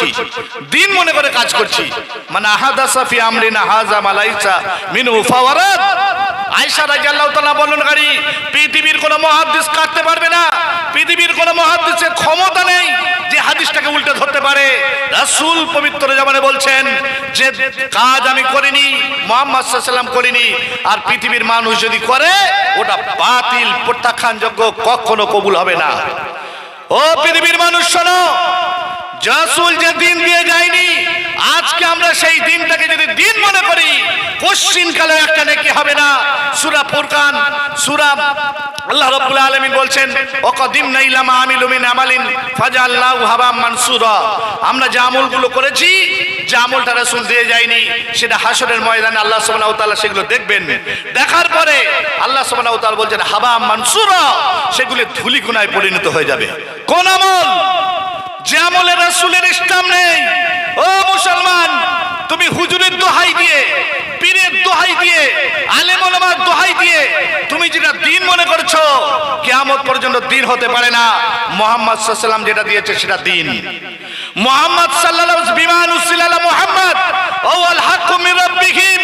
করছি, দিন মনে করে কাজ করছি। মানে আহাদাসা ফি আমরিনা হাযা মালাইসা মিনহু ফাওয়ারাদ। আয়েশা রাদিয়াল্লাহু তাআলা বর্ণনাকারী, পৃথিবীর কোন মুহাদ্দিস কাটতে পারবে না, পৃথিবীর কোন মুহাদ্দিসের ক্ষমতা নেই যে হাদিসটাকে উল্টে ধরতে পারে। রাসূল পবিত্র জবানে বলছেন যে কাজ আমি করিনি, মুহাম্মদ সাল্লাল্লাহু আলাইহি ওয়াসাল্লাম করিনি, আর পৃথিবীর মানুষ যদি করে ওটা বাতিল, প্রত্যাখ্যানযোগ্য, কখনো কবুল হবে না। ও পৃথিবীর মানুষ শোনো, রাসূল যে দিন দিয়ে যায়নি, আজকে আমরা সেই দিনটাকে যদি দিন মনে করি, কোশ্চিন কালে একটা নেকি হবে না। সূরা ফুরকান, সূরা আল্লাহ রাব্বুল আলামিন বলছেন ওয়াকাদিমনা ইলা মা আমিলু মিন আমালিন ফাজআলনাহু হাবাম মানসুরা। আমরা যে আমলগুলো করেছি, যে আমলটা রাসূল দিয়ে যায়নি, সেটা হাসরের ময়দানে আল্লাহ সুবহানাহু ওয়া তাআলা সেগুলো দেখবেন। দেখার পরে আল্লাহ সুবহানাহু ওয়া তাআলা বলছেন হাবাম মানসুরা, সেগুলো ধুলিকণায় পরিণত হয়ে যাবে। কোন আমল? যে আমলে রাসূলের ইসলাম নেই। ও মুসলমান, তুমি হুজুরের দোহাই দিয়ে, পীরের দোহাই দিয়ে, আলেম ওলামার দোহাই দিয়ে তুমি যেটা দিন মনে করছো, কিয়ামত পর্যন্ত দিন হতে পারে না। মুহাম্মদ সাল্লাল্লাহু আলাইহি ওয়াসাল্লাম যেটা দিয়েছে সেটা দিন। মুহাম্মদ সাল্লাল্লাহু আলাইহি বিমান উসিলা মুহাম্মদ ওয়াল হাক্কু মির রাব্বিহিম।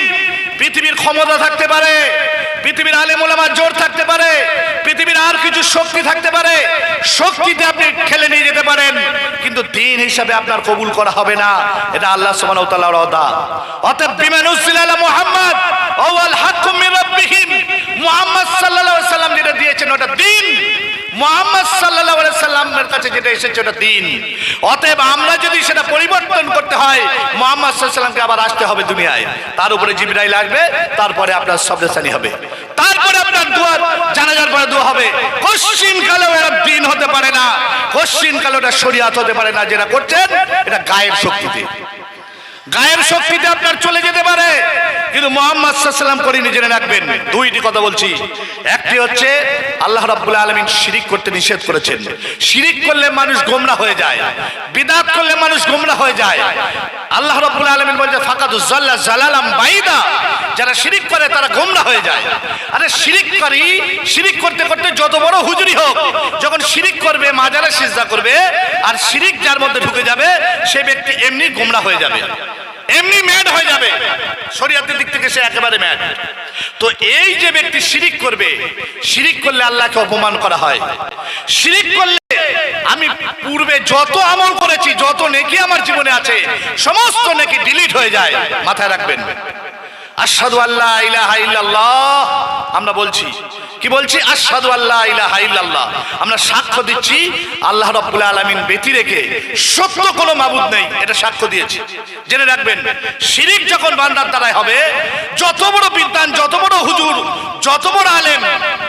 পৃথিবীর ক্ষমতা থাকতে পারে, পৃথিবীর আলেম ওলামার জোর থাকতে পারে, পৃথিবীর আর কিছু শক্তি থাকতে পারে, শক্তিতে আপনি ঠেলে নিয়ে যেতে পারেন, কিন্তু দিন হিসাবে আপনার কবুল করা হবে না। এটা আল্লাহ সুবহানাহু ওয়া তাআলার ওয়াদা। অতএব বিমান উসিলা মুহাম্মদ ওয়াল হাক্কু মির রাব্বিহিম, মুহাম্মদ সাল্লাল্লাহু আলাইহি ওয়াসাল্লাম যেটা দিয়েছেন ওটা দিন। মুহাম্মদ সাল্লাল্লাহু আলাইহি ওয়াসাল্লামের কাছে যেটা এসেছে ওটা দিন। অতএব আমরা যদি সেটা পরিবর্তন করতে হয়, মুহাম্মদ সাল্লাল্লাহু আলাইহি ওয়াসাল্লামকে আবার আসতে হবে দুনিয়ায়, তার উপরে জিবরাইল আসবে, তারপরে আপনার সবরেসানি হবে, তারপরে আপনার দোয়া, জানাজার পরে দোয়া হবে। কোশ্চিন কালেও এর দিন হতে পারে না, কোশ্চিন কালেও এটা শরীয়ত হতে পারে না। যেটা করছেন এটা গায়ের শক্তিতে, গায়ের শক্তিতে আপনার চলে যেতে পারে, কিন্তু মুহাম্মদ সাল্লাল্লাহু আলাইহি ওয়াসাল্লাম করেনি, জেনে রাখবেন। দুইটি কথা বলছি। একটি হচ্ছে আল্লাহ রাব্বুল আলামিন শিরিক করতে নিষেধ করেছেন। শিরিক করলে মানুষ গোমরাহ হয়ে যায়, বিদআত করলে মানুষ গোমরাহ হয়ে যায়। আল্লাহ রাব্বুল আলামিন বলেছে ফাকাদু যাল্লা যালালাম বাইদা, যারা শিরিক করে তারা গোমরাহ হয়ে যায়। আরে শিরিককারী শিরিক করতে করতে যত বড় হুজুরি হোক, যখন শিরিক করবে, মাজারে সিজদা করবে, আর শিরিক যার মধ্যে ঢুকে যাবে, সে ব্যক্তি এমনি গোমরাহ হয়ে যাবে, এমনি ম্যাড হয়ে যাবে, শরীয়তের দিক থেকে সে একেবারে ম্যাড। তো এই যে ব্যক্তি শিরিক করবে, শিরিক করলে আল্লাহকে অপমান করা হয়। শিরিক করলে আমি পূর্বে যত আমল করেছি, যত নেকি আমার জীবনে আছে, সমস্ত নেকি ডিলিট হয়ে যায়। মাথায় রাখবেন। আশহাদু আল্লা ইলাহা ইল্লাল্লাহ, আমরা বলছি, কি বলছি? আশহাদু আল্লা ইলাহা ইল্লাল্লাহ। আমরা সাক্ষ্য দিচ্ছি আল্লাহ রাব্বুল আলামিন ব্যতি রেখে সত্য কোনো মাবুদ নেই, এটা সাক্ষ্য দিয়েছি। জেনে রাখবেন, শিরিক যখন বান্দার দ্বারাই হবে, যত বড় বিদ্বান, যত বড় হুজুর, যত বড় আলেম,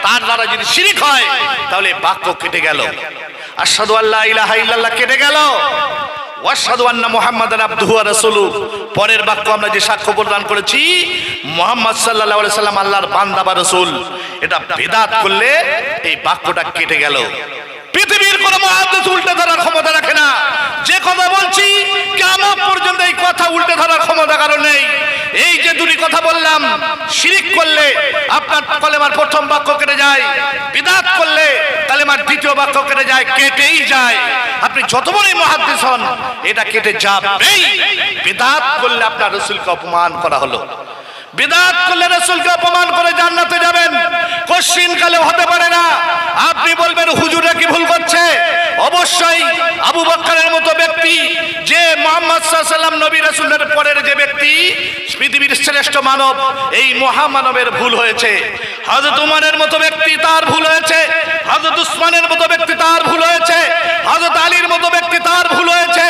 তার দ্বারা যদি শিরিক হয়, তাহলে বাক্য কেটে গেল। আশহাদু আল্লা ইলাহা ইল্লাল্লাহ কেটে গেল। ওয়াশহাদু আন্না মুহাম্মাদান আবদুহু ওয়া রাসূলুহু, পরের বাক্য আমরা যে সাক্ষ্য প্রদান করেছি মুহাম্মদ সাল্লাল্লাহু আলাইহি সাল্লাম আল্লাহর বান্দা বা রাসূল, এটা বিদআত করলে এই বাক্যটা কেটে গেল। পৃথিবীর কোন মুহাদ্দিস উল্টে ধরার ক্ষমতা রাখে না। যে কথা বলছি কিয়ামত পর্যন্ত এই কথা উল্টে ধরার ক্ষমতা কারণ নেই। এই যে দুটি কথা বললাম, শিরিক করলে আপনার কলেমার প্রথম বাক্য কেটে যায়, বিদআত করলে কলেমার দ্বিতীয় বাক্য কেটে যায়, কেটেই যায়। আপনি যত বড়ই মুহাদ্দিস হন, এটা কেটে যাবেই। বিদআত করলে আপনার রাসূলকে অপমান করা হলো, বিদআত করলে রাসূলকে অপমান করে জান্নাতে যাবেন, কোশ্চিন কালেও হতে পারে না। আপনি বলবেন হুজুররা কি ভুল করছে? অবশ্যই আবু বকরের মতো ব্যক্তি, যে মুহাম্মদ সাল্লাল্লাহু আলাইহি ওয়াসাল্লাম নবী রাসূলের পরের যে ব্যক্তি, পৃথিবীর শ্রেষ্ঠ মানব, এই মহামানবের ভুল হয়েছে। হযরত উমরের মতো ব্যক্তি, তার ভুল হয়েছে। হযরত উসমানের মতো ব্যক্তি, তার ভুল হয়েছে। হযরত আলীর মতো ব্যক্তি, তার ভুল হয়েছে।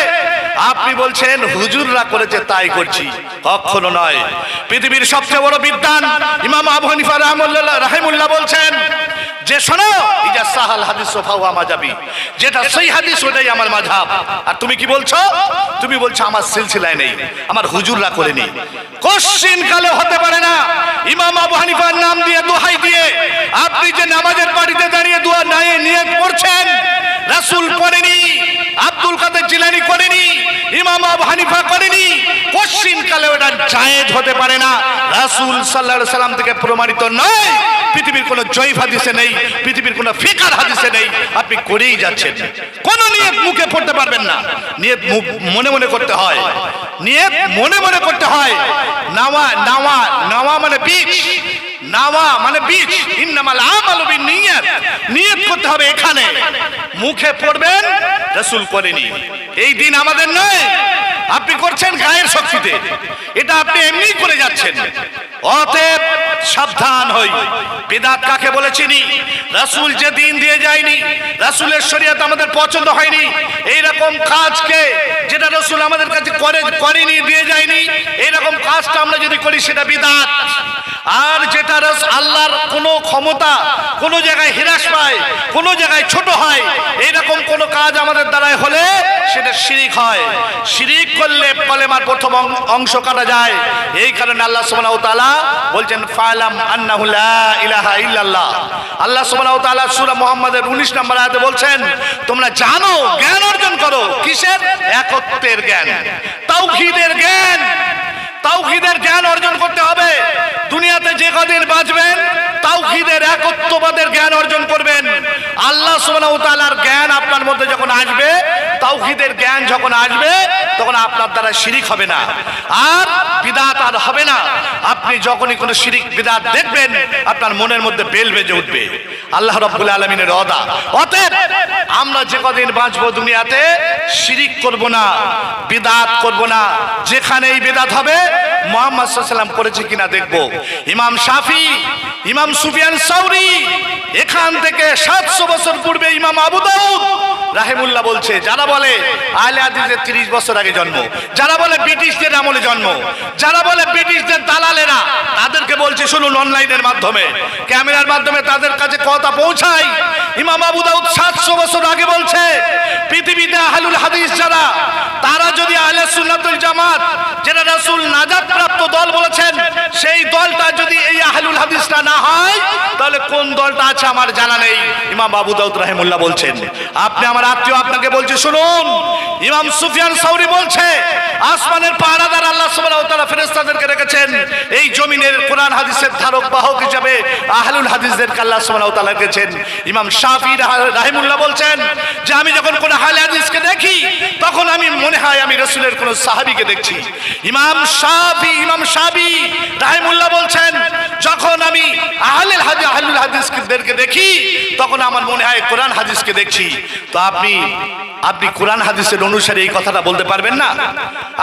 আপনি বলছেন হুজুররা করেছে তাই করছি, কখনো নয়। পৃথিবীর সবচেয়ে বড় বিদ্বান ইমাম আবু হানিফা রাহিমাহুল্লাহ বলছেন যে শোনো, ইজা সাহাল হাদিস ফাহুয়া মাযহাবি, যেটা সহিহ হাদিস ওটাই আমার মাযহাব। আর তুমি কি বলছো? তুমি বলছো আমার সিলসিলায় নেই, আমার হুজুররা করেনি। কোশ্চিন কালে হতে পারে না। ইমাম আবু হানিফার নাম দিয়ে দোহাই দিয়ে আপনি যে নামাজের বাড়িতে দাঁড়িয়ে দোয়া নিয়ত করছেন, রাসূল করেনি, আব্দুল কাদের জিলানী করেনি, ইমাম আবু হানিফা করেনি। কঠিন কালে ওটা জায়েজ হতে পারে না, রাসূল সাল্লাল্লাহু আলাইহি সাল্লাম থেকে প্রমাণিত নয়, পৃথিবীর কোনো জয়ীফ হাদিসে নেই, পৃথিবীর কোনো ফিকার হাদিসে নেই, আপনি করেই যাচ্ছেন। কোন নিয়ত মুখে পড়তে পারবেন না, নিয়ত মনে মনে করতে হয়, নিয়ত মনে মনে করতে হয়। নাওয়া নাওয়া নাওয়া মানে বীজ, নাওয়া মানে বীজ, ইন্নামাল আমালু বিন্নিয়াত, নিয়ত করতে হবে এখানে, মুখে পড়বেন রাসূল করেনি, এই দিন আমাদের নয়, আপনি করছেন গায়ের শক্তিতে, এটা আপনি এমনি করে যাচ্ছেন। অতএব সাবধান হই। বিদআত কাকে বলে চিনি? রাসূল যে দিন দিয়ে যায়নি, রাসূলের শরীয়ত আমাদের পছন্দ হয়নি, এইরকম কাজকে যেটা রাসূল আমাদের কাছে করেনি, দিয়ে যায়নি, এইরকম কাজটা আমরা যদি করি সেটা বিদআত। আর যেটা আল্লাহর কোনো ক্ষমতা কোনো জায়গায় হ্রাস পায়, কোনো জায়গায় ছোট হয়, এইরকম কোনো কাজ আমাদের দ্বারায় হলে সেটা শিরিক হয়। শিরিক করলে কলেমার প্রথম অংশ কাটা যায়। এই কারণে আল্লাহ সুবহানাহু ওয়া তাআলা বলছেন ফালাম আন্নাহু লা ইলাহা ইল্লাল্লাহ। আল্লাহ সুবহানাহু ওয়া তাআলা সূরা মুহাম্মাদের 19 নম্বর আয়াতে বলছেন তোমরা জানো, জ্ঞান অর্জন করো। কিসের? একত্বের জ্ঞান, তাওহীদের জ্ঞান। তাওহীদের জ্ঞান অর্জন করতে হবে। দুনিয়াতে যে কদিন বাঁচবেন তাওহীদের একত্ববাদের জ্ঞান অর্জন করবেন। আল্লাহ সুবহানাহু ওয়া তাআলার জ্ঞান আপনার মধ্যে যখন আসবে, তাওহীদের জ্ঞান যখন আসবে, তখন আপনার দ্বারা শিরিক হবে না, আর বিদআত আর হবে না। আপনি যখনই কোনো শিরিক বিদআত দেখবেন আপনার মনের মধ্যে বেল বেজে উঠবে। আল্লাহ রাব্বুল আলামিনের ওয়াদা। অতএব আমরা যে কদিন বাঁচবো দুনিয়াতে শিরিক করব না, বিদআত করব না। যেখানেই বিদআত হবে মুহাম্মদ সাল্লাল্লাহু আলাইহি ওয়াসাল্লাম করেছে কিনা দেখব। ইমাম শাফি, ইমাম সুফিয়ান সাউরি, এখান থেকে 700 বছর পূর্বে ইমাম আবু দাউদ রাহিমাহুল্লাহ বলছে, যারা বলে আহলে হাদিসের 30 বছর আগে জন্ম, যারা বলে ব্রিটিশদের আমলে জন্ম, যারা বলে ব্রিটিশদের দালালেরা, তাদেরকে বলছে শুনুন, অনলাইনের মাধ্যমে, ক্যামেরার মাধ্যমে তাদের কাছে কথা পৌঁছায়। ইমাম আবু দাউদ 700 বছর আগে বলছে পৃথিবীতে আহলুল হাদিস যারা, তারা যদি আহলে সুন্নাতুল জামাত, যেটা রাসূল নাজাত প্রাপ্ত দল বলেছেন, সেই দলটা যদি এই আহলুল হাদিসটা না হয়, তাহলে কোন দলটা আছে আমার জানা নেই। ইমাম আবু দাউদ রাহিমাহুল্লাহ বলছেন। আপনি আমার আত্মীয়, আপনাকে বলছি শুনুন, ইমাম সুফিয়ান সাউরি বলছে আসমানের পাহারাদার আল্লাহ সুবহানাহু ওয়া তাআলা ফেরেশতাদেরকে রেখেছেন, এই জমিনের কোরআন হাদিসের ধারক বাহক হিসেবে আহলুল হাদিসদেরকে আল্লাহ সুবহানাহু ওয়া তাআলা রেখেছেন। ইমাম শাফি রাহিমাহুল্লাহ বলছেন যে আমি যখন কোন আহলে হাদিসকে দেখি, তখন আমি মনে হয় আমি রাসূলের কোন সাহাবীকে দেখছি। ইমাম শাফি রাহিমাহুল্লাহ বলছেন যখন আমি আহলুল হাদিসদেরকে দেখি, তখন আমার মনে হয় কোরআন হাদিসকে দেখছি। তো আপনি কোরআন হাদিসের অনুসারে এই কথাটা বলতে পারবেন না?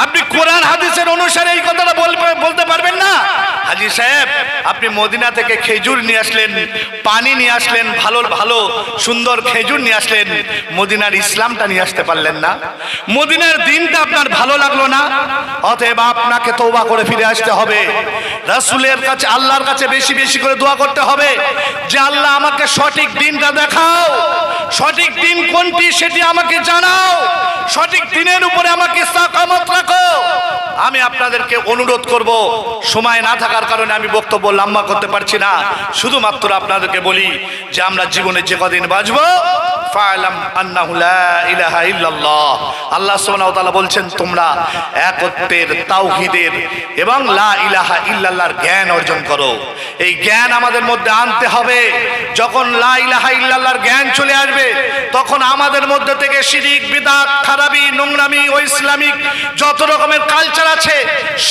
আপনি কোরআন হাদিসের অনুসারে এই কথাটা বলতে পারবেন না? হাজী সাহেব, আপনি মদিনা থেকে খেজুর নিয়ে আসলেন, পানি নিয়ে আসলেন, ভালো ভালো সুন্দর খেজুর নিয়ে আসলেন, মদিনার ইসলামটা নিয়ে আসতে পারলেন না? মদিনার দিনটা আপনার ভালো লাগলো না? অতএব আপনাকে তওবা করে ফিরে আসতে হবে। রাসূলের কাছে, আল্লাহর কাছে বেশি বেশি করে দোয়া করতে হবে যে আল্লাহ আমাকে সঠিক দিনটা দেখাও, সঠিক দিন কোনটি সেটি আমাকে জানাও, সঠিক দিনের উপরে আমাকে ইস্তেকামত রাখো। আমি আপনাদেরকে অনুরোধ করব, সময় না থাকার কারণে আমি বক্তব্য লম্বা করতে পারছি না, শুধুমাত্র আপনাদেরকে বলি যে আমরা জীবনে যে কদিন বাঁচবো, ফা'লাম আন্নাহু লা ইলাহা ইল্লাল্লাহ। আল্লাহ সুবহানাহু ওয়া তাআলা বলছেন তোমরা একত্বের, তাওহীদের এবং লা ইলাহা ইল্লাল্লাহর জ্ঞান অর্জন করো। এই জ্ঞান আমাদের মধ্যে আনতে হবে। যখন লা ইলাহা ইল্লাল্লাহর জ্ঞান চলে আসবে, তখন আমাদের মধ্যে থেকে শিরিক, বিদআত, খারাপি, নোংরামি ও ইসলামিক যত রকমের কালচার আছে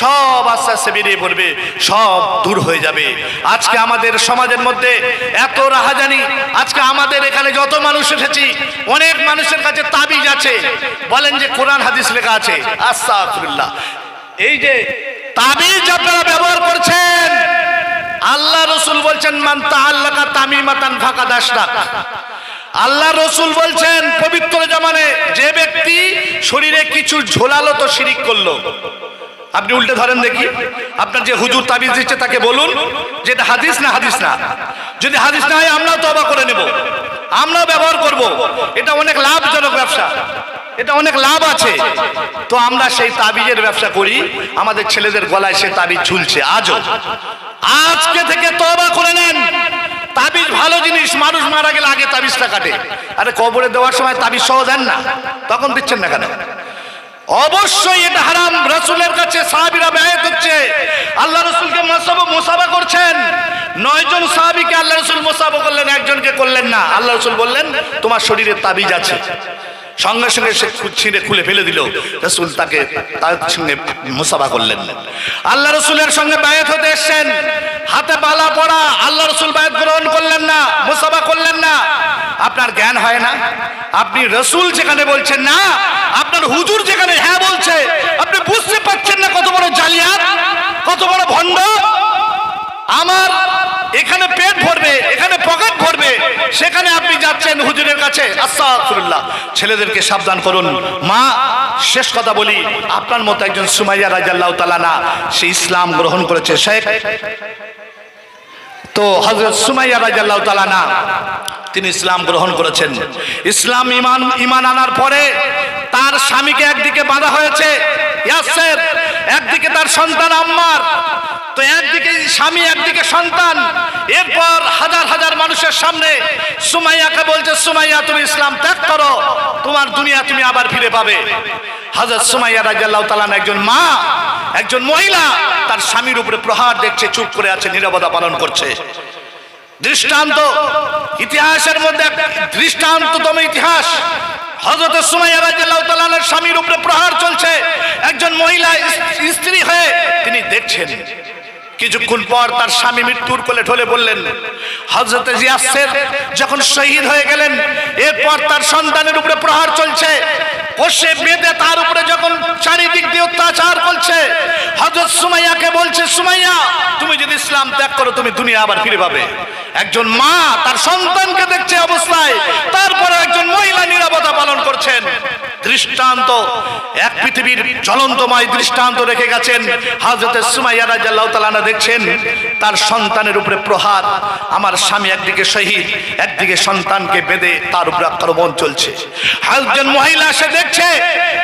সব আস্তে আস্তে বেরিয়ে পড়বে, সব দূর হয়ে যাবে। আজকে আমাদের সমাজের মধ্যে এত রাহাজানি, আজকে আমাদের এখানে যত মানুষ এসেছি, অনেক মানুষের কাছে তাবিজ আছে, বলেন যে কোরআন হাদিস লেখা আছে। আস্তাগফিরুল্লাহ, এই যে তাবিজ আপনারা ব্যবহার করছেন, আল্লাহ রাসূল বলছেন মান তাআল্লাকা তামিমাতান ফাকাদ আশরাক। আল্লাহ রাসূল বলছেন পবিত্র জামানে যে ব্যক্তি শরীরে কিছু ঝোলালো তো শিরিক করলো। আপনি উল্টে ধরেন দেখি, আপনার যে হুজুর তাবিজ দিচ্ছে তাকে বলুন যে এটা হাদিস না হাদিস না। যদি হাদিস না হয় আমরাও তওবা করে নেব, আমরাও ব্যবহার করব। এটা অনেক লাভজনক ব্যবসা, এটা অনেক লাভ আছে। তো আমরা সেই তাবিজের ব্যবসা করি, আমাদের ছেলেদের গলায় সে তাবিজ ঝুলছে আজও। আজকে থেকে তওবা করে নেন। তাবিজ ভালো জিনিস, মানুষ মারা গেলে আগে তাবিজটা কাটে। আরে কবরে দেওয়ার সময় তাবিজ সহ দেন না, তখন দিচ্ছেন না কেন? অবশ্যই এটা হারাম। রাসূলের কাছে সাহাবীরা বেয়াত হচ্ছে, আল্লাহ রাসূলকে মুসাফা করছেন। 9 জন সাহাবীকে আল্লাহ রাসূল মুসাফা করলেন, একজনকে করলেন না। আল্লাহ রাসূল বললেন তোমার শরীরে তাবিজ আছে। সঙ্গে সঙ্গে সে ছিঁড়ে খুলে ফেলে দিল। রাসূল তাকে তার সঙ্গে মুসাফা করলেন। আল্লাহ রাসূলের সঙ্গে বায়াত হতে এসেছেন, হাতে বালা পড়া, আল্লাহ রাসূল বায়াত গ্রহণ করলেন না, মুসাফা করলেন না। আপনার জ্ঞান হয় না? আপনি রাসূল যেখানে বলছেন না, আপনার হুজুর যেখানে হ্যাঁ বলছে, আপনি বুঝতে পারছেন না কত বড় জালিয়াত, কত বড় ভণ্ড। আমার এখানে পেট ভরবে, এখানে পকেট ভরবে, সেখানে আপনি যাচ্ছেন হুজুরের কাছে। আস্তাগফিরুল্লাহ। ছেলেদেরকে সাবধান করুন। মা, শেষ কথা বলি, আপনার মতো একজন সুমাইয়া রাদিয়াল্লাহু তাআলা না, সে ইসলাম গ্রহণ করেছে। শেখ তো হযরত সুমাইয়া রাদিয়াল্লাহু তাআলা না, তিনি ইসলাম গ্রহণ করেছেন। ইসলাম ঈমান আনার পরে তার স্বামীকে একদিকে বাঁধা হয়েছে ইয়াসের, একদিকে তার সন্তান আম্মার। তো একদিকে স্বামী, একদিকে সন্তান। এরপর হাজার হাজার মানুষের সামনে সুমাইয়াকে বলছে, সুমাইয়া তুমি ইসলাম ত্যাগ করো, তোমার দুনিয়া তুমি আবার ফিরে পাবে। হযরত সুমাইয়া রাদিয়াল্লাহু তাআলা একজন মা, একজন মহিলা, তার স্বামীর উপরে প্রহার দেখছে, চুপ করে আছে, নীরবতা পালন করছে। দৃষ্টান্ত, ইতিহাসের মধ্যে দৃষ্টান্ততম ইতিহাস। হযরত সুমাইয়া রাদিয়াল্লাহু তাআলার স্বামীর উপরে প্রহার চলছে, একজন মহিলা স্ত্রী হয়ে তিনি দেখছেন। কিছুক্ষণ পর তার স্বামী মৃত্যুর কোলে ঢলে বললেন। হযরত ইয়াসের যখন শহীদ হয়ে গেলেন, এরপর তার সন্তানের উপরে প্রহার চলছে, কষে বেঁধে তার উপরে যখন চারিদিক দিয়ে অত্যাচার করছে, হযরত সুমাইয়াকে বলছে, সুমাইয়া তুমি যদি ইসলাম ত্যাগ করো, তুমি দুনিয়া আবার ফিরে পাবে। একজন মা তার সন্তানকে দেখছে অবস্থায়, তারপরে একজন মহিলা নীরবতা পালন করছেন। দৃষ্টান্ত, এক পৃথিবীর জ্বলন্তময় দৃষ্টান্ত রেখে গেছেন হযরত সুমাইয়া রাদিয়াল্লাহু তাআলা। দেখছেন তার সন্তানের উপরে প্রহার, আমার স্বামী একদিকে শহীদ, একদিকে সন্তানকে বেঁধে তার উপরে আক্রমণ চলছে। একজন মহিলা সে দেখছে,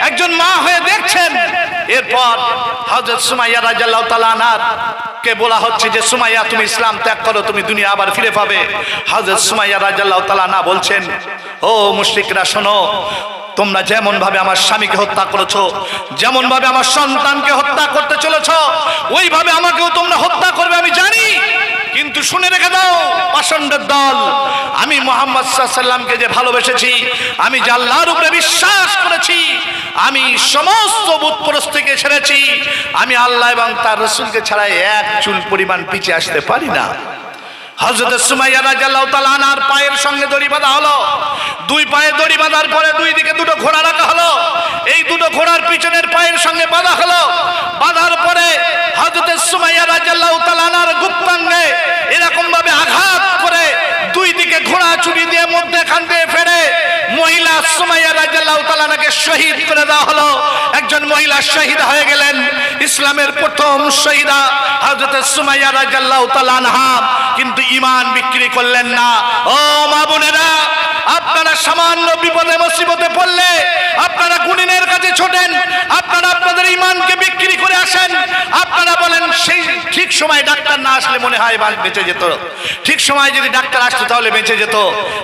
একজন মা হয়ে দেখছেন। এরপর হযরত সুমাইয়া রাদিয়াল্লাহু তাআলা কে বলা হচ্ছে যে সুমাইয়া তুমি ইসলাম ত্যাগ করো, তুমি দুনিয়া আবার ফিরে পাবে। হযরত সুমাইয়া রাদিয়াল্লাহু তাআলা বলছেন, ও মুশরিকরা শোনো, তোমরা যেমন ভাবে আমার স্বামীকে হত্যা করেছো, যেমন ভাবে আমার সন্তানকে হত্যা করতে চলেছো, ওইভাবে আমাকেও তোমরা হত্যা করবে আমি জানি। কিন্তু শুনে রেখে দাও পাষণ্ডের দল, আমি মুহাম্মদ সাল্লাল্লাহু আলাইহি ওয়াসাল্লামকে যে ভালোবেসেছি, আমি যে আল্লাহর উপরে বিশ্বাস করেছি, আমি সমস্ত বুতপরস্তিকে ছেড়েছি, আমি আল্লাহ এবং তার রাসূলকে ছাড়া এক চুল পরিমাণ পিছিয়ে আসতে পারি না। হযরত সুমাইয়া রাদিয়াল্লাহু তাআলা আনহার পায়ের সঙ্গে দড়ি বাঁধা হলো। দুই পায়ে দড়ি বাঁধার পরে দুই দিকে দুটো ঘোড়া রাখা হলো। এই দুটো ঘোড়ার পিছনের পায়ের সঙ্গে বাঁধা হলো। বাঁধার পরে হযরত সুমাইয়া রাদিয়াল্লাহু তাআলা আনহার গুপ্তাঙ্গে এরকম ভাবে আঘাত করে দুই দিকে ঘোড়া চুরি দিয়ে মধ্যখান দিয়ে ফেলে মহিলা সুমাইয়া রাদিয়াল্লাহু তাআলাকে শহীদ করে দেওয়া হলো। একজন মহিলা শহীদ হয়ে গেলেন, ইসলামের প্রথম শহীদা হযরত সুমাইয়া রাদিয়াল্লাহু তাআলা আনহা। কিন্তু ঈমান বিক্রি করলেন না। ও মা বোনেরা, আপনারা সামান্য বিপদে মুসিবতে পড়লে আপনারা গুণিনের কাছে ছোটেন, আপনারা আপনাদের ঈমানকে বিক্রি করে আসেন। আপনারা বলেন সেই ঠিক সময় ডাক্তার না আসলে মনে হয় বেঁচে যেত, ঠিক সময় যদি ডাক্তার আসতো তাহলে বেঁচে যেত।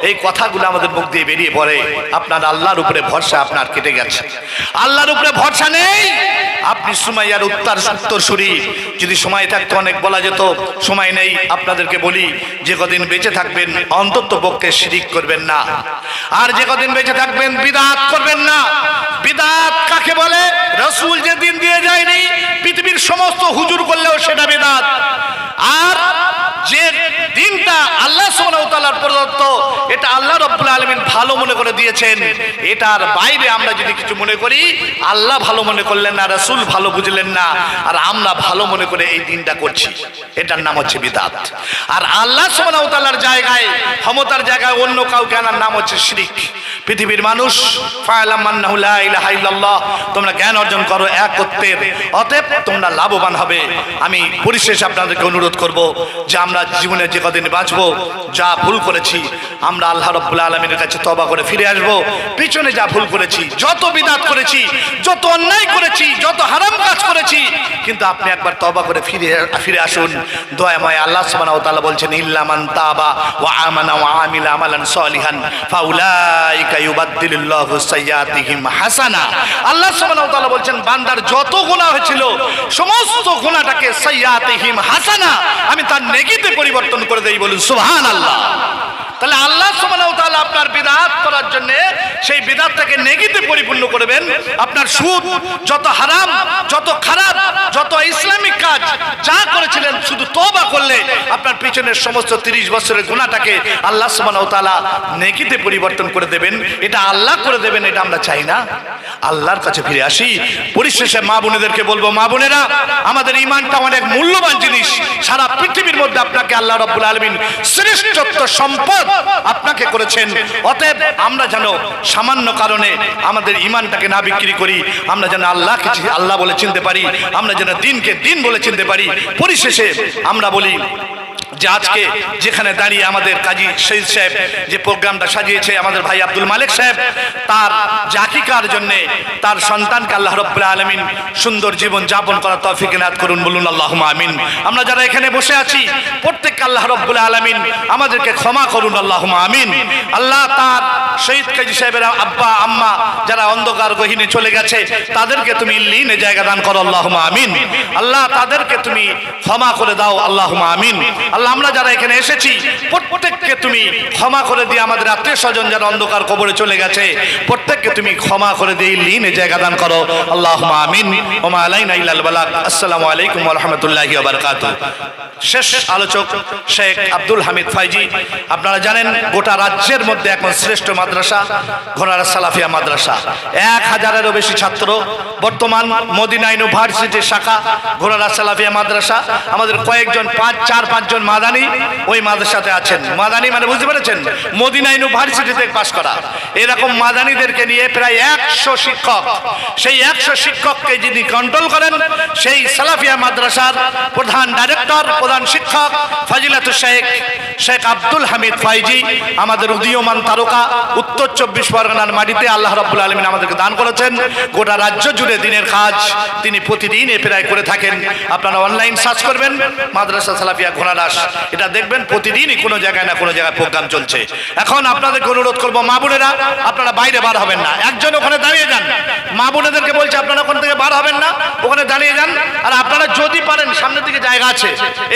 এই কথাগুলো আমাদের মুখ দিয়ে বেরিয়ে পড়ে। আপনার আল্লাহর উপরে ভরসা আপনার কেটে গেছে, আল্লাহর উপরে ভরসা নেই। আপনি সুমাইয়ার উত্তরসূরি। যদি সময় থাকতো অনেক বলা যেত, সময় নেই। আপনাদেরকে বলি, যে কদিন বেঁচে থাকবেন অন্তত পক্ষে শিরিক করবেন না, আর যে কদিন বেঁচে থাকবেন বিদআত করবেন না। বিদআত কাকে বলে? রাসূল যে দিন দিয়ে যায়নি, পৃথিবীর সমস্ত হুজুর করলেও সেটা বিদআত। আর যে দিনটা আল্লাহ সুবহানাহু ওয়া তাআলার প্রদত্ত, এটা আল্লাহ রাব্বুল আলামিন ভালো মনে করে দিয়েছেন। এটার বাইরে আমরা যদি কিছু মনে করি, আল্লাহ ভালো মনে করলেন না, রাসূল ভালো বুঝলেন না, আর আমরা ভালো মনে করে এই দিনটা করছি, এটার নাম হচ্ছে বিদআত। আর আল্লাহ সুবহানাহু ওয়া তাআলার জায়গায়, ক্ষমতার জায়গায় অন্য কাউকে আনার নাম হচ্ছে শিরক। পৃথিবীর মানুষ, ফা'লাম আন্নাহু লা ইলাহা ইল্লাল্লাহ, তোমরা জ্ঞান অর্জন করো একত্বের, অতএব তোমরা লাভবান হবে। আমি পরিশেষে আপনাদেরকে অনুরোধ করব যে আমরা জীবনে যে কদিন বাঁচবো, যা ভুল করেছি আমরা আল্লাহ রাব্বুল আলামিনের কাছে তওবা করে ফিরে আসবো। পিছনে যা ভুল করেছি, যত বিদআত করেছি, যত অন্যায় করেছি, যত হারাম কাজ করেছি, কিন্তু আপনি একবার তওবা করে ফিরে আসুন। দয়াময় আল্লাহ সুবহানাহু ওয়া তাআলা বলছেন, ইল্লা মান তাবা ওয়া আমানা ওয়া আমিলা আমালান সালিহান ফাউলাইকা উলাইকা ইউবাদদিলুল্লাহু সাইয়্যাতিহিম হাসানা। আল্লাহ সুবহানাহু ওয়া তাআলা বলছেন বান্দার যত গুনাহ হয়েছিল সমস্ত গুনাহটাকে সাইয়্যাতিহিম হাসানা আমি তার নেকিতে পরিবর্তন করে দেই, বলুন সুবহানাল্লাহ। তাহলে আল্লাহ সুবহানাহু ওয়া তাআলা আপনার বিদআত করার জন্য সেই বিদআতটাকে নেকিতে পরিপূর্ণ করবেন। আপনার সুদ যত হারাম, যত খারাপ, যত ইসলামিক কাজ যা করেছিলেন শুধু তওবা করলে আপনার পিছনের সমস্ত 30 বছরের গুনাহটাকে আল্লাহ সুবহানাহু ওয়া তাআলা নেকিতে পরিবর্তন করে দেবেন। এটা আল্লাহ করে দেবেন, এটা আমরা চাই না। আল্লাহর কাছে ফিরে আসি। পরিশেষে মা বোনেদেরকে বলবো, মা বোনেরা আমাদের ঈমানটা অনেক মূল্যবান জিনিস। সারা পৃথিবীর মধ্যে আপনাকে আল্লাহ রাব্বুল আলামিন শ্রেষ্ঠত্ব সম্পদ আপনাকে করেছেন। অতএব আমরা যেন সামান্য কারণে আমাদের ঈমানটাকে না বিক্রি করি, আমরা যেন আল্লাহকে আল্লাহ বলে চিনতে পারি, আমরা যেন দিনকে দিন বলে চিনতে পারি। পরিশেষে আমরা বলি যে আজকে যেখানে দাঁড়িয়ে আমাদের কাজী শহীদ সাহেব যে প্রোগ্রামটা সাজিয়েছে আমাদের ভাই আব্দুল মালিক সাহেব, তার জাকিকার জন্য তার সন্তানকে আল্লাহ রাব্বুল আলামিন সুন্দর জীবন যাপন করার তৌফিক এনায়েত করুন, বলুন আল্লাহুম্মা আমিন। আমরা যারা এখানে বসে আছি প্রত্যেককে আল্লাহ রাব্বুল আলামিন আমাদেরকে ক্ষমা করুন, আল্লাহুম্মা আমিন। আল্লাহ তার শহীদ কাজী সাহেবের আব্বা আম্মা যারা অন্ধকার গহীনে চলে গেছে তাদেরকে তুমি ইল্লিনে জায়গা দান করো, আল্লাহুম্মা আমিন। আল্লাহ তাদেরকে তুমি ক্ষমা করে দাও, আল্লাহুম্মা আমিন। আল্লাহ আমরা যারা এখানে এসেছি প্রত্যেককে তুমি ক্ষমা করে দিয়ে আমাদের আত্মীয় স্বজন যারা অন্ধকার কবরে চলে গেছে প্রত্যেককে তুমি ক্ষমা করে দিয়ে ইল্লিনে জায়গা দান করো, আল্লাহুম্মা আমিন। ওয়া মা আলাইনা ইল্লাল বালাগ। আসসালামু আলাইকুম ওয়া রাহমাতুল্লাহি ওয়া বারাকাতুহু। শেষ আলোচক শেখ আব্দুল হামিদ ফাইজি। আপনারা জানেন গোটা রাজ্যের মধ্যে এখন শ্রেষ্ঠ মাদ্রাসা ঘোড়ারা সালাফিয়া মাদ্রাসা। 1000-এরও বেশি ছাত্র বর্তমান মদিনা ইউনিভার্সিটির শাখা ঘোড়ারা সালাফিয়া মাদ্রাসা। আমাদের কয়েকজন 4-5 জন মাদানী ওই মাদ্রাসাতে আছেন। মাদানী মানে বুঝতে পেরেছেন, মদিনা ইউনিভার্সিটিতে পাশ করা। এরকম মাদানীদেরকে নিয়ে প্রায় 100 শিক্ষক, সেই 100 শিক্ষককে যিনি কন্ট্রোল করেন সেই সালাফিয়া মাদ্রাসার প্রধান ডাইরেক্টর, প্রধান শিক্ষক ফজিলাতুল শেখ আব্দুল হামিদ ফাইজি আমাদের উদীয়মান তারকা। উত্তর 24 পরগনার মাটিতে আল্লাহ রাব্বুল আলামিন আমাদেরকে দান করেছেন। গোটা রাজ্য জুড়ে দিনের কাজ তিনি প্রতিদিন প্রায় করে থাকেন। আপনারা অনলাইন সার্চ করবেন মাদ্রাসা সালাফিয়া ঘোড়ারাস, এটা দেখবেন প্রতিদিনই কোনো জায়গায় না কোনো জায়গায় প্রোগ্রাম চলছে। এখন আপনাদেরকে অনুরোধ করবো মা বোনেরা আপনারা বাইরে বার হবেন না, একজন ওখানে দাঁড়িয়ে যান। মা বোনেদেরকে বলছে আপনারা ওখান থেকে বার হবেন না, ওখানে দাঁড়িয়ে যান। আর আপনারা যদি পারেন সামনের দিকে জায়গা আছে,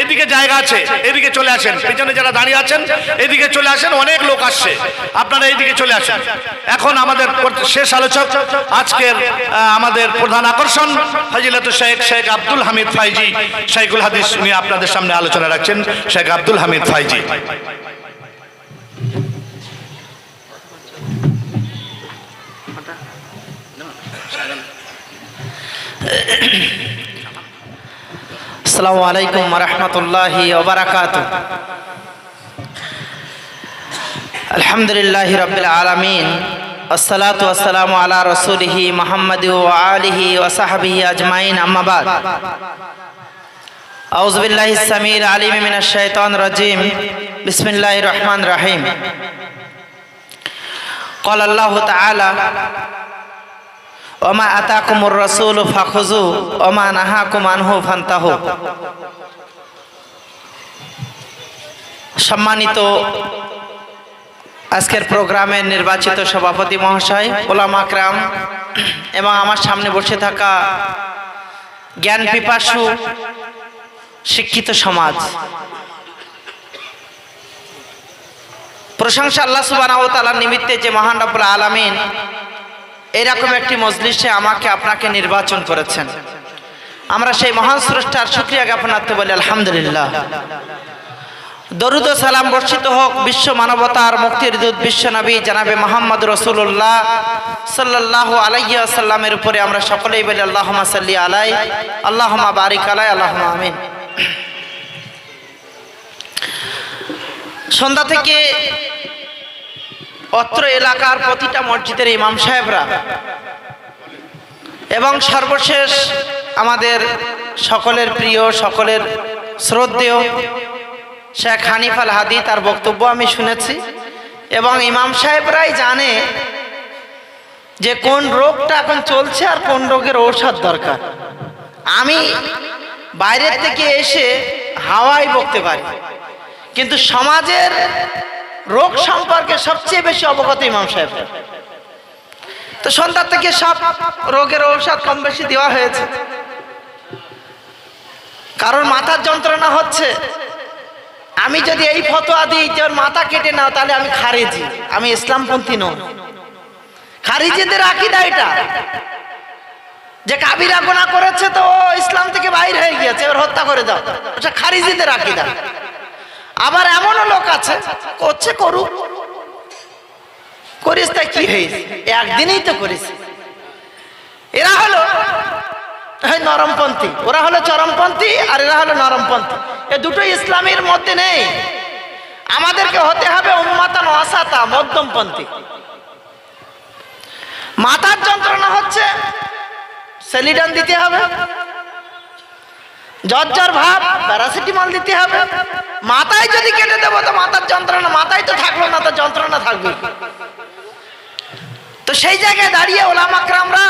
এদিকে জায়গা আছে, এদিকে চলে আসেন। পিছনে যারা দাঁড়িয়ে আছেন এদিকে চলে আসেন, অনেক লোক আসছে, আপনারা এইদিকে চলে আসেন। এখন আমাদের শেষ আলোচক আজকের আমাদের প্রধান আকর্ষণ ফজিলাতুল শেখ আব্দুল হামিদ ফাইজি শাইখুল হাদিস, উনি আপনাদের সামনে আলোচনা রাখছেন। শেখ আব্দুল হামিদ ফাইজি। আসসালামু আলাইকুম ওয়া রাহমাতুল্লাহি ওয়া বারাকাতুহু। আলহামদুলিল্লাহি রাব্বিল আলামিন, আসসালাতু ওয়াসসালামু আলা রাসূলিহি মুহাম্মাদি ওয়া আলিহি ওয়া সাহবিহি আজমাইন, আম্মা বাদ। আউযু বিল্লাহিস সামিউল আলিম মিনাশ শাইতানির রাজিম। বিসমিল্লাহির রহমানির রহিম। ক্বালা আল্লাহু তাআলা ওয়া মা আতাকুমুর রাসূলু ফাখুযু ওয়া মা নাহাকুম আনহু ফান্তাহু। সম্মানিত আজকের প্রোগ্রামের নির্বাচিত সভাপতি মহাশয়, ওলামা کرام এবং আমার সামনে বসে থাকা জ্ঞান পিপাসু শিক্ষিত সমাজ, প্রশংসা আল্লাহ সুবহানাহু ওয়া তাআলার নিমিত্তে যে মহান রব্বুল আলামিন এরকম একটি মজলিসে আমাকে আপনাকে নির্বাচন করেছেন। আমরা সেই মহান স্রষ্টার শুকরিয়া জ্ঞাপনার্থে বলি আলহামদুলিল্লাহ। দরুদ ও সালাম বর্ষিত হোক বিশ্ব মানবতার মুক্তির দূত বিশ্ব নবী জনাবে মুহাম্মদ রাসূলুল্লাহ সাল্লাল্লাহু আলাইহি ওয়াসাল্লামের উপরে। আমরা সকলেই বলি আল্লাহুম্মা সাল্লি আলাই, আল্লাহুম্মা বারিক আলাই, আল্লাহুম্মা আমিন। সন্ধ্যা থেকে অত্র এলাকার প্রতিটা মসজিদের ইমাম সাহেবরা এবং সর্বশেষ আমাদের সকলের প্রিয়, সকলের শ্রদ্ধেয় শেখ হানিফ আল হাদি, তার বক্তব্য আমি শুনেছি এবং ইমাম সাহেবরাই জানে যে কোন রোগটা এখন চলছে আর কোন রোগের ঔষধ দরকার। আমি বাইরের থেকে এসে হাওয়াই বকতে পারি, কিন্তু সমাজের রোগ সম্পর্কে সবচেয়ে বেশি অবগত ইমাম সাহেব। তো সন্ধ্যা থেকে সব রোগের ঔষধ কম বেশি দেওয়া হয়েছে। কারণ মাথার যন্ত্রণা হচ্ছে, আমি যদি এই ফতোয়া দিই যে ওর মাথা কেটে নাও, তাহলে আমি খারিজি, আমি ইসলামপন্থী নই। খারিজিদের আকীদা এটা, যে কাবিরা গুনাহ করেছে তো ও ইসলাম থেকে বাইর হয়ে গিয়েছে, এবার হত্যা করে দাও, এটা খারিজিদের আকীদা। আবার এমনও লোক আছে করছে, করুক, করিস তাই কি হয়েছে, একদিনই তো করিস। এরা হলো নরমপন্থী, ওরা হলো চরমপন্থী, আর এরা হলো নরমপন্থী। এ দুটো ইসলামের মধ্যে নেই। আমাদেরকে হতে হবে উম্মাতান ওয়াসাতা, মধ্যমপন্থী। মাথার যন্ত্রণা হচ্ছে, সেলিডান দিতে হবে, জ্বর ভাব প্যারাসিটামল দিতে হবে। মাথায় যদি কেটে দেবো তো মাথার যন্ত্রণা মাথায় তো থাকলো না, তো যন্ত্রণা থাকবে। তো সেই জায়গায় দাঁড়িয়ে ওলামা কেরামরা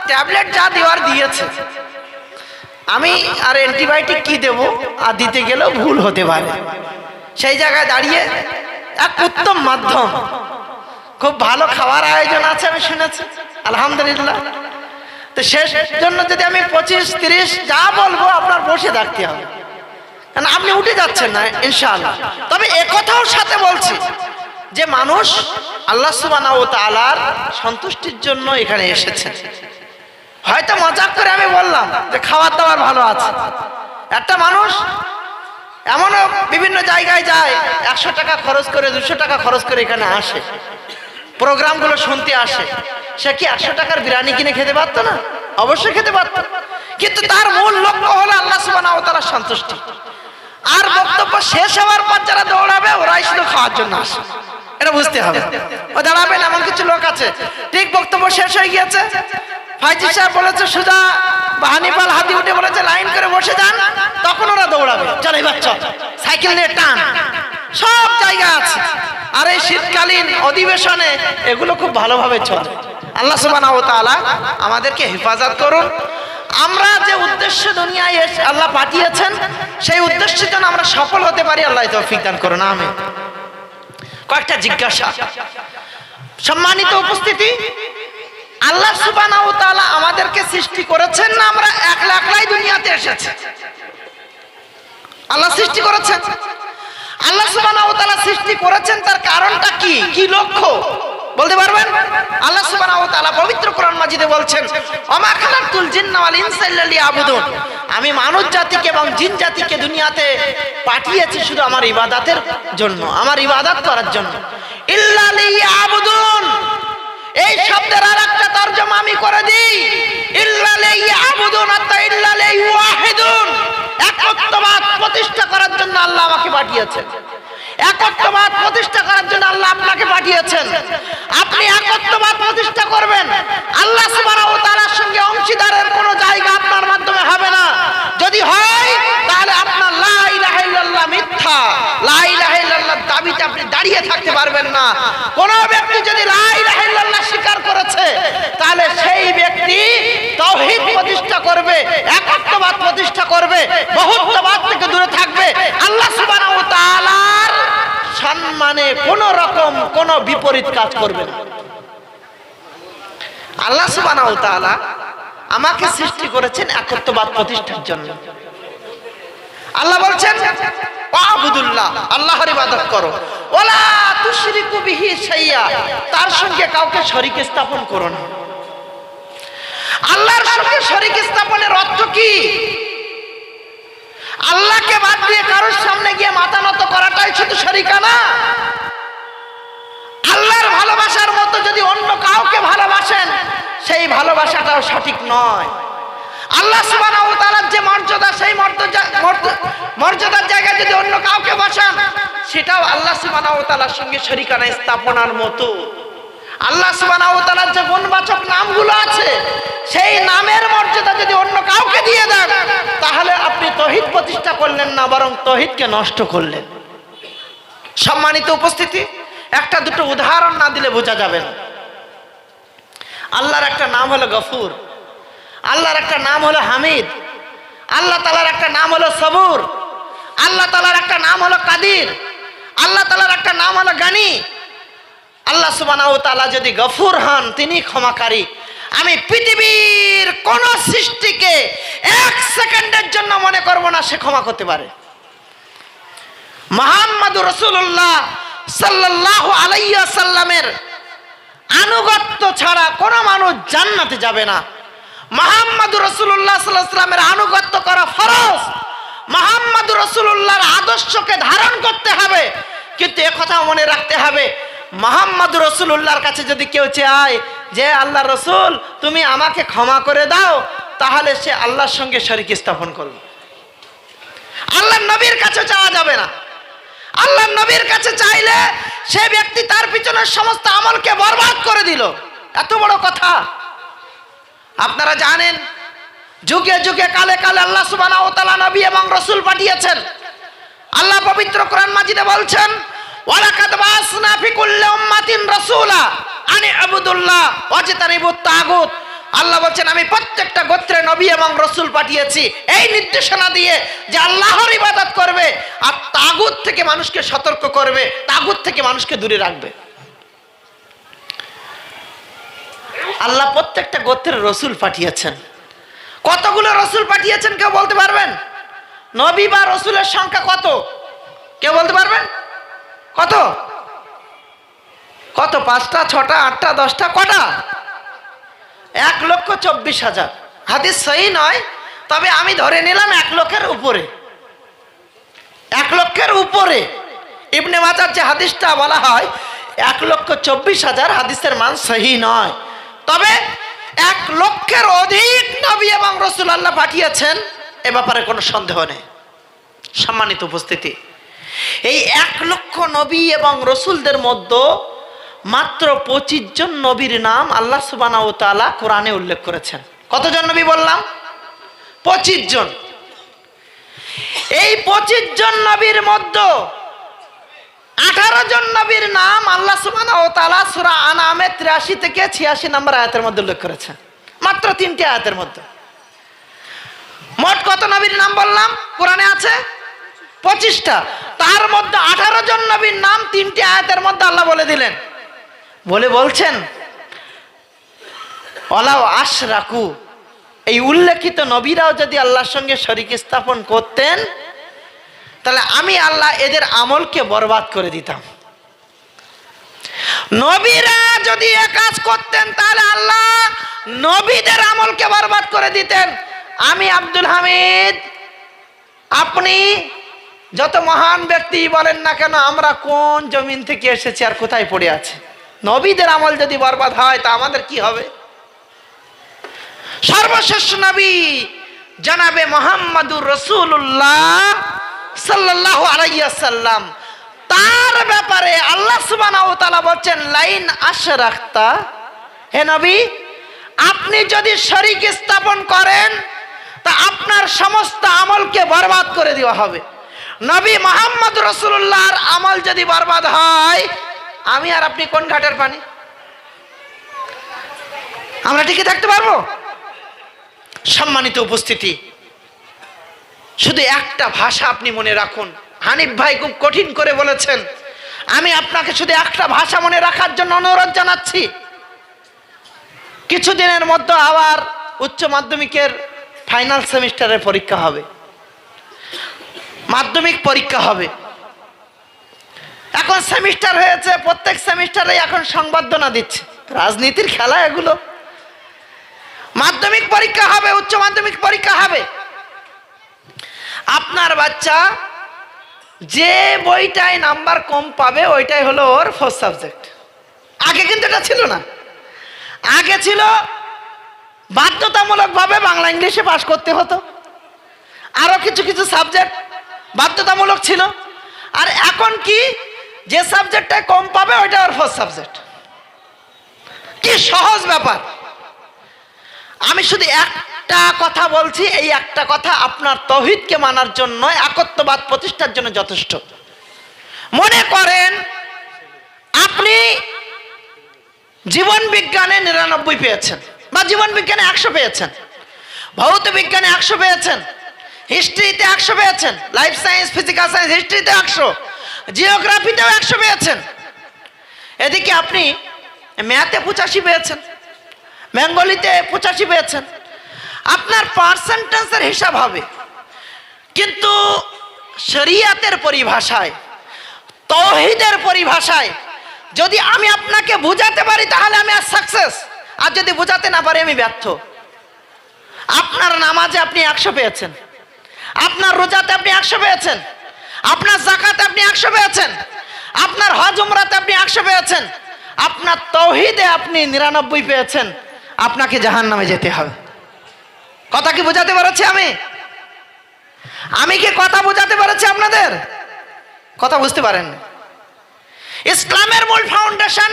ট্যাবলেট যা দেওয়ার দিয়েছে, আমি আর অ্যান্টিবায়োটিক কি দেব, আর দিতে গেলেও ভুল হতে পারে। সেই জায়গায় দাঁড়িয়ে এক উত্তম মাধ্যম, খুব ভালো খাওয়ার আয়োজন আছে আমি শুনেছি, আলহামদুলিল্লাহ। তো শেষ জন্য যদি আমি 25-30 যা বলবো আপনার বসে থাকতে হবে, কারণ আপনি উঠে যাচ্ছেন না ইনশাআল্লাহ। তবে একথাও সাথে বলছি যে মানুষ আল্লাহ সুবহানাহু ওয়া তাআলার সন্তুষ্টির জন্য এখানে এসেছে। হয়তো মজাক করে আমি বললাম যে খাবার দাবার ভালো আছে, একটা মানুষ এমনও বিভিন্ন জায়গায় যায়, 100 টাকা খরচ করে 200 টাকা খরচ করে এখানে আসে, প্রোগ্রামগুলো শুনতে আসে। সে কি 100 টাকার বিরিয়ানি কিনে খেতে পারতো না? অবশ্যই খেতে পারতো, কিন্তু তার মূল লক্ষ্য হলো আল্লাহ সুবহানাহু ওয়া তাআলার সন্তুষ্টি। আর বক্তব্য শেষ হওয়ার পর যারা দৌড়াবে ওরাই শুধু খাওয়ার জন্য আসে, এটা বুঝতে হবে। ও দাঁড়াবেন এমন কিছু লোক আছে, ঠিক বক্তব্য শেষ হয়ে গিয়েছে, ফাইজি সাহেব বলেছে সোজা, বা হানিফাল হাতি উঠে বলেছে লাইন করে বসে যান, তখন ওরা দৌড়াবে, চল এবার চল, সাইকেল নিয়ে টান, সব জায়গা আছে। আর এই শীতকালীন অধিবেশনে এগুলো খুব ভালোভাবে চলে। আল্লাহ সুবহানাহু ওয়া তাআলা আমাদেরকে হেফাজত করুন। আমরা যে উদ্দেশ্য দুনিয়ায় আল্লাহ পাঠিয়েছেন, সেই উদ্দেশ্যে যেন আমরা সফল হতে পারি, আল্লাহ তৌফিক দান করুন, আমিন। কয়েকটা জিজ্ঞাসা। সম্মানিত উপস্থিতি, আল্লাহ সুবহানাহু ওয়া তাআলা আমাদেরকে সৃষ্টি করেছেন না আমরা একলাই দুনিয়াতে এসেছি? আল্লাহ সৃষ্টি করেছেন। আল্লাহ সুবহানাহু ওয়া তাআলা সৃষ্টি করেছেন, তার কারণটা কি, কি লক্ষ্য বলতে পারবেন? আল্লাহ সুবহানাহু ওয়া তাআলা পবিত্র কোরআন মাজিদে বলছেন, ওমা খালাকতুল জিন্না ওয়াল ইনসা ইল্লা লিয়াবুদুন, আমি মানব জাতিকে এবং জিন জাতিকে দুনিয়াতে পাঠিয়েছি শুধু আমার ইবাদতের জন্য, আমার ইবাদত করার জন্য। ইল্লা লিয়াবুদুন, এই শব্দের আরেকটা তরজমা আমি করে দিই, ইল্লা লিয়াবুদুন অর্থাৎ ইল্লা লিওয়াহিদুন, একত্ববাদ প্রতিষ্ঠা করার জন্য আল্লাহ আমাকে পাঠিয়েছেন। একত্ববাদ প্রতিষ্ঠা করার জন্য আল্লাহ আপনাকে পাঠিয়েছেন। আপনি একত্ববাদ প্রতিষ্ঠা করবেন, আল্লাহ সুবহানাহু ওয়া তাআলার সঙ্গে অংশীদারের কোনো জায়গা আপনার মাধ্যমে হবে না। যদি হয় তাহলে আপনার লা ইলাহা ইল্লাল্লাহ মিথ্যা, লা ইলাহা ইল্লাল্লাহ দাবিতে আপনি দাঁড়িয়ে থাকতে পারবেন না। কোন ব্যক্তি যদি লা ইলাহা ইল্লাল্লাহ স্বীকার করেছে, তাহলে সেই ব্যক্তি তাওহীদ প্রতিষ্ঠা করবে, একত্ববাদ প্রতিষ্ঠা করবে, বহুত্ববাদ থেকে দূরে থাকবে। আল্লাহ সুবহানাহু ওয়া তাআলার সম্মানে কোন রকম কোন বিপরীত কাজ করবে না। আল্লাহ সুবহানাহু ওয়া তাআলা আমাকে সৃষ্টি করেছেন একত্ববাদ প্রতিষ্ঠার জন্য। আল্লাহ বলছেন ওয়াবুদুল্লাহ, আল্লাহর ইবাদত করো, ওয়ালা তুশরিকু বিহি শাইয়া, তার সঙ্গে কাউকে শরীক স্থাপন করো না। আল্লাহর সঙ্গে শরীক স্থাপনের অর্থ কি? আল্লাহকে বাদ দিয়ে কারোর সামনে গিয়ে মাথা নত করাটাই শুধু শরীকানা। আল্লাহর ভালোবাসার মতো যদি অন্য কাউকে ভালোবাসেন, সেই ভালোবাসাটাও সঠিক নয়। আল্লাহ সুবহানাহু ওয়া তাআলার যে মর্যাদা, সেই মর্যাদার জায়গায় যদি অন্য কাউকে বসান, সেটাও আল্লাহ সুবহানাহু ওয়া তাআলার সঙ্গে শরীকানা স্থাপনার মতো। আল্লাহ সুবহানাহু ওয়া তাআলার যে গুণবাচক নামগুলো আছে, সেই নামের মর্যাদা যদি অন্য কাউকে দিয়ে দেন, তাহলে আপনি তাওহীদ প্রতিষ্ঠা করলেন না, বরং তাওহীদকে নষ্ট করলেন। সম্মানিত উপস্থিতি, একটা দুটো উদাহরণ না দিলে বোঝা যাবে না। আল্লাহর একটা নাম হলো গফুর, আল্লাহর একটা নাম হলো হামিদ, আল্লাহ তাআলার একটা নাম হলো সবুর, আল্লাহ তাআলার একটা নাম হলো কাদির, আল্লাহ তাআলার একটা নাম হলো গানি। আল্লাহ সুবহানাহু ওয়া তাআলা যদি গফুর হন, তিনি ক্ষমাকারী। আমি পৃথিবীর কোন সৃষ্টিকে এক সেকেন্ডের জন্য মনে করব না সে ক্ষমা করতে পারে। মুহাম্মদুর রাসূলুল্লাহ সাল্লাল্লাহু আলাইহি ওয়াসাল্লামের আনুগত্য ছাড়া কোনো মানুষ জান্নাতে যাবে না। মুহাম্মদুর রাসূলুল্লাহ সাল্লাল্লাহু আলাইহি ওয়াসাল্লামের আনুগত্য করা ফরজ। মুহাম্মদুর রাসূলুল্লাহর আদর্শকে ধারণ করতে হবে, কিন্তু একথাও মনে রাখতে হবে, মুহাম্মদুর রাসূলুল্লাহর কাছে যদি কেউ চায় যে আল্লাহ রসুল তুমি আমাকে ক্ষমা করে দাও, তাহলে সে আল্লাহর সঙ্গে শরীক স্থাপন করবে। আল্লাহর নবীর কাছে চাওয়া যাবে না। আল্লাহর নবীর কাছে চাইলে সে ব্যক্তি তার পিছনের সমস্ত আমলকে বরবাদ করে দিল। এত বড় কথা। আপনারা জানেন, যুগে যুগে কালে কালে আল্লাহ সুবহানাহু ওয়া তাআলা নবী এবং রাসূল পাঠিয়েছেন। আল্লাহ পবিত্র কোরআন মাজিদে বলছেন, ওয়ালাকাদ বাসনা ফি কুল্লি উম্মাতিন রাসূলা আনি আবুদুল্লাহ ওয়াজতানিবুত তাগুত। আল্লাহ বলছেন, আমি প্রত্যেকটা গোত্রে নবী এবং রাসূল পাঠিয়েছি এই নির্দেশনা দিয়ে যে আল্লাহর ইবাদত করবে আর তাগুত থেকে মানুষকে সতর্ক করবে, তাগুত থেকে মানুষকে দূরে রাখবে। আল্লাহ প্রত্যেকটা গোত্রের রাসূল পাঠিয়েছেন। কতগুলো রাসূল পাঠিয়েছেন কেউ বলতে পারবেন? নবী বা রাসূলের সংখ্যা কত কেউ বলতে পারবেন? কত কত? 5টা, 6টা, 8টা, 10টা, কটা? 1,24,000। হাদিস সহি নয়, তবে আমি ধরে নিলাম 1 লক্ষের উপরে। 1 লক্ষের উপরে। ইবনে মাজার যে হাদিসটা বলা হয় 1,24,000, হাদিসের মান সহি নয়, তবে 1 লক্ষের অধিক নবী এবং রাসূল আল্লাহ পাঠিয়েছেন, এ ব্যাপারে কোনো সন্দেহ নেই। সম্মানিত উপস্থিতি, এই 1 লক্ষ নবী এবং রাসূলদের মধ্যে মাত্র 25 জন নবীর নাম আল্লাহ সুবহানাহু ওয়া তাআলা কোরআনে উল্লেখ করেছেন। কতজন নবী বললাম? 25 জন। এই 25 জন নবীর মধ্যে 18 জন নবীর নাম আল্লাহ সুবহানাহু ওয়া তাআলা সূরা আনআমে 83 থেকে 86 নম্বর আয়াতের মধ্যে উল্লেখ করেছেন। মাত্র 3টি আয়াতের মধ্যে। মোট কত নবীর নাম বললাম কোরআনে আছে? 25টা। তার মধ্যে 18 জন নবীর নাম 3টি আয়াতের মধ্যে আল্লাহ বলে দিলেন। বলছেন, ওয়ালাউ আশরাকু, এই উল্লেখিত নবীরাও যদি আল্লাহর সঙ্গে শরীক স্থাপন করতেন, তাহলে আমি আল্লাহ এদের আমলকে বরবাদ করে দিতাম। নবীরা যদি এ কাজ করতেন, তাহলে আল্লাহ নবীদের আমলকে বরবাদ করে দিতেন। আমি আব্দুল হামিদ, আপনি, যত মহান ব্যক্তি বলেন না কেন, আমরা কোন জমিন থেকে এসেছি আর কোথায় পড়ে আছে, নবীদের আমল যদি বরবাদ হয় তা আমাদের কি হবে? সর্বশেষ নবী জনাবে মুহাম্মদুর রাসূলুল্লাহ সাল্লাল্লাহু আলাইহি ওয়াসাল্লাম, তার ব্যাপারে আল্লাহ সুবহানাহু ওয়া তাআলা বলেন, লাইন আশরাকতা, হে নবী আপনি যদি শরীক স্থাপন করেন তা আপনার সমস্ত আমলকে বরবাদ করে দেওয়া হবে। নবী মুহাম্মদ রাসূলুল্লাহর আমল যদি বরবাদ হয়, আমি আর আপনি কোন ঘাটের পানি? আমরা টিকে থাকতে পারবো? সম্মানিত উপস্থিতি, শুধু একটা ভাষা আপনি মনে রাখুন। হানিফ ভাই খুব কঠিন করে বলেছেন, আমি আপনাকে শুধু একটা ভাষা মনে রাখার জন্য অনুরোধ জানাচ্ছি। কিছুদিনের মধ্যে আবার উচ্চ মাধ্যমিকের ফাইনাল সেমিস্টারের পরীক্ষা হবে, মাধ্যমিক পরীক্ষা হবে। এখন সেমিস্টার হয়েছে, প্রত্যেক সেমিস্টারে এখন সংবর্ধনা দিচ্ছে, রাজনীতির খেলা এগুলো। মাধ্যমিক পরীক্ষা হবে, উচ্চ মাধ্যমিক পরীক্ষা হবে। আপনার বাচ্চা যে বইটায় নাম্বার কম পাবে ওইটাই হলো ওর ফার্স্ট সাবজেক্ট। আগে কিন্তু এটা ছিল না। আগে ছিল বাধ্যতামূলকভাবে বাংলা ইংলিশে পাশ করতে হতো, আরো কিছু কিছু সাবজেক্ট বাধ্যতামূলক ছিল। আর এখন কি, যে সাবজেক্টটায় কম পাবে ওইটা ওর ফার্স্ট সাবজেক্ট। কি সহজ ব্যাপার। আমি শুধু একটা কথা বলছি, এই একটা কথা আপনার তাওহীদকে মানার জন্য, একত্ববাদ প্রতিষ্ঠার জন্য যথেষ্ট। মনে করেন আপনি জীবন বিজ্ঞানে 99 পেয়েছেন, বা জীবন বিজ্ঞানে 100 পেয়েছেন, ভৌত বিজ্ঞানে 100 পেয়েছেন, হিস্ট্রিতে 100 পেয়েছেন, লাইফ সায়েন্স, ফিজিক্যাল সায়েন্স, হিস্ট্রিতে 100, জিওগ্রাফিতেও 100 পেয়েছেন। এদিকে আপনি ম্যাথে 85 পেয়েছেন, বেঙ্গলিতে 85 পেয়েছেন, আপনার পার্সেন্টেজের হিসাব হবে। কিন্তু শরিয়াতের পরিভাষায়, তৌহিদের পরিভাষায় যদি আমি আপনাকে বুঝাতে পারি তাহলে আমি আর সাকসেস, আর যদি বুঝাতে না পারি আমি ব্যর্থ। আপনার নামাজে আপনি 100 পেয়েছেন, আপনার রোজাতে আপনি 100 পেয়েছেন, আপনার যাকাতে আপনি 100 পেয়েছেন, আপনার হজ উমরাতে আপনি 100 পেয়েছেন, আপনার তৌহিদে আপনি 99 পেয়েছেন, আপনাকে জাহান্নামে যেতে হবে। কথা কি বোঝাতে পেরেছি আমি কি কথা বোঝাতে পেরেছি আপনাদের? কথা বুঝতে পারেন? ইসলামের মূল ফাউন্ডেশন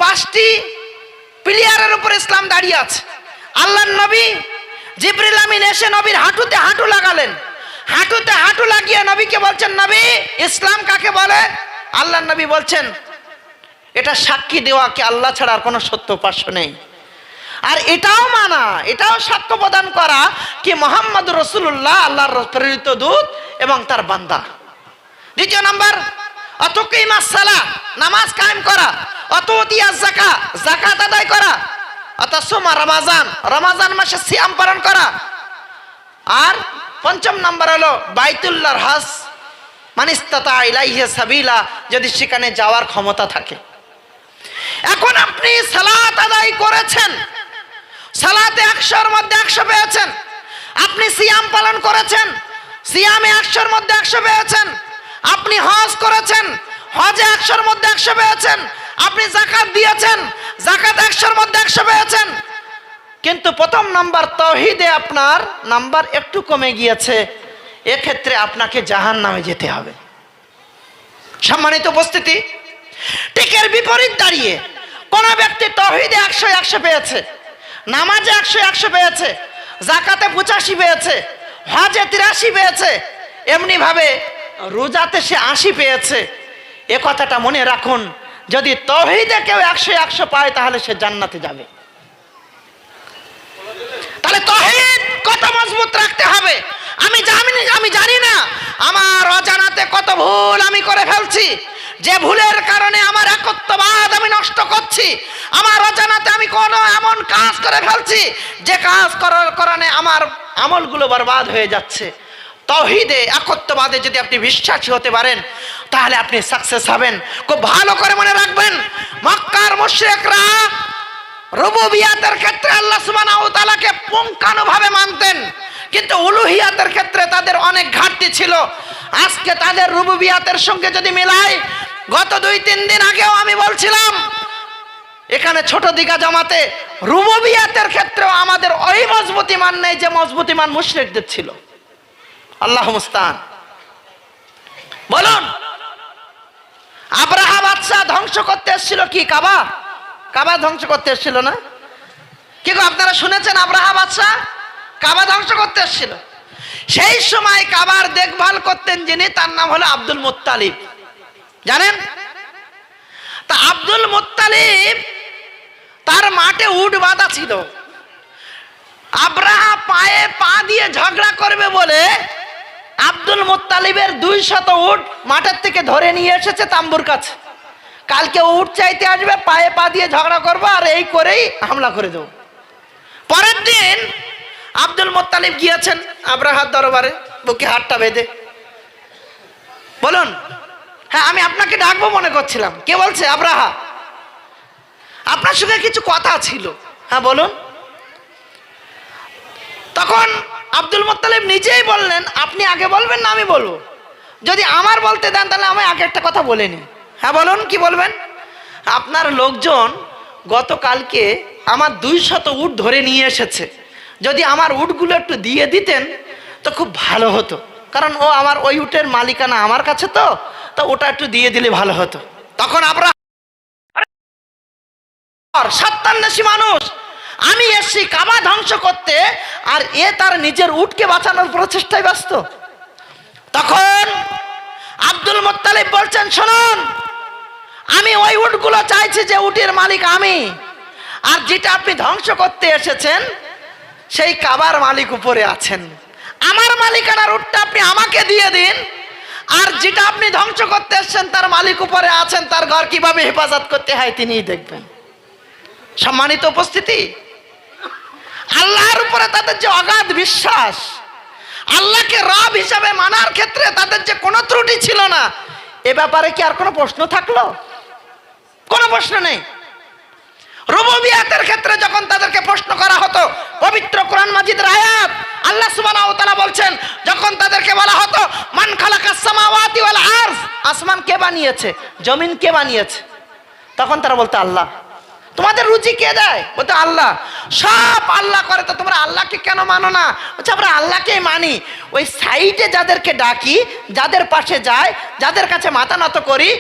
5টি পিলারের উপর ইসলাম দাঁড়িয়ে আছে। আল্লাহর নবী জিবরিল আমিন এসে নবীর হাঁটুতে হাঁটু লাগালেন, হাঁটুতে হাঁটু লাগিয়ে নবীকে বলছেন, নবী ইসলাম কাকে বলে? আল্লাহর নবী বলছেন, এটা সাক্ষী দেওয়া কি আল্লাহ ছাড়া আর কোনো সত্য উপাস্য নেই, আর এটাও মানা, এটাও সাক্ষ্য প্রদান করা কি মোহাম্মদ রাসূলুল্লাহ আল্লাহর প্রেরিত দূত এবং তার বান্দা। দ্বিতীয় নাম্বার, অতুকিমাস সালাহ, নামাজ কায়েম করা, অতুতিয়াজ যাকাত, যাকাত আদায় করা, অতাসুমা রমাজান, রমাজান মাসে সিয়াম পালন করা। আর 5ম নাম্বার হলো বাইতুল্লাহর হজ, মান ইসতাতা ইলাইহি সাবিলা, যদি সেখানে যাওয়ার ক্ষমতা থাকে। এখন আপনি সালাত আদায় করেছেন, সালাতে 100-এর মধ্যে 100 পেয়েছেন। আপনি সিয়াম পালন করেছেন, সিয়ামে 100-এর মধ্যে 100 পেয়েছেন। আপনি হজ করেছেন, হজে 100-এর মধ্যে 100 পেয়েছেন। আপনি যাকাত দিয়েছেন, যাকাত 100-এর মধ্যে 100 পেয়েছেন। কিন্তু 1ম নাম্বার তাওহীদে আপনার নাম্বার একটু কমে গিয়েছে, এক্ষেত্রে আপনাকে জাহান্নামে যেতে হবে। সম্মানিত উপস্থিতি, ঠিক এর বিপরীত দাঁড়িয়ে কোন ব্যক্তি তাওহীদে 100 পেয়েছে, নামাজে 100 পেয়েছে, যাকাতে 85 পেয়েছে, হজে 83 পেয়েছে, এমনি ভাবে রোজাতে সে 80 পেয়েছে। এ কথাটা মনে রাখুন, যদি তাওহীদে কেউ 100 পায় তাহলে সে জান্নাতে যাবে। তাহলে তাওহীদ কত মজবুত রাখতে হবে। আমি জানি না আমার অজানাতে কত ভুল আমি করে ফেলছি, যে ভুলের কারণে আমার একত্ববাদ আমি নষ্ট করছি। আমার অজানাতে আমি কোনো এমন কাজ করে ফেলছি যে কাজ করার কারণে আমার আমলগুলো বরবাদ হয়ে যাচ্ছে। তাওহীদে একত্ববাদে যদি আপনি বিশ্বাসী হতে পারেন তাহলে আপনি সাকসেস হবেন। খুব ভালো করে মনে রাখবেন, মক্কার মুশরিকরা রুবুবিয়াতের ক্ষেত্রে আল্লাহ সুবহানাহু ওয়া তাআলাকে পুঙ্খানুভাবে মানতেন, কিন্তু উলুহিয়াতের ক্ষেত্রে তাদের অনেক ঘাটতি ছিল। আজকে তাদের রুবুবিয়াতের সঙ্গে যদি মিলাই, গত 2-3 দিন আগেও আমি বলছিলাম এখানে ছোট দিঘা জামাতে রুবুবিয়াতের ক্ষেত্রেও আমাদের ওই মজবুতি মান নেই যে মজবুতি মান মুশরিকদের ছিল। আল্লাহ মুস্তান। বলুন, আব্রাহা বাদশা ধ্বংস করতে এসেছিল কি? কাবা ধ্বংস করতে এসেছিল না? কি গো, আপনারা শুনেছেন? আব্রাহা বাদশা কাবা ধ্বংস করতে এসেছিল। সেই সময় কাবার দেখভাল করতেন যিনি, তার নাম হলো আব্দুল মুত্তালিব। জানেন? তা আব্দুল মুত্তালিব তার মাঠে উট বাঁধা ছিল। আব্রাহা পায়ে পা দিয়ে ঝগড়া করবে বলে আব্দুল মুত্তালিবের 200 উট মাঠের থেকে ধরে নিয়ে এসেছে তাম্বুর কাছে। কালকে উট চাইতে আসবে, পায়ে পা দিয়ে ঝগড়া করবো আর এই করেই হামলা করে দেবো। পরের দিন আব্দুল মুত্তালিব গিয়েছেন আব্রাহার দরবারে, বুকে হাতটা বেঁধে। বলুন, হ্যাঁ আমি আপনাকে ডাকবো মনে করছিলাম। কে বলছে? আব্রাহা, আপনার সঙ্গে কিছু কথা ছিল। হ্যাঁ বলুন। তখন আব্দুল মুত্তালিব নিজেই বললেন, আপনি আগে বলবেন না আমি বলবো? যদি আমার বলতে দেন তাহলে আমি আগে একটা কথা বলে নিই। হ্যাঁ বলুন, কি বলবেন? আপনার লোকজন গতকালকে আমার 200 উট ধরে নিয়ে এসেছে, যদি আমার উটগুলো একটু দিয়ে দিতেন তো খুব ভালো হতো, কারণ ও আমার ওই উটের মালিকানা আমার কাছে, তো ওটা একটু দিয়ে দিলে ভালো হতো। তখন আমরা সত্যান্বেষী মানুষ, আমি এসছি কাবা ধ্বংস করতে, আর এ তার নিজের উটকে বাঁচানোর প্রচেষ্টায় ব্যস্ত। তখন আব্দুল মুত্তালিব বলছেন, শুনুন, আমি ওই উটগুলো চাইছি যে উটের মালিক আমি, আর যেটা আপনি ধ্বংস করতে এসেছেন সেই কাবার মালিক উপরে আছেন। আমার মালিকানার উটটা আপনি আমাকে দিয়ে দিন, আর যেটা আপনি ধ্বংস করতে এসছেন তার মালিক উপরে আছেন, তার ঘর কিভাবে হেফাজত করতে হয় তিনিই দেখবেন। সম্মানিত উপস্থিতি, আল্লাহর উপরে তাদের যে অগাধ বিশ্বাস, আল্লাহকে রব হিসাবে মানার ক্ষেত্রে তাদের যে কোনো ত্রুটি ছিল না, এ ব্যাপারে কি আর কোনো প্রশ্ন থাকলো? কোনো প্রশ্ন নেই। রুবুবিয়াতের ক্ষেত্রে যখন তাদেরকে প্রশ্ন করা হতো, পবিত্র কোরআন মাজিদের আয়াত আল্লাহ সুবহানাহু ওয়া তাআলা বলছেন, যখন তাদেরকে বলা হতো মান খালাকাস সামাওয়াতি ওয়াল আরজ, আসমান কে বানিয়েছে, জমিন কে বানিয়েছে, তখন তারা বলতো আল্লাহ। তোমাদের রুচি কে দেয়, বলতো আল্লাহ। সব আল্লাহ করে, তো তোমরা আল্লাহকে কেন মানো না? বলছে আমরা আল্লাহকেই মানি। ওই সাইডে যাদেরকে ডাকি, যাদের পাশে যায়, যাদের কাছে মাথা নত করি,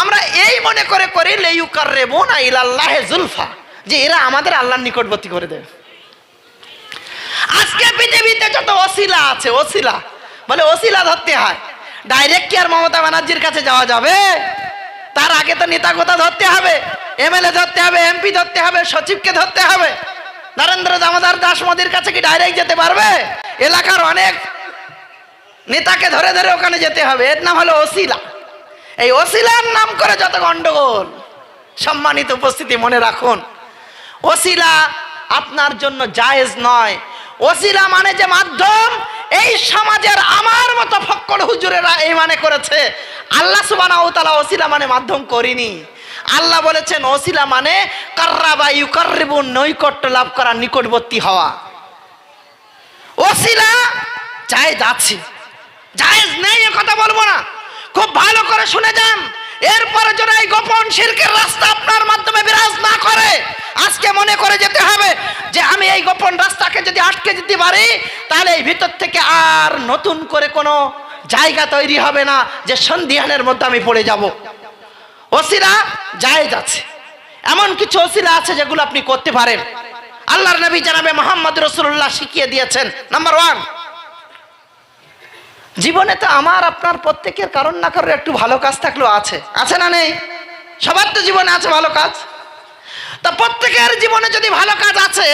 আমরা এই মনে করে করি লিইউকাররিবুনা ইলাল্লাহি যুলফা, যে এরা আমাদের আল্লাহর নিকটবর্তী করে দেবে। আজকে পৃথিবীতে যত ওসিলা আছে, ওসিলা বলে ওসিলা ধরতে হয়। ডাইরেক্ট কি আর মমতা ব্যানার্জির কাছে যাওয়া যাবে? তার আগে তো নেতা গোতা ধরতে হবে, এমএলএ ধরতে হবে, এমপি ধরতে হবে, সচিবকে ধরতে হবে। নরেন্দ্র দামোদর দাস মোদির কাছে কি ডাইরেক্ট যেতে পারবে? এলাকার অনেক নেতাকে ধরে ধরে ওখানে যেতে হবে। এর নাম হলো ওসিলা। এই ওসিলার নাম করে যত গন্ডগোল। সম্মানিত উপস্থিতি, মনে রাখুন, ওসিলা আপনার জন্য জায়েজ নয়। ওসিলা মানে যে মাধ্যম, এই সমাজের আমার মতো ফক্কর হুজুরেরা এই মানে করেছে। আল্লাহ সুবহানাহু ওয়া তাআলা ওসিলা মানে মাধ্যম করিনি। আল্লাহ বলেছেন ওসিলা মানে কাররাবা ইউকাররিবুন, নৈকট্য লাভ করা, নিকটবর্তী হওয়া। ওসিলা জায়েজ আছে, জায়েজ নেই এ কথা বলবো না, খুব ভালো করে শুনে যান। এরপরে যেন এই গোপন শিরকের রাস্তা আপনার মাধ্যমে বিরাজ না করে। আজকে মনে করে যেতে হবে যে আমি এই গোপন রাস্তাকে যদি আটকে দিতে পারি, তাহলে এই ভিতর থেকে আর নতুন করে কোনো জায়গা তৈরি হবে না যে সন্ধিহানের মধ্যে আমি পড়ে যাব। ওসিলা জায়েজ আছে, এমন কিছু ওসিলা আছে যেগুলো আপনি করতে পারেন। আল্লাহর নবী জনাবে মুহাম্মদ রাসূলুল্লাহ শিখিয়ে দিয়েছেন। নাম্বার 1, জীবনে তো আমার আপনার প্রত্যেকের কারণ না কারণ একটু ভালো কাজ থাকলেও আছে, আছে না নেই? সবার তো জীবনে আছে ভালো কাজ। তা প্রত্যেকের জীবনে যদি ভালো কাজ আছে,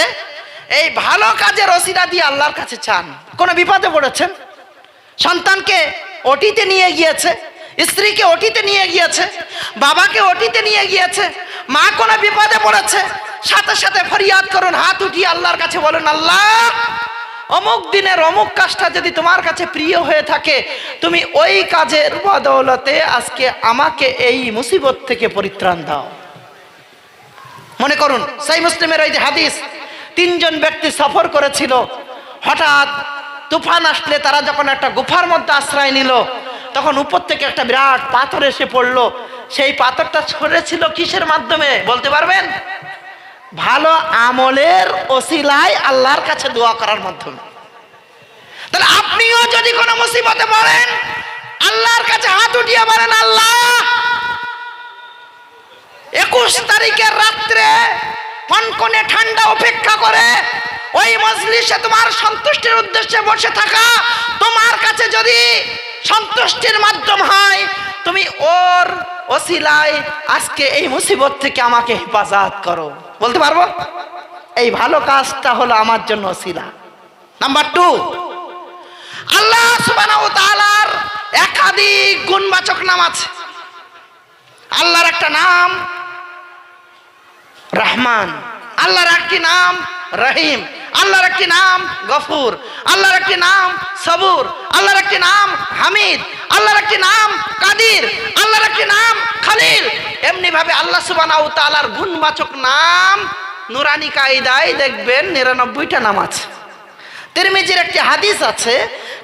এই ভালো কাজের ওসিলা দিয়ে আল্লাহর কাছে চান। কোনো বিপদে পড়েছেন, সন্তানকে ওটিতে নিয়ে গিয়েছে, স্ত্রীকে ওটিতে নিয়ে গিয়েছে, বাবাকে ওটিতে নিয়ে গিয়েছে, মা কোনো বিপদে পড়েছে, সাথে সাথে ফরিয়াদ করুন, হাত উঠিয়ে আল্লাহর কাছে বলুন, আল্লাহ অমুক দিনের অমুক কাজটা যদি তোমার কাছে প্রিয় হয়ে থাকে, তুমি ওই কাজের বদৌলতে আজকে আমাকে এই মুসিবত থেকে পরিত্রাণ দাও। মনে করুন সহিহ মুসলিমের ওই যে হাদিস, 3 জন ব্যক্তি সফর করেছিল, হঠাৎ তুফান আসলে তারা যখন একটা গুফার মধ্যে আশ্রয় নিল, তখন উপর থেকে একটা বিরাট পাথর এসে পড়লো। সেই পাথরটা ছড়েছিল কিসের মাধ্যমে বলতে পারবেন? ভালো আমলের ওসিলায় আল্লাহর কাছে দোয়া করার মাধ্যমে। তাহলে আপনিও যদি কোনো মুসিবতে পড়েন, আল্লাহর কাছে হাত উঠিয়ে বলেন, আল্লাহ 21 তারিখের রাত্রে কনকনে ঠান্ডা উপেক্ষা করে ওই মজলিসে তোমার সন্তুষ্টির উদ্দেশ্যে বসে থাকা, তোমার কাছে যদি সন্তুষ্টির মাধ্যম হয়, তুমি ওর ওসিলায় আজকে এই মুসিবত থেকে আমাকে হেফাজত করো। বলতে পারবো এই ভালো কাজটা হলো আমার জন্য ওসিলা। নাম্বার 2, আল্লাহ সুবহানাহু ওয়া তাআলার একাধিক গুণবাচক নাম আছে। আল্লাহর একটা নাম রহমান, আল্লাহর একটি নাম রহিম, আল্লাহর একটি নাম গফুর, আল্লাহর একটি নাম সবুর, আল্লাহর একটি নাম হামিদ, আল্লাহর একটি নাম কাদির, আল্লাহর একটি নাম খলিল। এমনি ভাবে আল্লাহ সুবহানাহু ওয়া তাআলার গুণবাচক নাম নুরানি কায়দায় দেখবেন 99টা নাম আছে। তিরমিজির একটি হাদিস আছে,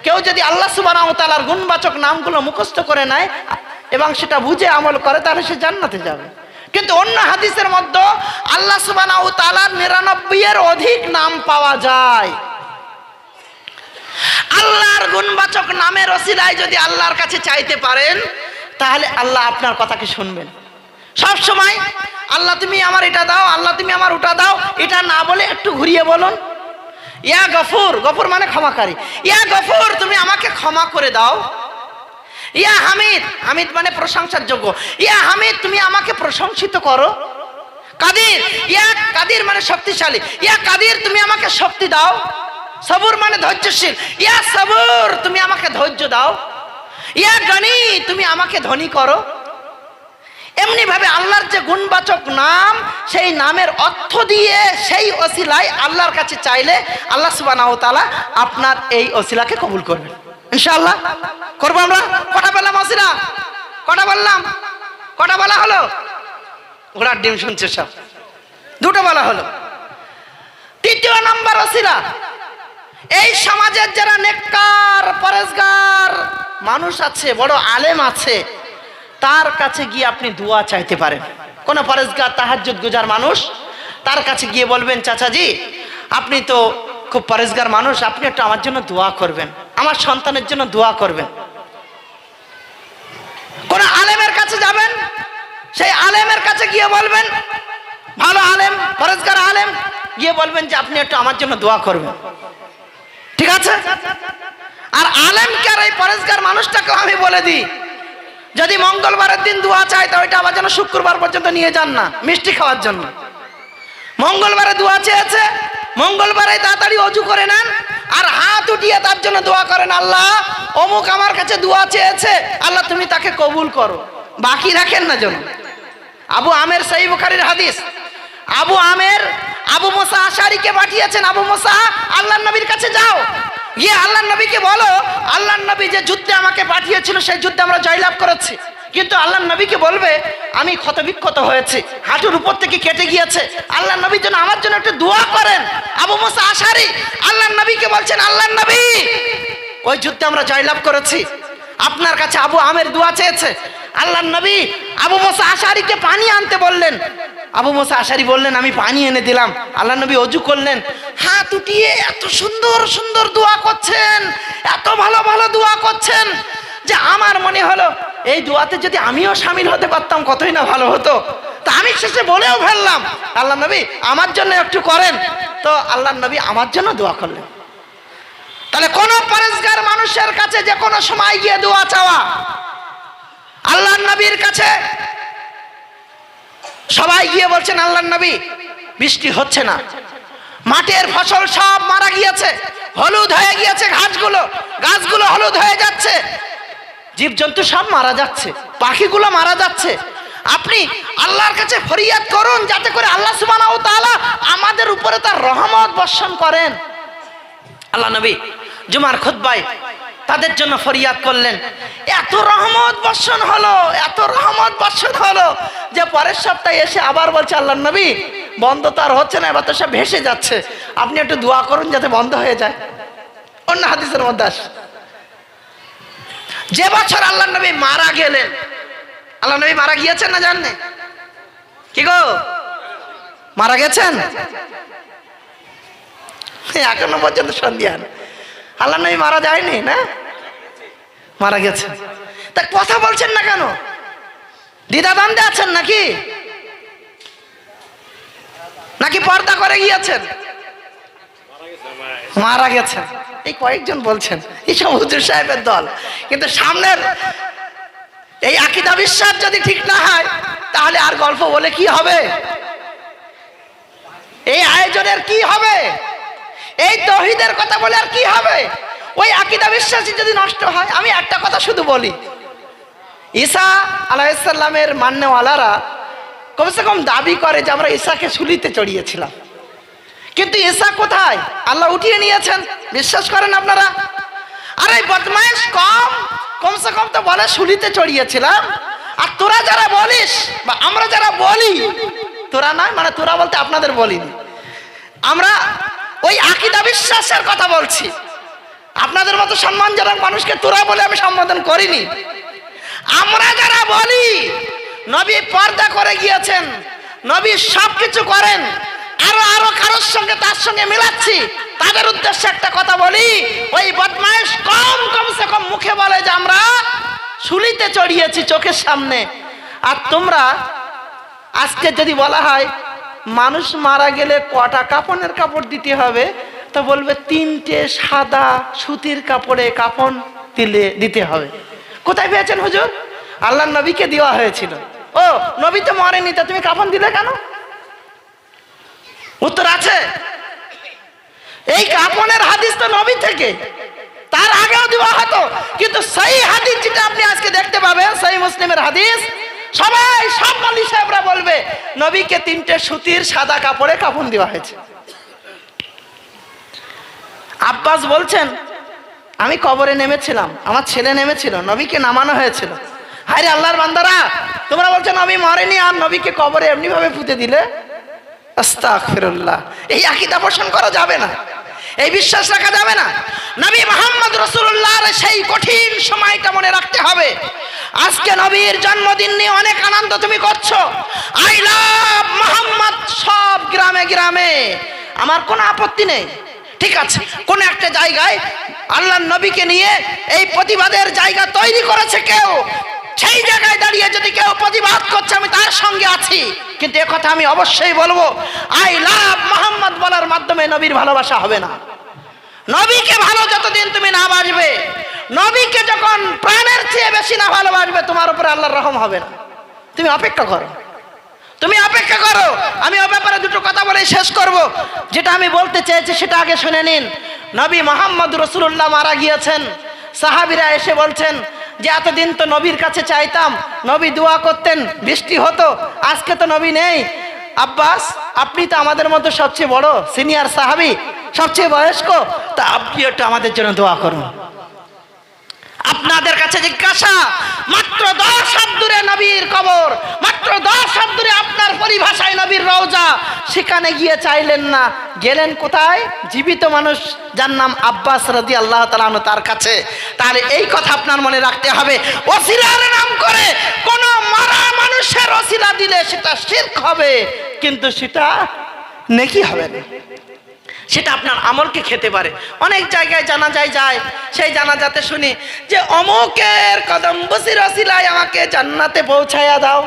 কেউ যদি আল্লাহ সুবহানাহু ওয়া তাআলার গুণবাচক নামগুলো মুখস্থ করে নেয় এবং সেটা বুঝে আমল করে, তাহলে সে জান্নাতে যাবে। কিন্তু অন্য হাদিসের মধ্যে আল্লাহ সুবহানাহু ওয়া তাআলার 99-এর অধিক নাম পাওয়া যায়। আল্লাহর গুণবাচক নামের ওসিলায় যদি আল্লাহর কাছে চাইতে পারেন, তাহলে আল্লাহ আপনার কথাকে শুনবেন। সব সময় আল্লাহ তুমি আমার এটা দাও, আল্লাহ তুমি আমার ওটা দাও, এটা না বলে একটু ঘুরিয়ে বলুন, ইয়া গফুর, গফুর মানে ক্ষমাকারী, ইয়া গফুর তুমি আমাকে ক্ষমা করে দাও। ইয়া হামিদ, হামিদ মানে প্রশংসার যোগ্য, ইয়া হামিদ তুমি আমাকে প্রশংসিত করো। কাদির, ইয়া কাদির মানে শক্তিশালী, ইয়া কাদির তুমি আমাকে শক্তি দাও। সবুর মানে ধৈর্যশীল, ইয়া সবুর তুমি আমাকে ধৈর্য দাও। ইয়া গনি, তুমি আমাকে ধনী করো। এমনি ভাবে আল্লাহর যে গুণবাচক নাম, সেই নামের অর্থ দিয়ে সেই ওসিলায় আল্লাহর কাছে চাইলে আল্লাহ সুবহানাহু ওয়া তাআলা আপনার এই ওসিলাকে কবুল করবেন ইনশাআল্লাহ। করবো আমরা? কটা বললাম ওসিলা? কটা বললাম? কটা বলা হলো? ঘোড়ার ডিম শুনছে সব, দুটো বলা হলো। তৃতীয় নাম্বার ওসিলা, এই সমাজের যারা নেককার পরেজগার মানুষ আছে, বড় আলেম আছে, তার কাছে গিয়ে আপনি দোয়া চাইতে পারেন। কোন পরেজগার তাহাজ্জুদ গুজার মানুষ, তার কাছে গিয়ে বলবেন, চাচাজি আপনি তো খুব পরেজগার মানুষ, আপনি একটু আমার জন্য দোয়া করবেন, আমার সন্তানের জন্য দোয়া করবেন। কোন আলেমের কাছে যাবেন, সেই আলেমের কাছে গিয়ে বলবেন, ভালো আলেম পরেজগার আলেম, গিয়ে বলবেন যে আপনি একটু আমার জন্য দোয়া করবেন। ঠিক আছে? আর আলেমকে আর এই পরেজগার মানুষটাকে আমি বলে দিই, যদি মঙ্গলবারের দিন দোয়া চাই তো ওইটা আবার যেন শুক্রবার পর্যন্ত নিয়ে যান না মিষ্টি খাওয়ার জন্য। মঙ্গলবারে দোয়া চেয়েছে, মঙ্গলবারে তাড়াতাড়ি অজু করে নেন আর হাত উঠিয়ে তার জন্য দোয়া করেন, আল্লাহ অমুক আমার কাছে দোয়া চেয়েছে, আল্লাহ তুমি তাকে কবুল করো। বাকি রাখেন না যেন। আবু আমের সহিহ বুখারীর হাদিস, আবু আমের আবু মুসা আশারীকে পাঠিয়েছেন, আবু মুসা আল্লাহর নবীর কাছে যাও, গিয়ে আল্লাহর নবীকে বলো আল্লাহর নবী যে যুদ্ধে আমাকে পাঠিয়েছিল সেই যুদ্ধে আমরা জয়লাভ করেছি, কিন্তু আল্লাহর নবীকে বলবে আমি ক্ষতবিক্ষত হয়েছি, হাঁটুর উপর থেকে কেটে গিয়েছে, আল্লাহর নবীর জন্য আমার জন্য একটু দোয়া করেন। আবু মুসা আশারী আল্লাহর নবীকে বলছেন, আল্লাহর নবী ওই যুদ্ধে আমরা জয়লাভ করেছি, আপনার কাছে আবু আমের দোয়া চেয়েছে। আল্লাহর নবী আবু মুসা আশারীকে পানি আনতে বললেন, আবু মুসা আশারী বললেন আমি পানি এনে দিলাম। আল্লাহর নবী ওযু করলেন, হাত উঠিয়ে এত সুন্দর সুন্দর দোয়া করছেন, এত ভালো ভালো দোয়া করছেন যে আমার মনে হলো এই দোয়াতে যদি আমিও শামিল হতে পারতাম কতই না ভালো হতো। তা আমি শেষে বলেও ফেললাম, আল্লাহর নবী আমার জন্য একটু করেন। তো আল্লাহর নবী আমার জন্য দোয়া করলেন। তাহলে কোন পরেজগার মানুষের কাছে যে কোনো সময় গিয়ে দোয়া চাওয়া, আল্লাহর নবীর কাছে সবাই গিয়ে বলছেন, আল্লাহর নবী বৃষ্টি হচ্ছে না, মাঠের ফসল সব মারা গিয়েছে, হলুদ হয়ে গিয়েছে গাছগুলো হলুদ হয়ে যাচ্ছে, জীবজন্তু সব মারা যাচ্ছে, পাখিগুলো মারা যাচ্ছে, আপনি আল্লাহর কাছে ফরিয়াদ করুন যাতে করে আল্লাহ সুবহানাহু ওয়া তাআলা আমাদের উপরে তার রহমত বর্ষণ করেন। আল্লাহ নবী জুমার খুতবায় তাদের জন্য ফরিয়াদ করলেন। এত রহমত বর্ষণ হলো, এত রহমত বর্ষণ হলো যে পরের সপ্তাহে এসে আবার বলছে, আল্লাহর নবী বন্ধ তো আর হচ্ছে না, এবার তো সব ভেসে যাচ্ছে, আপনি একটু দোয়া করুন যাতে বন্ধ হয়ে যায়। অন্য হাদিসের মধ্যে আসে, যে বছর আল্লাহর নবী মারা গেলেন, আল্লাহর নবী মারা গিয়েছেন না জানেন? কি গো মারা গেছেন? এখনো পর্যন্ত সন্ধিয়ান আল্লাহর নবী মারা যায়নি না, মারা গেছে। তা কথা বলছেন না কেন? দ্বিধাদ্বন্দ্বে আছেন নাকি? নাকি পর্দা করে গিয়েছেন? মারা গেছেন। এই কয়েকজন বলছেন, এইসব হুজুর সাহেবের দল। কিন্তু সামনের এই আকীদা বিশ্বাস যদি ঠিক না হয় তাহলে আর গল্প বলে কি হবে? এই আয়োজনের কি হবে? এই তাওহীদের কথা বলে আর কি হবে? ওই আকীদা বিশ্বাসই যদি নষ্ট হয়। আমি একটা কথা শুধু বলি, ঈসা আলাইহিস সালামের মান্যওয়ালারা কমসে কম দাবি করে যে আমরা ঈসাকে শুলিতে চড়িয়েছিলাম, কিন্তু ঈসা কোথায়? আল্লাহ উঠিয়ে নিয়েছেন। বিশ্বাস করেন আপনারা? আর এই বদমাইশ কমসে কম তো বলে শুলিতে চড়িয়েছিলাম। আর তোরা যারা বলিস বা আমরা যারা বলি, তোরা নয় মানে তোরা বলতে আপনাদের বলিনি, আমরা ওই আকীদা বিশ্বাসের কথা বলছি। আপনাদের মতো সম্মানজনক মানুষকে তোরা বলে আমি সম্বোধন করিনি। আমরা যারা বলি নবী পর্দা করে গিয়েছেন, নবী সবকিছু করেন, আরো কারোর সঙ্গে তার সঙ্গে মিলাচ্ছি, তাদের উদ্দেশ্যে একটা কথা বলি, ওই বদমাইশ কমসে কম মুখে বলে যে আমরা শুলিতে চড়িয়েছি চোখের সামনে। আর তোমরা আজকে যদি বলা হয় মানুষ মারা গেলে কটা কাফনের কাপড় দিতে হবে, তো বলবে 3টে সাদা সুতির কাপড়ে কাফন দিতে হবে। কোথায় পেয়েছেন হুজুর? আল্লাহর নবীকে দেওয়া হয়েছিল। ও নবী তো মরেনি, তা তুমি কাফন দিলে কেন? উত্তর আছে, এই কাফনের হাদিস তো নবী থেকে, তার আগেও দেওয়া হতো, কিন্তু সেই হাদিস যেটা আপনি আজকে দেখতে পাবেন, সেই মুসলিমের হাদিস, সবাই সব মালি সাহেবরা বলবে নবীকে 3টে সুতির সাদা কাপড়ে কাফন দেওয়া হয়েছে। আব্বাস বলছেন আমি কবরে নেমেছিলাম, আমার ছেলে নেমেছিল, নবীকে নামানো হয়েছিল। হায়রে আল্লাহর বান্দারা, তোমরা বলছো নবী মরেনি আর নবীকে কবরে এমনি ভাবে পুঁতে দিলে। আস্তাগফিরুল্লাহ, এই আকীদা পোষণ করা যাবে না, এই বিশ্বাস রাখা যাবে না। নবী মুহাম্মদ রাসূলুল্লাহর সেই কঠিন সময়টা মনে রাখতে হবে। আজকে নবীর জন্মদিন নিয়ে অনেক আনন্দ তুমি করছো, আই লাভ মুহাম্মদ সব গ্রামে গ্রামে, আমার কোনো আপত্তি নেই, ঠিক আছে। কোন একটা জায়গায় আল্লাহর নবীকে নিয়ে এই প্রতিবাদের জায়গা তৈরি করেছে কেউ, সেই জায়গায় দাঁড়িয়ে যদি কেউ প্রতিবাদ করছে আমি তার সঙ্গে আছি, কিন্তু একথা আমি অবশ্যই বলবো, আই লাভ মুহাম্মদ বলার মাধ্যমে নবীর ভালোবাসা হবে না। নবীকে ভালো যতদিন তুমি না বাসবে, নবীকে যখন প্রাণের চেয়ে বেশি না ভালোবাসবে, তোমার উপরে আল্লাহর রহম হবে না। তুমি অপেক্ষা করো, তুমি অপেক্ষা করো। আমি ও ব্যাপারে দুটো কথা বলে শেষ করব। যেটা আমি বলতে চেয়েছি সেটা আগে শুনে নিন। নবী মুহাম্মদ রাসূলুল্লাহ মারা গিয়েছেন, সাহাবীরা এসে বলছেন যে এতদিন তো নবীর কাছে চাইতাম, নবী দোয়া করতেন, বৃষ্টি হতো, আজকে তো নবী নেই। আব্বাস, আপনি তো আমাদের মধ্যে সবচেয়ে বড় সিনিয়র সাহাবী, সবচেয়ে বয়স্ক, তা আপনি একটু আমাদের জন্য দোয়া করুন। আপনাদের কাছে জিজ্ঞাসা, মাত্র 10 হাত দূরে নবীর কবর, মাত্র 10 হাত দূরে আপনার পরিভাষায় নবীর রওজা, সেখানে গিয়ে চাইলেন না, গেলেন কোথায়? জীবিত মানুষ যার নাম আব্বাস রাদিয়াল্লাহু তাআলা আনহু, তার কাছে। তাহলে এই কথা আপনার মনে রাখতে হবে, ওসিলার নাম করে কোন মারা মানুষের ওসিলা দিলে সেটা শিরক হবে, কিন্তু সেটা নেকি হবে না, সেটা আপনার আমলকে খেতে পারে। অনেক জায়গায় জানাজায় যায়, সেই জানাজাতে শুনি যে অমুকের কদমবুসির ওসিলায় আমাকে জান্নাতে পৌঁছায়া দাও।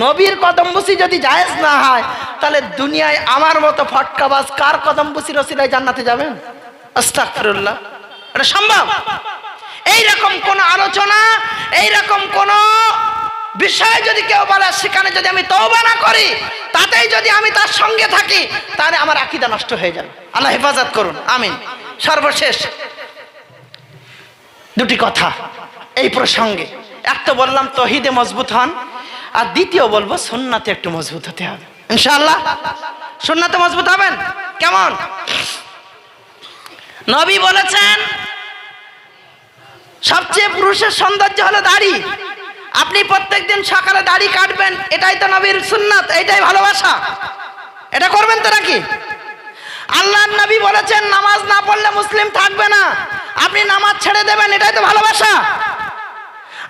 নবীর কদমবুসি যদি জায়েজ না হয়, তাহলে দুনিয়ায় আমার মতো ফটকাবাজ কার কদমবুসির ওসিলায় জান্নাতে যাবেন? আস্তাগফিরুল্লাহ, এটা সম্ভব? এইরকম কোন আলোচনা, এইরকম কোন বিষয় যদি কেউ বলে, সেখানে যদি আমি তওবা না করি, তাতেই যদি আমি তার সঙ্গে থাকি, তাহলে আমার আকীদা নষ্ট হয়ে যাবে। আল্লাহ হেফাজত করুন, আমিন। সর্বশেষ দুটি কথা এই প্রসঙ্গে, এক তো বললাম তৌহিদে মজবুত হন, আর দ্বিতীয় বলবো সুন্নাতে একটু মজবুত হতে হবে। ইনশাআল্লাহ সুন্নাতে মজবুত হবেন। কেমন? নবী বলেছেন সবচেয়ে পুরুষের সৌন্দর্য হলো দাড়ি। আপনি প্রত্যেকদিন সকালে দাড়ি কাটবেন, এটাই তো নবীর সুন্নাত, এটাই ভালোবাসা। এটা করবেন তো নাকি? আল্লাহর নবী বলেছেন নামাজ না পড়লে মুসলিম থাকবে না, আপনি নামাজ ছেড়ে দেবেন, এটাই তো ভালোবাসা।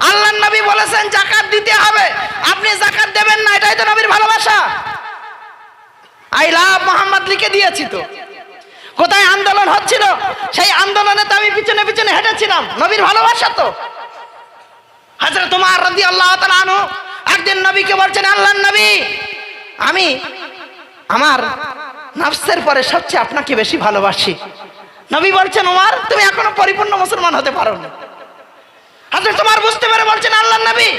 আল্লাহর নবী বলেছেন যাকাত দিতে হবে, আপনি যাকাত দেবেন না, এটাই তো নবীর ভালোবাসা। আই লাভ মুহাম্মদ লিখে দিয়েছি তো। কোথায় আন্দোলন হচ্ছিল, সেই আন্দোলনে তো আমি পিছনে পিছনে হেঁটেছিলাম, নবীর ভালোবাসা তো। হযরত ওমর রাদিয়াল্লাহু তাআলা আনহু একদিন নবীকে বলছেন, আল্লাহর নবী, আমি আমার নফসের পরে সবচেয়ে আপনাকে বেশি ভালোবাসি। নবী বলছেন, ওমর তুমি এখনো পরিপূর্ণ মুসলমান হতে পারোনি। হযরত ওমর বুঝতে পেরে বলছেন, আল্লাহর নবী,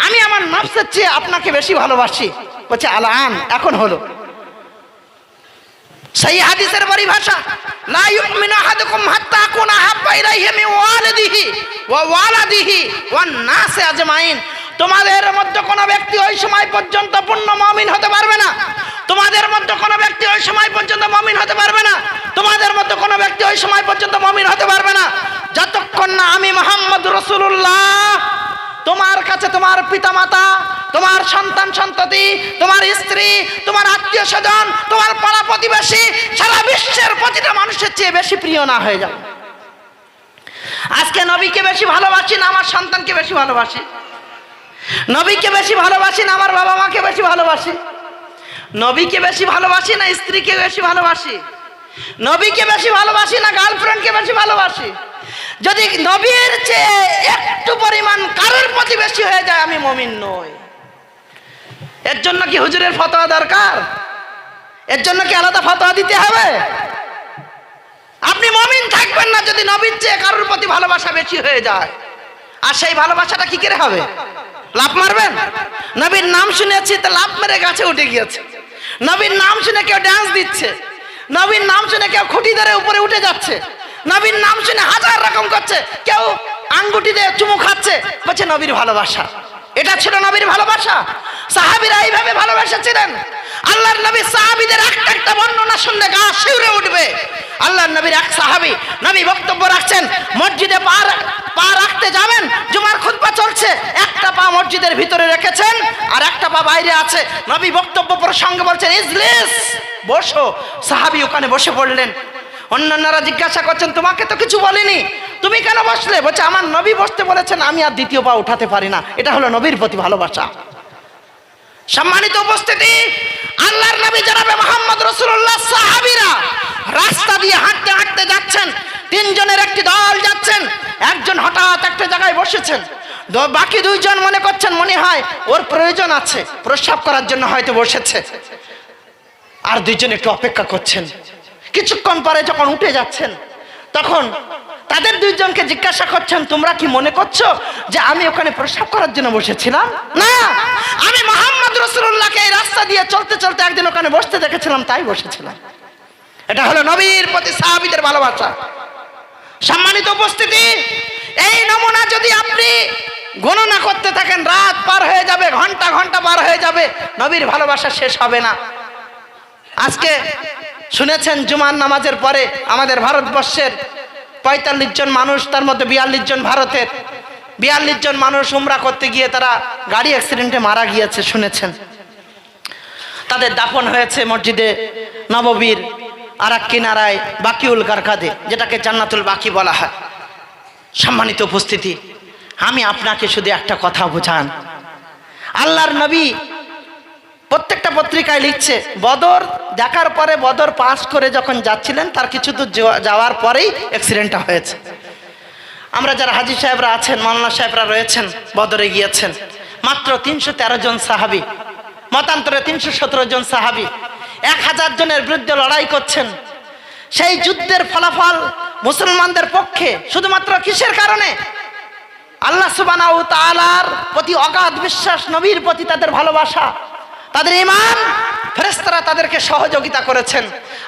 আমি আমার নফসের চেয়ে আপনাকে বেশি ভালোবাসি। বলছে আলান, এখন হলো। সেই হাদিসের পরিভাষা, লা ইউমিনু আহাদুকুম হাত্তা আকুনা হাব্বা ইলাইহি মিন ওয়ালিদিহি ওয়া ওয়ালাদিহি ওয়ান নাসি আজমাইন। তোমাদের মধ্যে কোনো ব্যক্তি ওই সময় পর্যন্ত পূর্ণ মুমিন হতে পারবে না, তোমাদের মধ্যে কোনো ব্যক্তি ওই সময় পর্যন্ত মুমিন হতে পারবে না, তোমাদের মধ্যে কোনো ব্যক্তি ওই সময় পর্যন্ত মুমিন হতে পারবে না যতক্ষণ না আমি মুহাম্মদ রাসূলুল্লাহ তোমার কাছে তোমার পিতামাতা, তোমার সন্তান সন্ততি, তোমার স্ত্রী, তোমার আত্মীয় স্বজন, তোমার পাড়া প্রতিবেশী, সারা বিশ্বের প্রতিটা মানুষের চেয়ে বেশি প্রিয় না হয়ে যাবে। আজকে নবীকে বেশি ভালোবাসি না আমার সন্তানকে বেশি ভালোবাসি? নবীকে বেশি ভালোবাসি না আমার বাবা মাকে বেশি ভালোবাসি? নবীকে বেশি ভালোবাসি না স্ত্রীকে বেশি ভালোবাসি? নবীকে বেশি ভালোবাসি না গার্লফ্রেন্ডকে বেশি ভালোবাসি? যদি নবীর চেয়ে একটু পরিমাণ কারোর প্রতি বেশি হয়ে যায়, আমি মুমিন নই। এর জন্য কি হুজুরের ফতোয়া দরকার? এর জন্য কি আলাদা ফতোয়া দিতে হবে? আপনি মুমিন থাকবেন না যদি নবীর চেয়ে কারোর প্রতি ভালোবাসা বেশি হয়ে যায়। আর সেই ভালোবাসাটা কি করে হবে? লাফ মারবেন? নবীর নাম শুনেছি তো লাফ মেরে গাছে উঠে গিয়েছে, নবীর নাম শুনে কেউ ডান্স দিচ্ছে, নবীর নাম শুনে কেউ খুঁটি ধরে উপরে উঠে যাচ্ছে, নবীর নাম শুনে হাজার রকম করছে, কেউ আঙ্গুটি দিয়ে চুমু খাচ্ছে, বলছে নবীর ভালোবাসা। এটা ছিল নবীর ভালোবাসা? সাহাবীরা এইভাবে ভালোবেসেছিলেন। আল্লাহর নবী সাহাবীদের একটা একটা বর্ণনা শুনলে গা শিউরে উঠবে। আল্লাহর নবীর এক সাহাবী, নবী বক্তব্য রাখছেন, মসজিদে পা রাখতে যাবেন, জুমার খুতবা চলছে, একটা পা মসজিদের ভিতরে রেখেছেন আর একটা পা বাইরে আছে। নবী বক্তব্য প্রসঙ্গে বলছেন ইজলিস, বসো। সাহাবী ওখানে বসে পড়লেন। অন্যান্যরা জিজ্ঞাসা করছেন, তোমাকে তো কিছু বলিনি, তুমি কেন বসলে? বলছে আমার নবী বসতে বলেছেন, আমি আর দ্বিতীয় পা উঠাতে পারি না। এটা হলো নবীর প্রতি ভালোবাসা। সম্মানিত উপস্থিতি, আল্লাহর নবী জনাবে মুহাম্মদ রাসূলুল্লাহ সাহাবীরা রাস্তা দিয়ে হাঁটতে হাঁটতে যাচ্ছেন। তিনজনের একটি দল যাচ্ছেন, একজন হঠাৎ একটা জায়গায় বসেছেন, বাকি দুইজন মনে করছেন মনে হয় ওর প্রয়োজন আছে, প্রস্রাব করার জন্য হয়তো বসেছে। আর দুইজন একটু অপেক্ষা করছেন। কিছুক্ষণ পরে যখন উঠে যাচ্ছেন, তখন তাদের দুইজনকে জিজ্ঞাসা করছেন, তোমরা কি মনে করছো যে আমি ওখানে প্রস্রাব করার জন্য বসেছিলাম? না, আমি মুহাম্মদ রাসূলুল্লাহকে এই রাস্তা দিয়ে চলতে চলতে একদিন ওখানে বসতে দেখেছিলাম, তাই বসেছিলাম। এটা হলো নবীর প্রতি সাহাবীদের ভালোবাসা। সম্মানিত উপস্থিতি, এই নমুনা যদি আপনি গণনা করতে থাকেন, রাত পার হয়ে যাবে, ঘন্টা ঘন্টা পার হয়ে যাবে, নবীর ভালোবাসা শেষ হবে না। আজকে শুনেছেন জুমার নামাজের পরে আমাদের ভারতবর্ষের ৪৫ জন মানুষ, তার মধ্যে ৪২ জন ভারতের, ৪২ জন মানুষ উমরা করতে গিয়ে তারা গাড়ি অ্যাক্সিডেন্টে মারা গিয়েছে, শুনেছেন। তাদের দাফন হয়েছে মসজিদে নববীর আর এক কিনারায় বাকিউল গারকাদে, যেটাকে জান্নাতুল বাকি বলা হয়। সম্মানিত উপস্থিতি, আমি আপনাকে শুধু একটা কথা বোঝান, আল্লাহর নবী প্রত্যেকটা পত্রিকায় লিখছে, বদর দেখার পরে, বদর পাস করে যখন যাচ্ছিলেন, তার কিছু দূর যাওয়ার পরেই অ্যাক্সিডেন্টটা হয়েছে। আমরা যারা হাজী সাহেবরা আছেন, মাওলানা সাহেবরা রয়েছেন, বদরে গিয়েছেন, মাত্র ৩১৩ জন সাহাবী, মতান্তরে ৩১৭ জন সাহাবী ১০০০ জনের বিরুদ্ধে লড়াই করছেন। সেই যুদ্ধের ফলাফল মুসলমানদের পক্ষে শুধুমাত্র কিসের কারণে? আল্লাহ সুবহানাহু ওয়া তাআলার প্রতি অগাধ বিশ্বাস, নবীর প্রতি তাদের ভালোবাসা, তাদের ঈমান, ফেরেশতারা তাদেরকে সহযোগিতা করেছেন।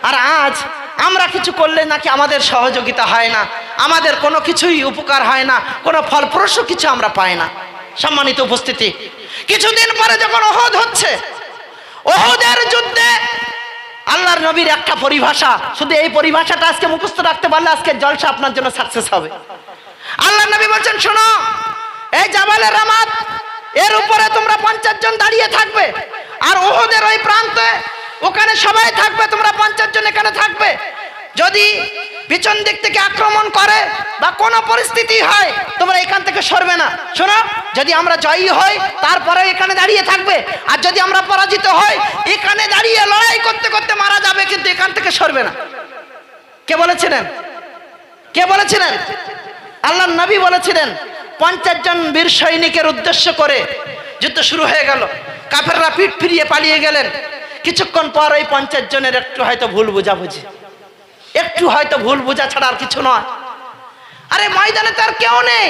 আর আজ আমরা কিছু করলে নাকি আমাদের সহযোগিতা হয় না, আমাদের কোনো কিছুই উপকার হয় না, কোনো ফলপ্রসূ কিছু আমরা পাই না। সম্মানিত উপস্থিতি, কিছুদিন পরে যখন ওহদ হচ্ছে, ওহদের যুদ্ধে আল্লাহর নবীর একটা পরিভাষা, শুধু এই পরিভাষাটা আজকে মুখস্থ রাখতে পারলে আজকে জলসা আপনার জন্য সাকসেস হবে। আল্লাহর নবী বলছেন, শোনো, এই জাবালে রামাত, এর উপরে তোমরা 50 জন দাঁড়িয়ে থাকবে, আর ওহদের ওই প্রান্তে ওখানে সবাই থাকবে, তোমরা 50 জন এখানে থাকবে। যদি পিছন দিক থেকে আক্রমণ করে বা কোনো পরিস্থিতি হয়, তোমরা এখান থেকে সরবে না। শোনো, যদি আমরা জয়ী হই তারপরে এখানে দাঁড়িয়ে থাকবে, আর যদি আমরা পরাজিত হই এখানে দাঁড়িয়ে লড়াই করতে করতে মারা যাবে, কিন্তু এখান থেকে সরবে না। কে বলেছিলেন? কে বলেছিলেন? আল্লাহর নবী বলেছিলেন। 50 জন বীর সৈনিকের উদ্দেশ্য করে যুদ্ধ শুরু হয়ে গেল। কাফেররা পিঠ ফিরিয়ে পালিয়ে গেলেন। কিছুক্ষণ পর ওই 50 জনের একটু হয়তো ভুল বোঝাবুঝি, একটু হয়তো ভুল বোঝা ছাড়া আর কিছু নয়। আরে ময়দানে তার কেউ নেই,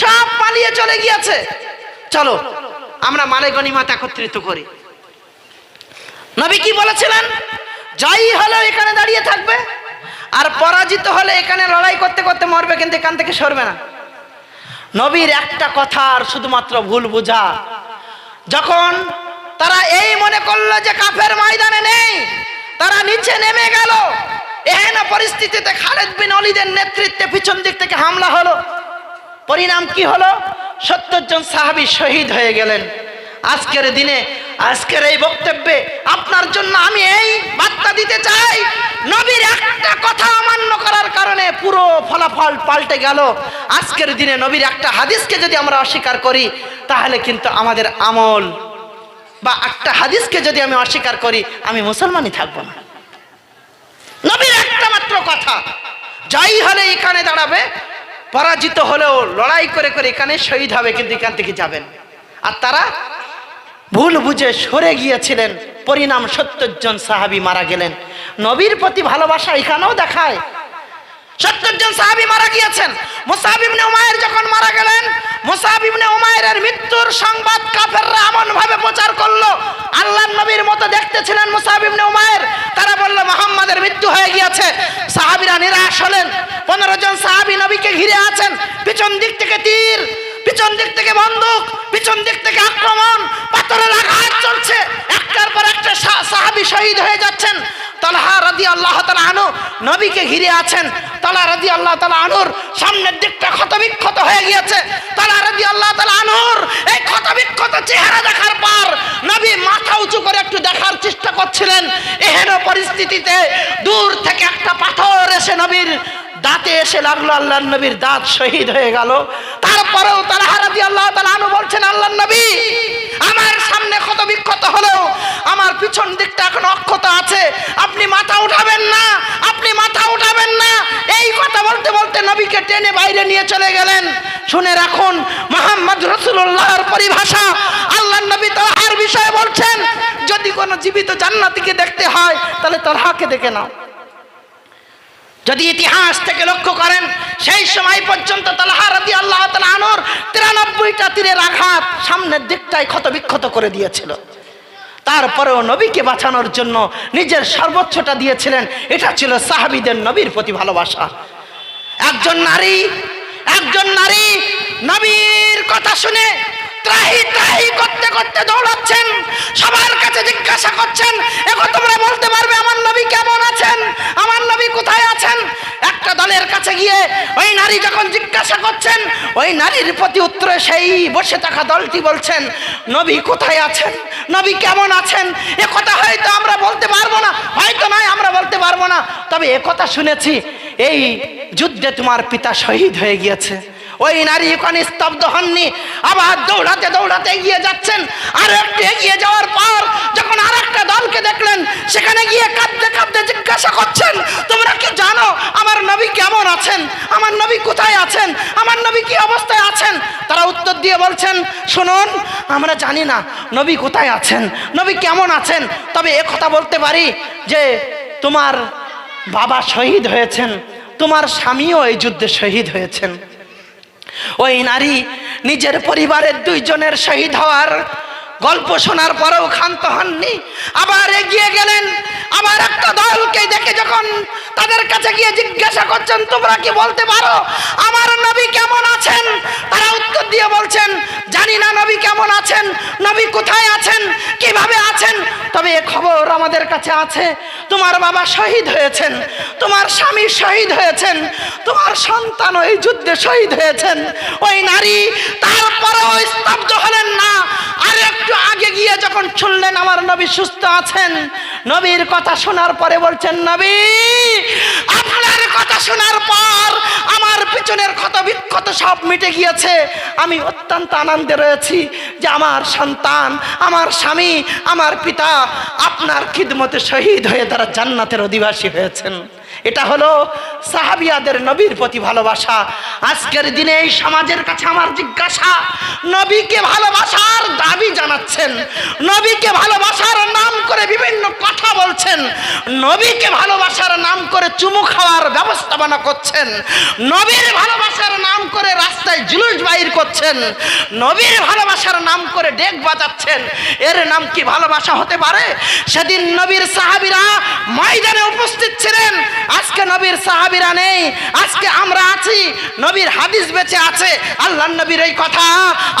সব পালিয়ে চলে গিয়েছে, চলো আমরা মালে গনিমত একত্রিত করি। নবী কি বলেছিলেন? জয়ী হলে এখানে দাঁড়িয়ে থাকবে, আর পরাজিত হলে এখানে লড়াই করতে করতে মরবে, কিন্তু এখান থেকে সরবে না। নবীর একটা কথা আর শুধুমাত্র ভুল বোঝা। যখন তারা এই মনে করলো যে কাফের ময়দানে নেই, তারা নিচে নেমে গেল। এহেন পরিস্থিতিতে খালিদ বিন ওলীদের নেতৃত্বে পিছন দিক থেকে হামলা হলো। পরিণাম কি হলো? 70 জন সাহাবী শহীদ হয়ে গেলেন। আজকের দিনে, আজকের এই বক্তব্যে আপনার জন্য আমি এই বার্তা দিতে চাই, নবীর একটা কথা অমান্য করার কারণে পুরো ফলাফল পাল্টে গেল। আজকের দিনে নবীর একটা হাদিসকে যদি আমরা অস্বীকার করি, তাহলে কিন্তু আমাদের আমল, বা একটা হাদিসকে যদি আমি অস্বীকার করি, আমি মুসলমানই থাকবো না। নবীর একটা মাত্র কথা, জয়ী হলে এখানে দাঁড়াবে, পরাজিত হলেও লড়াই করে করে এখানে শহীদ হবে, কিন্তু এখান থেকে যাবেন। আর তারা ভুল বুঝে সরে গিয়েছিলেন। পরিণাম 70 জন সাহাবী মারা গেলেন। নবীর প্রতি ভালোবাসা এখানেও দেখায়। 70 জন সাহাবী মারা গিয়েছেন। মুসআব ইবনে উমাইর যখন মারা গেলেন, মুসআব ইবনে উমাইরের মৃত্যুর সংবাদ কাফেররা এমন ভাবে প্রচার করলো, আল্লাহর নবীর মতো দেখতে ছিলেন মুসআব ইবনে উমাইর। তারা বলল মুহাম্মাদের মৃত্যু হয়ে গিয়েছে। সাহাবীরা নিরাশ হলেন। 15 জন সাহাবী নবীকে ঘিরে আছেন। পিছন দিক থেকে তীর, পিছন দিক থেকে বন্দুক, পিছন দিক থেকে আক্রমণ, পাথরের আঘাত চলছে। একটার পর একটা সাহাবী শহীদ হয়ে যাচ্ছেন। তালহা রাদিয়াল্লাহু তাআলা আনহু নবীকে ঘিরে আছেন। তালহা রাদিয়াল্লাহু তাআলা আনহুর সামনের দিকটা ক্ষতবিক্ষত হয়ে গিয়েছে। তালহা রাদিয়াল্লাহু তাআলা আনহুর এই ক্ষতবিক্ষত চেহারা দেখার পর নবী মাথা উঁচু করে একটু দেখার চেষ্টা করছিলেন। এহেন পরিস্থিতিতে দূর থেকে একটা পাথর এসে নবীর দাঁতে এসে লাগলো। আল্লাহর নবীর দাঁত শহীদ হয়ে গেল। তারপরেও তালহা রাদিয়াল্লাহু তাআলা আনহু বলছেন, আল্লাহর নবী, আমার সামনে ক্ষত বিক্ষত হলেও আমার পিছন দিকটা এখন অক্ষত আছে, আপনি মাথা উঠাবেন না, আপনি মাথা উঠাবেন না। এই কথা বলতে বলতে নবীকে টেনে বাইরে নিয়ে চলে গেলেন। শুনে রাখুন, মুহাম্মদ রাসূলুল্লাহর পরিভাষা। আল্লাহর নবী তালহার বিষয়ে বলছেন, যদি কোনো জীবিত জান্নাতীকে দেখতে হয় তাহলে তালহাকে দেখে নাও। যদি ইতিহাস থেকে লক্ষ্য করেন, সেই সময় পর্যন্ত তালহা রাদিয়াল্লাহু তাআলা আনহুর 93টা তীরের আঘাত সামনের দিকটাই ক্ষতবিক্ষত করে দিয়েছিল। তারপরেও নবীকে বাঁচানোর জন্য নিজের সর্বোচ্চটা দিয়েছিলেন। এটা ছিল সাহাবীদের নবীর প্রতি ভালোবাসা। একজন নারী নবীর কথা শুনে ত্রাহি ত্রাহি করতে করতে দৌড়াচ্ছেন, সবার কাছে জিজ্ঞাসা করছেন, এখন তোমরা বলতে পারবে আমার নবী কেমন আছেন, আমার নবী কোথায় আছেন? একটা দলের কাছে গিয়ে ওই নারী যখন জিজ্ঞাসা করছেন, ওই নারীর প্রতি উত্তরে সেই বসে থাকা দলটি বলছেন, নবী কোথায় আছেন, নবী কেমন আছেন? এ কথা হয়তো আমরা বলতে পারবো না, হয়তো নয় আমরা বলতে পারবো না, তবে এ কথা শুনেছি, এই যুদ্ধে তোমার পিতা শহীদ হয়ে গিয়েছে। ওই নারী ওখানে স্তব্ধ হননি, আবার দৌড়াতে দৌড়াতে এগিয়ে যাচ্ছেন। আর একটু এগিয়ে যাওয়ার পর যখন আর একটা দলকে দেখলেন, সেখানে গিয়ে কাঁদতে কাঁদতে জিজ্ঞাসা করছেন, তোমরা কি জানো আমার নবী কেমন আছেন, আমার নবী কোথায় আছেন, আমার নবী কি অবস্থায় আছেন? তারা উত্তর দিয়ে বলছেন, শুনুন, আমরা জানি না নবী কোথায় আছেন, নবী কেমন আছেন, তবে এ কথা বলতে পারি যে তোমার বাবা শহীদ হয়েছেন, তোমার স্বামীও এই যুদ্ধে শহীদ হয়েছেন। ওই নারী নিজের পরিবারের 2 জনের শহীদ হওয়ার গল্প শোনার পরেও ক্ষান্ত হননি, আবার এগিয়ে গেলেন। আবার একটা দলকে দেখে যখন তাদের কাছে গিয়ে জিজ্ঞাসা করছেন, তোমরা কি বলতে পারো আমার নবী কেমন আছেন? তারা উত্তর দিয়ে বলছেন, জানি না নবী কেমন আছেন, নবী কোথায় আছেন, কিভাবে আছেন, তবে এ খবর আমাদের কাছে আছে, তোমার বাবা শহীদ হয়েছেন, তোমার স্বামী শহীদ হয়েছেন, তোমার সন্তান ওই যুদ্ধে শহীদ হয়েছেন। ওই নারী তারপরেও স্তব্ধ হলেন না। আর একটু আগে গিয়ে যখন শুনলেন আমার নবী সুস্থ আছেন, নবীর কথা শোনার পরে বলছেন, নবী, আপনার কথা শোনার পর আমার পিছনের ক্ষত বিক্ষত সব মিটে গিয়েছে। আমি অত্যন্ত আনন্দে রয়েছি যে আমার সন্তান, আমার স্বামী, আমার পিতা আপনার খিদমতে শহীদ হয়ে তারা জান্নাতের অধিবাসী হয়েছেন। এটা হলো সাহাবিয়াদের নবীর প্রতি ভালোবাসা। আজকের দিনে এই সমাজের কাছে আমার জিজ্ঞাসা, নবীকে ভালোবাসার দাবি জানাচ্ছেন, নবীকে ভালোবাসার নাম করে বিভিন্ন কথা বলছেন, নবীকে ভালোবাসার নাম করে চুমু খাওয়ার ব্যবস্থাপনা করছেন, নবীর ভালোবাসার নাম করে রাস্তায় জুলুস বাইর করছেন, নবীর ভালোবাসার নাম করে ডেক বাজাচ্ছেন, এর নাম কি ভালোবাসা হতে পারে? সেদিন নবীর সাহাবীরা ময়দানে উপস্থিত ছিলেন, আজকে নবীর সাহাবীরা নেই, আজকে আমরা আছি, নবীর হাদিস বেঁচে আছে। আল্লাহর নবীর এই কথা,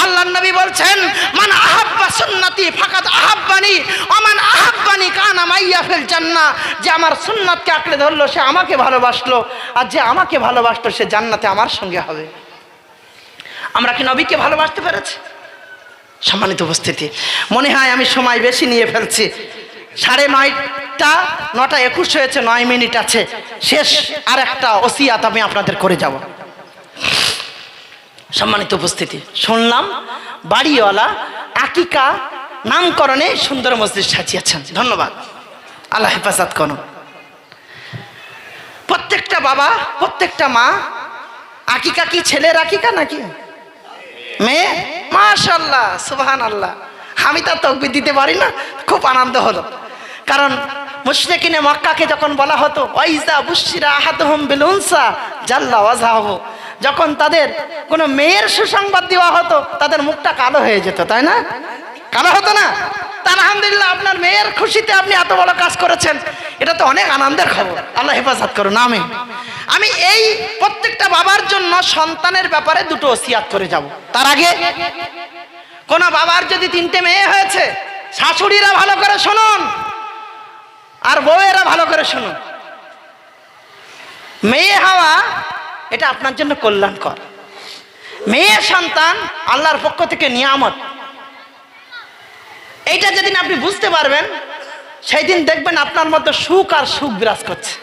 আল্লাহর নবী বলছেন, মান আহাব্বা সুন্নতি ফাকাদ আহাব্বানি ওয়া মান আহাব্বানি কানা মাইয়া ফিল জান্নাহ। যে আমার সুন্নাতকে আঁকড়ে ধরলো সে আমাকে ভালোবাসলো, আর যে আমাকে ভালোবাসলো সে জান্নাতে আমার সঙ্গে হবে। আমরা কি নবীকে ভালোবাসতে পেরেছি? সম্মানিত উপস্থিতি, মনে হয় আমি সময় বেশি নিয়ে ফেলছি। 9:30, 9:21 হয়েছে, 9 মিনিট আছে। শেষ আর একটা ওসিয়াত আমি আপনাদের করে যাব। সম্মানিত উপস্থিতি, শুনলাম বাড়িওয়ালা আকিকা নামকরণে সুন্দর মসজিদ সাজিয়েছেন, ধন্যবাদ, আল্লাহ হেফাজত করুন। প্রত্যেকটা বাবা, প্রত্যেকটা মা, আকিকা কি ছেলের আকিকা নাকি মেয়ে? মাশাআল্লাহ, সুবহানাল্লাহ। আমি তো তাকবীর দিতে পারি না, খুব আনন্দ হলো। কারণ মুশরিকিনে মক্কাকে যখন বলা হতো ওয়াইজা বুশিরা আহাদুহুম বিল উনসা জাল্লা ওয়াজহাহু, যখন তাদের কোনো মেয়ের সুসংবাদ দেওয়া হতো তাদের মুখটা কালো হয়ে যেত, তাই না? কালো হতো না? তা আলহামদুলিল্লাহ আপনার মেয়ের খুশিতে আপনি এত বড় কাজ করেছেন, এটা তো অনেক আনন্দের খবর। আল্লাহ হেফাজত করুন, আমিন। আমি এই প্রত্যেকটা বাবার জন্য সন্তানের ব্যাপারে দুটো ওসিয়াত করে যাব। তার আগে কোন বাবার যদি 3টে মেয়ে হয়েছে, শাশুড়িরা ভালো করে শুনুন আর বউয়েরা ভালো করে শুনুন। মেয়ে হওয়া এটা আপনার জন্য কল্যাণকর। মেয়ে সন্তান আল্লাহর পক্ষ থেকে নিয়ামত। এইটা যেদিন আপনি বুঝতে পারবেন, সেই দিন দেখবেন আপনার মধ্যে সুখ আর সুখ বিরাজ করছে।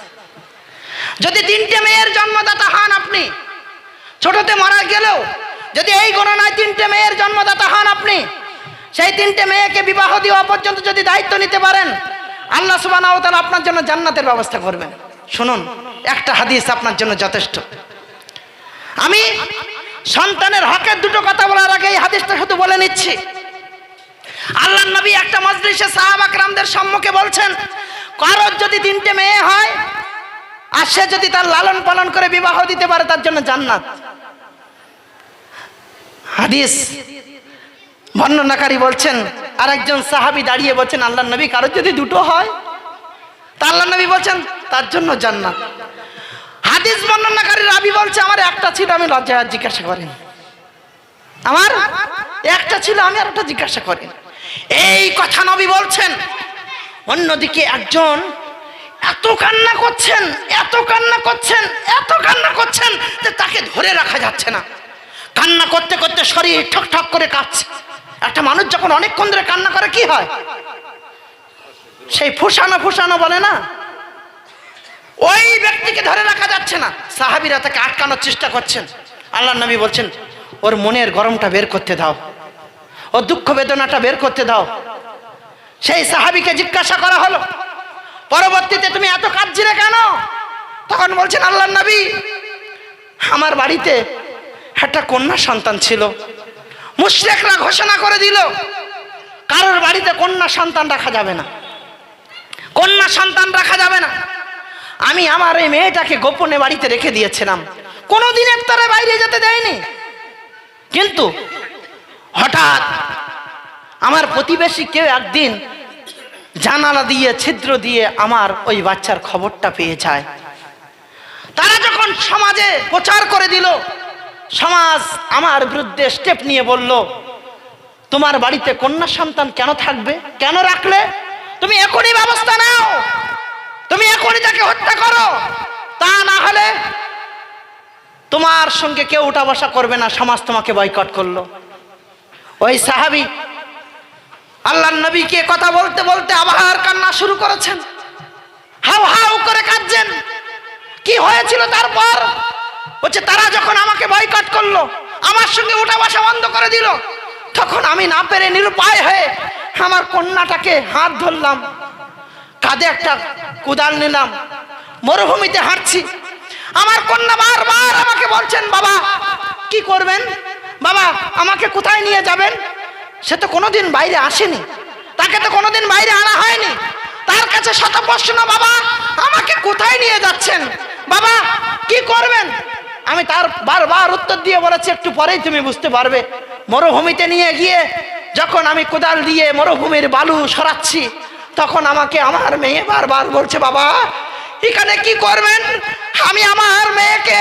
যদি 3টে মেয়ের জন্মদাতা হন, আপনি ছোটতে মারা গেলেও যদি এই গণনায় 3টে মেয়ের জন্মদাতা হন, আপনি সেই 3টে মেয়েকে বিবাহ দেওয়া পর্যন্ত যদি দায়িত্ব নিতে পারেন, আল্লাহ সুবহানাহু ওয়া তাআলা আপনার জন্য জান্নাতের ব্যবস্থা করবেন। শুনুন, একটা হাদিস আপনার জন্য যথেষ্ট। আমি সন্তানের হকের দুটো কথা বলার আগে এই হাদিসটা শুধু বলে নিচ্ছি। আল্লাহর নবী একটা মজলিসে সাহাবা کرامদের সম্মুখে বলছেন, কারোর যদি 3টে মেয়ে হয় আর সে যদি তার লালন পালন করে বিবাহ দিতে পারে, তার জন্য জান্নাত। হাদিস বর্ণনাকারী বলছেন, আর একজন সাহাবী দাঁড়িয়ে বলছেন, আল্লাহর নবী কারোর যদি 2টো হয়, তা আল্লাহর নবী বলছেন তার জন্য জান্নাত। হাদিস বর্ণনাকারী রাবী বলছে, আমার একটা ছিল, আমি লজ্জায় জিজ্ঞাসা করেন, আমার একটা ছিল, আমি আর একটা জিজ্ঞাসা করেন। এই কথা নবী বলছেন। অন্যদিকে একজন এত কান্না করছেন, এত কান্না করছেন, এত কান্না করছেন যে তাকে ধরে রাখা যাচ্ছে না। কান্না করতে করতে শরীর ঠক ঠক করে কাঁপছে। একটা মানুষ যখন অনেকক্ষণ ধরে কান্না করে কি হয়? সেই ফুসানো ফুসানো বলে না, ওই ব্যক্তিকে ধরে রাখা যাচ্ছে না। সাহাবীরা তাকে আটকানোর চেষ্টা করছেন। আল্লাহর নবী বলছেন, ওর মনের গরমটা বের করতে দাও, ওর দুঃখ বেদনাটা বের করতে দাও। সেই সাহাবীকে জিজ্ঞাসা করা হলো, পরবর্তীতে তুমি এত কাঁদছিলে কেন? তখন বলছেন, আল্লাহর নবী আমার বাড়িতে একটা কন্যা সন্তান ছিল। মুশরিকরা ঘোষণা করে দিল, কারোর বাড়িতে কন্যা সন্তান রাখা যাবে না, কন্যা সন্তান রাখা যাবে না। আমি আমার এই মেয়েটাকে গোপনে বাড়িতে রেখে দিয়েছিলাম, কোনোদিন ইফতারে বাইরে যেতে দেয়নি। কিন্তু হঠাৎ আমার প্রতিবেশী কেউ একদিন জানালা দিয়ে, ছিদ্র দিয়ে আমার ওই বাচ্চার খবরটা পেয়ে যায়। তারা যখন সমাজে প্রচার করে দিল, সমাজ আমার বিরুদ্ধে স্টেপ নিয়ে বলল, তোমার বাড়িতে কন্যা সন্তান কেন থাকবে, কেন রাখলে? তুমি এখনই ব্যবস্থা নাও, তুমি এখনই তাকে হত্যা করো, তা না হলে তোমার সঙ্গে কেউ উঠা বসা করবে না, সমাজ তোমাকে বয়কট করলো। ওই সাহাবী আল্লাহর নবীকে কথা বলতে বলতে আবার কান্না শুরু করেছেন, হাউ হাউ করে কাঁদছেন। কি হয়েছিল তারপর? বলছে, তারা যখন আমাকে বয়কট করলো, আমার সঙ্গে উঠা বসা বন্ধ করে দিল, তখন আমি না পেরে নিরুপায় হয়ে আমার কন্যাটাকে হাত ধরলাম, কাঁধে একটা কুদাল নিলাম, মরুভূমিতে হাঁটছি। আমার কন্যা বারবার আমাকে বলছেন, বাবা কি করবেন, বাবা আমাকে কোথায় নিয়ে যাবেন? সে তো কোনোদিন বাইরে আসেনি, তাকে তো কোনোদিন বাইরে আনা হয়নি, তার কাছে শত প্রশ্ন, বাবা আমাকে কোথায় নিয়ে যাচ্ছেন, বাবা কি করবেন? আমি তার বারবার উত্তর দিয়ে বলেছি, একটু পরেই তুমি বুঝতে পারবে। মরুভূমিতে নিয়ে গিয়ে যখন আমি কোদাল দিয়ে মরুভূমির বালু সরাচ্ছি, তখন আমাকে আমার মেয়ে বারবার বলছে, বাবা এখানে কি করবেন? আমি আমার মেয়েকে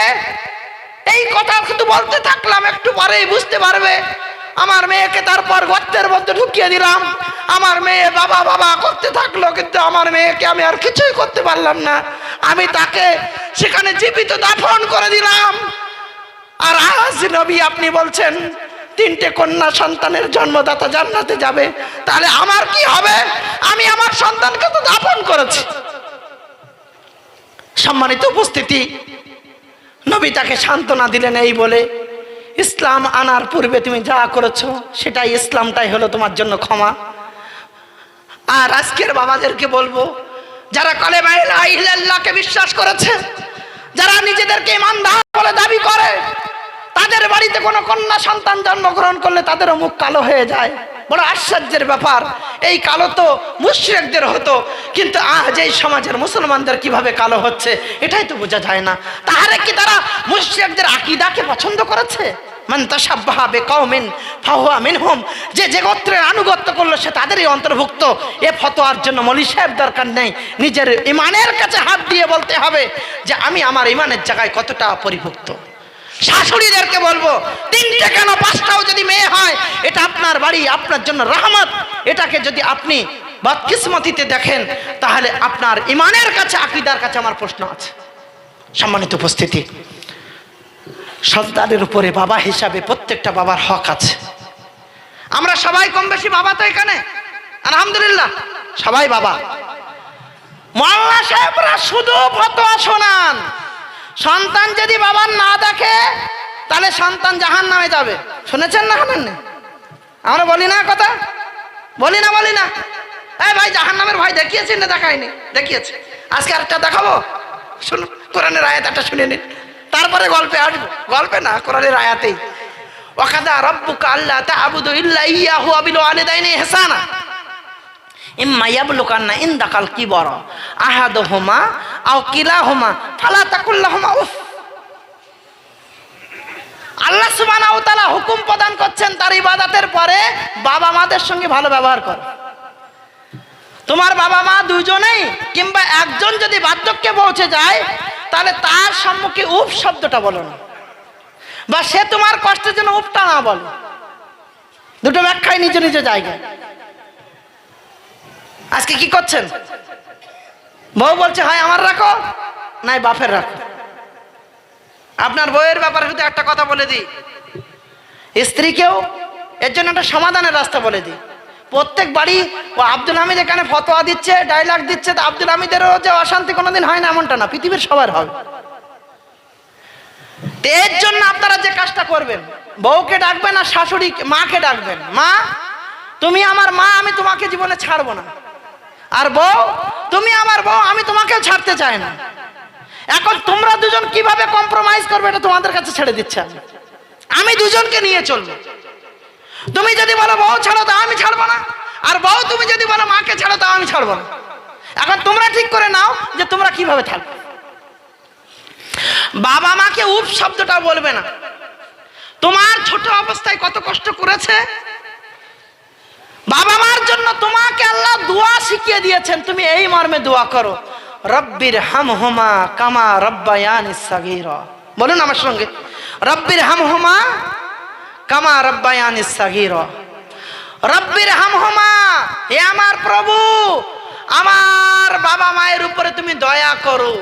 এই কথা শুধু বলতে থাকলাম, একটু পরেই বুঝতে পারবে। আমার মেয়েকে তারপর গর্তের মধ্যে ঢুকিয়ে দিলাম। আমার মেয়ে বাবা বাবা করতে থাকলো, কিন্তু আমার মেয়েকে আমি আর কিছুই করতে পারলাম না। আমি তাকে সেখানে জীবিত দাফন করে দিলাম। আর আজ নবী আপনি বলছেন 3টে কন্যা সন্তানের জন্মদাতা জান্নাতে যাবে, তাহলে আমার কি হবে? আমি আমার সন্তানকে তো দাফন করেছি। সম্মানিত উপস্থিতি, নবী তাকে সান্ত্বনা দিলেন এই বলে, ইসলাম আনার পূর্বে তুমি যা করেছো সেটাই, ইসলামটাই হলো তোমার জন্য ক্ষমা। আর আজকের বাবাদেরকে বলবো, যারা কালেমা লা ইলাহা ইল্লাল্লাহকে বিশ্বাস করেছে, যারা নিজেদেরকে ইমানদার বলে দাবি করে, তাদের বাড়িতে কোনো কন্যা সন্তান জন্মগ্রহণ করলে তাদেরও মুখ কালো হয়ে যায়। বড় আশ্চর্যের ব্যাপার, এই কালো তো মুশরিকদের হতো, কিন্তু আজ এই সমাজের মুসলমানদের কিভাবে কালো হচ্ছে এটাই তো বোঝা যায় না। তাহলে কি তারা মুশরিকদের আকীদাকে পছন্দ করেছে? মান তাশাব্বাহা বিকাউমিন ফাহুয়া মিনহুম, যে গোত্রের আনুগত্য করলো সে তাদেরই অন্তর্ভুক্ত। এ ফতোয়ার জন্য মৌলভী সাহেব দরকার নেই, নিজের ইমানের কাছে হাত দিয়ে বলতে হবে যে আমি আমার ইমানের জায়গায় কতটা পরিভুক্ত। শাশুড়িদেরকে বলবো, 3টে কেন 5টাও যদি মেয়ে হয়, এটা আপনার বাড়ি, আপনার জন্য রহমত। এটাকে যদি আপনি বদকিসমতিতে দেখেন, তাহলে আপনার ইমানের কাছে, আকীদার কাছে আমার প্রশ্ন আছে। সম্মানিত উপস্থিতি, সন্তানের উপরে বাবা হিসাবে প্রত্যেকটা বাবার হক আছে। আমরা সবাই কম বেশি বাবা, তো এখানে আলহামদুলিল্লাহ সবাই বাবা। মোল্লা সাহেবরা শুধু ফতোয়া শোনান, সন্তান যদি বাবার না দেখে তাহলে সন্তান জাহান্নামে যাবে। শুনেছেন না? শুনেননি? আমরা বলি না কথা, বলি না এই ভাই জাহান্নামের ভয় দেখিয়েছেন না? দেখায়নি? দেখিয়েছে। আজকে আরেকটা দেখাবো, শুনুন, কোরআনের আয়াত একটা শুনে নিন, তারপরে গল্পে আসবো। গল্পে না, কোরআনের আয়াতেই। ওয়াকাদা রাব্বুকা আল্লা তা'বুদু ইল্লা ইয়াহু ওয়া বিল ওয়ালিদাইনি ইহসানা ইম্মা ইয়াবলুগান্না ইনদাকাল কিবরা আহাদুহুমা আও কিলাহুমা ফালা তাকুল লাহুমা উফ। আল্লাহ সুবহানাহু ওয়া তাআলা হুকুম প্রদান করছেন তার ইবাদতের পরে বাবা মাদের সঙ্গে ভালো ব্যবহার কর। তোমার বাবা মা দুজনেই কিংবা একজন যদি বার্ধক্যে পৌঁছে যায়, তাহলে তার সম্মুখে উফ শব্দটা বলো না, বা সে তোমার কষ্টের জন্য উফটা না বলো। দুটো ব্যাখ্যায় নিজ নিজ জায়গায়। আজকে কি করছেন? বউ বলছে হয় আমার রাখো, নাই বাপের রাখো। আপনার বউয়ের ব্যাপারে শুধু একটা কথা বলে দিই, স্ত্রীকেও এর জন্য একটা সমাধানের রাস্তা বলে দিই। প্রত্যেক বাড়ি ও আব্দুল হামিদ এখানে ফতোয়া দিচ্ছে, ডায়লগ দিচ্ছে, তো আব্দুল হামিদেরও যে অশান্তি কোনোদিন হয় না এমনটা না, পৃথিবীর সবার হবে। এর জন্য আপনারা যে কাজটা করবেন, বউকে ডাকবেন আর শাশুড়ি মাকে ডাকবেন, মা তুমি আমার মা, আমি তোমাকে জীবনে ছাড়বো না। আর বউ তুমি আমার বউ, আমি তোমাকেও ছাড়তে চাই না। এখন তোমরা দুজন কিভাবে কম্প্রোমাইজ করবে এটা তোমাদের কাছে ছেড়ে দিচ্ছে। আমি দুজনকে নিয়ে চলবো। তুমি যদি বলো বউ ছাড়ো, তা আমি ছাড়বো না। আর বউ তুমি যদি বলো মাকে ছাড়ো, তা আমি ছাড়বো না। এখন তোমরা ঠিক করে নাও যে তোমরা কিভাবে থাকবে। বাবা মাকে উপ শব্দটা বলবে না। তোমার ছোট অবস্থায় কত কষ্ট করেছে, বাবা মার জন্য তোমাকে আল্লাহ দোয়া শিখিয়ে দিয়েছেন, তুমি এই মর্মে দোয়া করো, রব্বির হামহুমা কামা রব্বায়ানি সাগীরা। বলুন আমার সঙ্গে, রব্বির হামহুমা কামা রব্বায়ানি সাগীরা। রব্বির হামহুমা, হে আমার প্রভু, আমার বাবা মায়ের উপরে তুমি দয়া করো,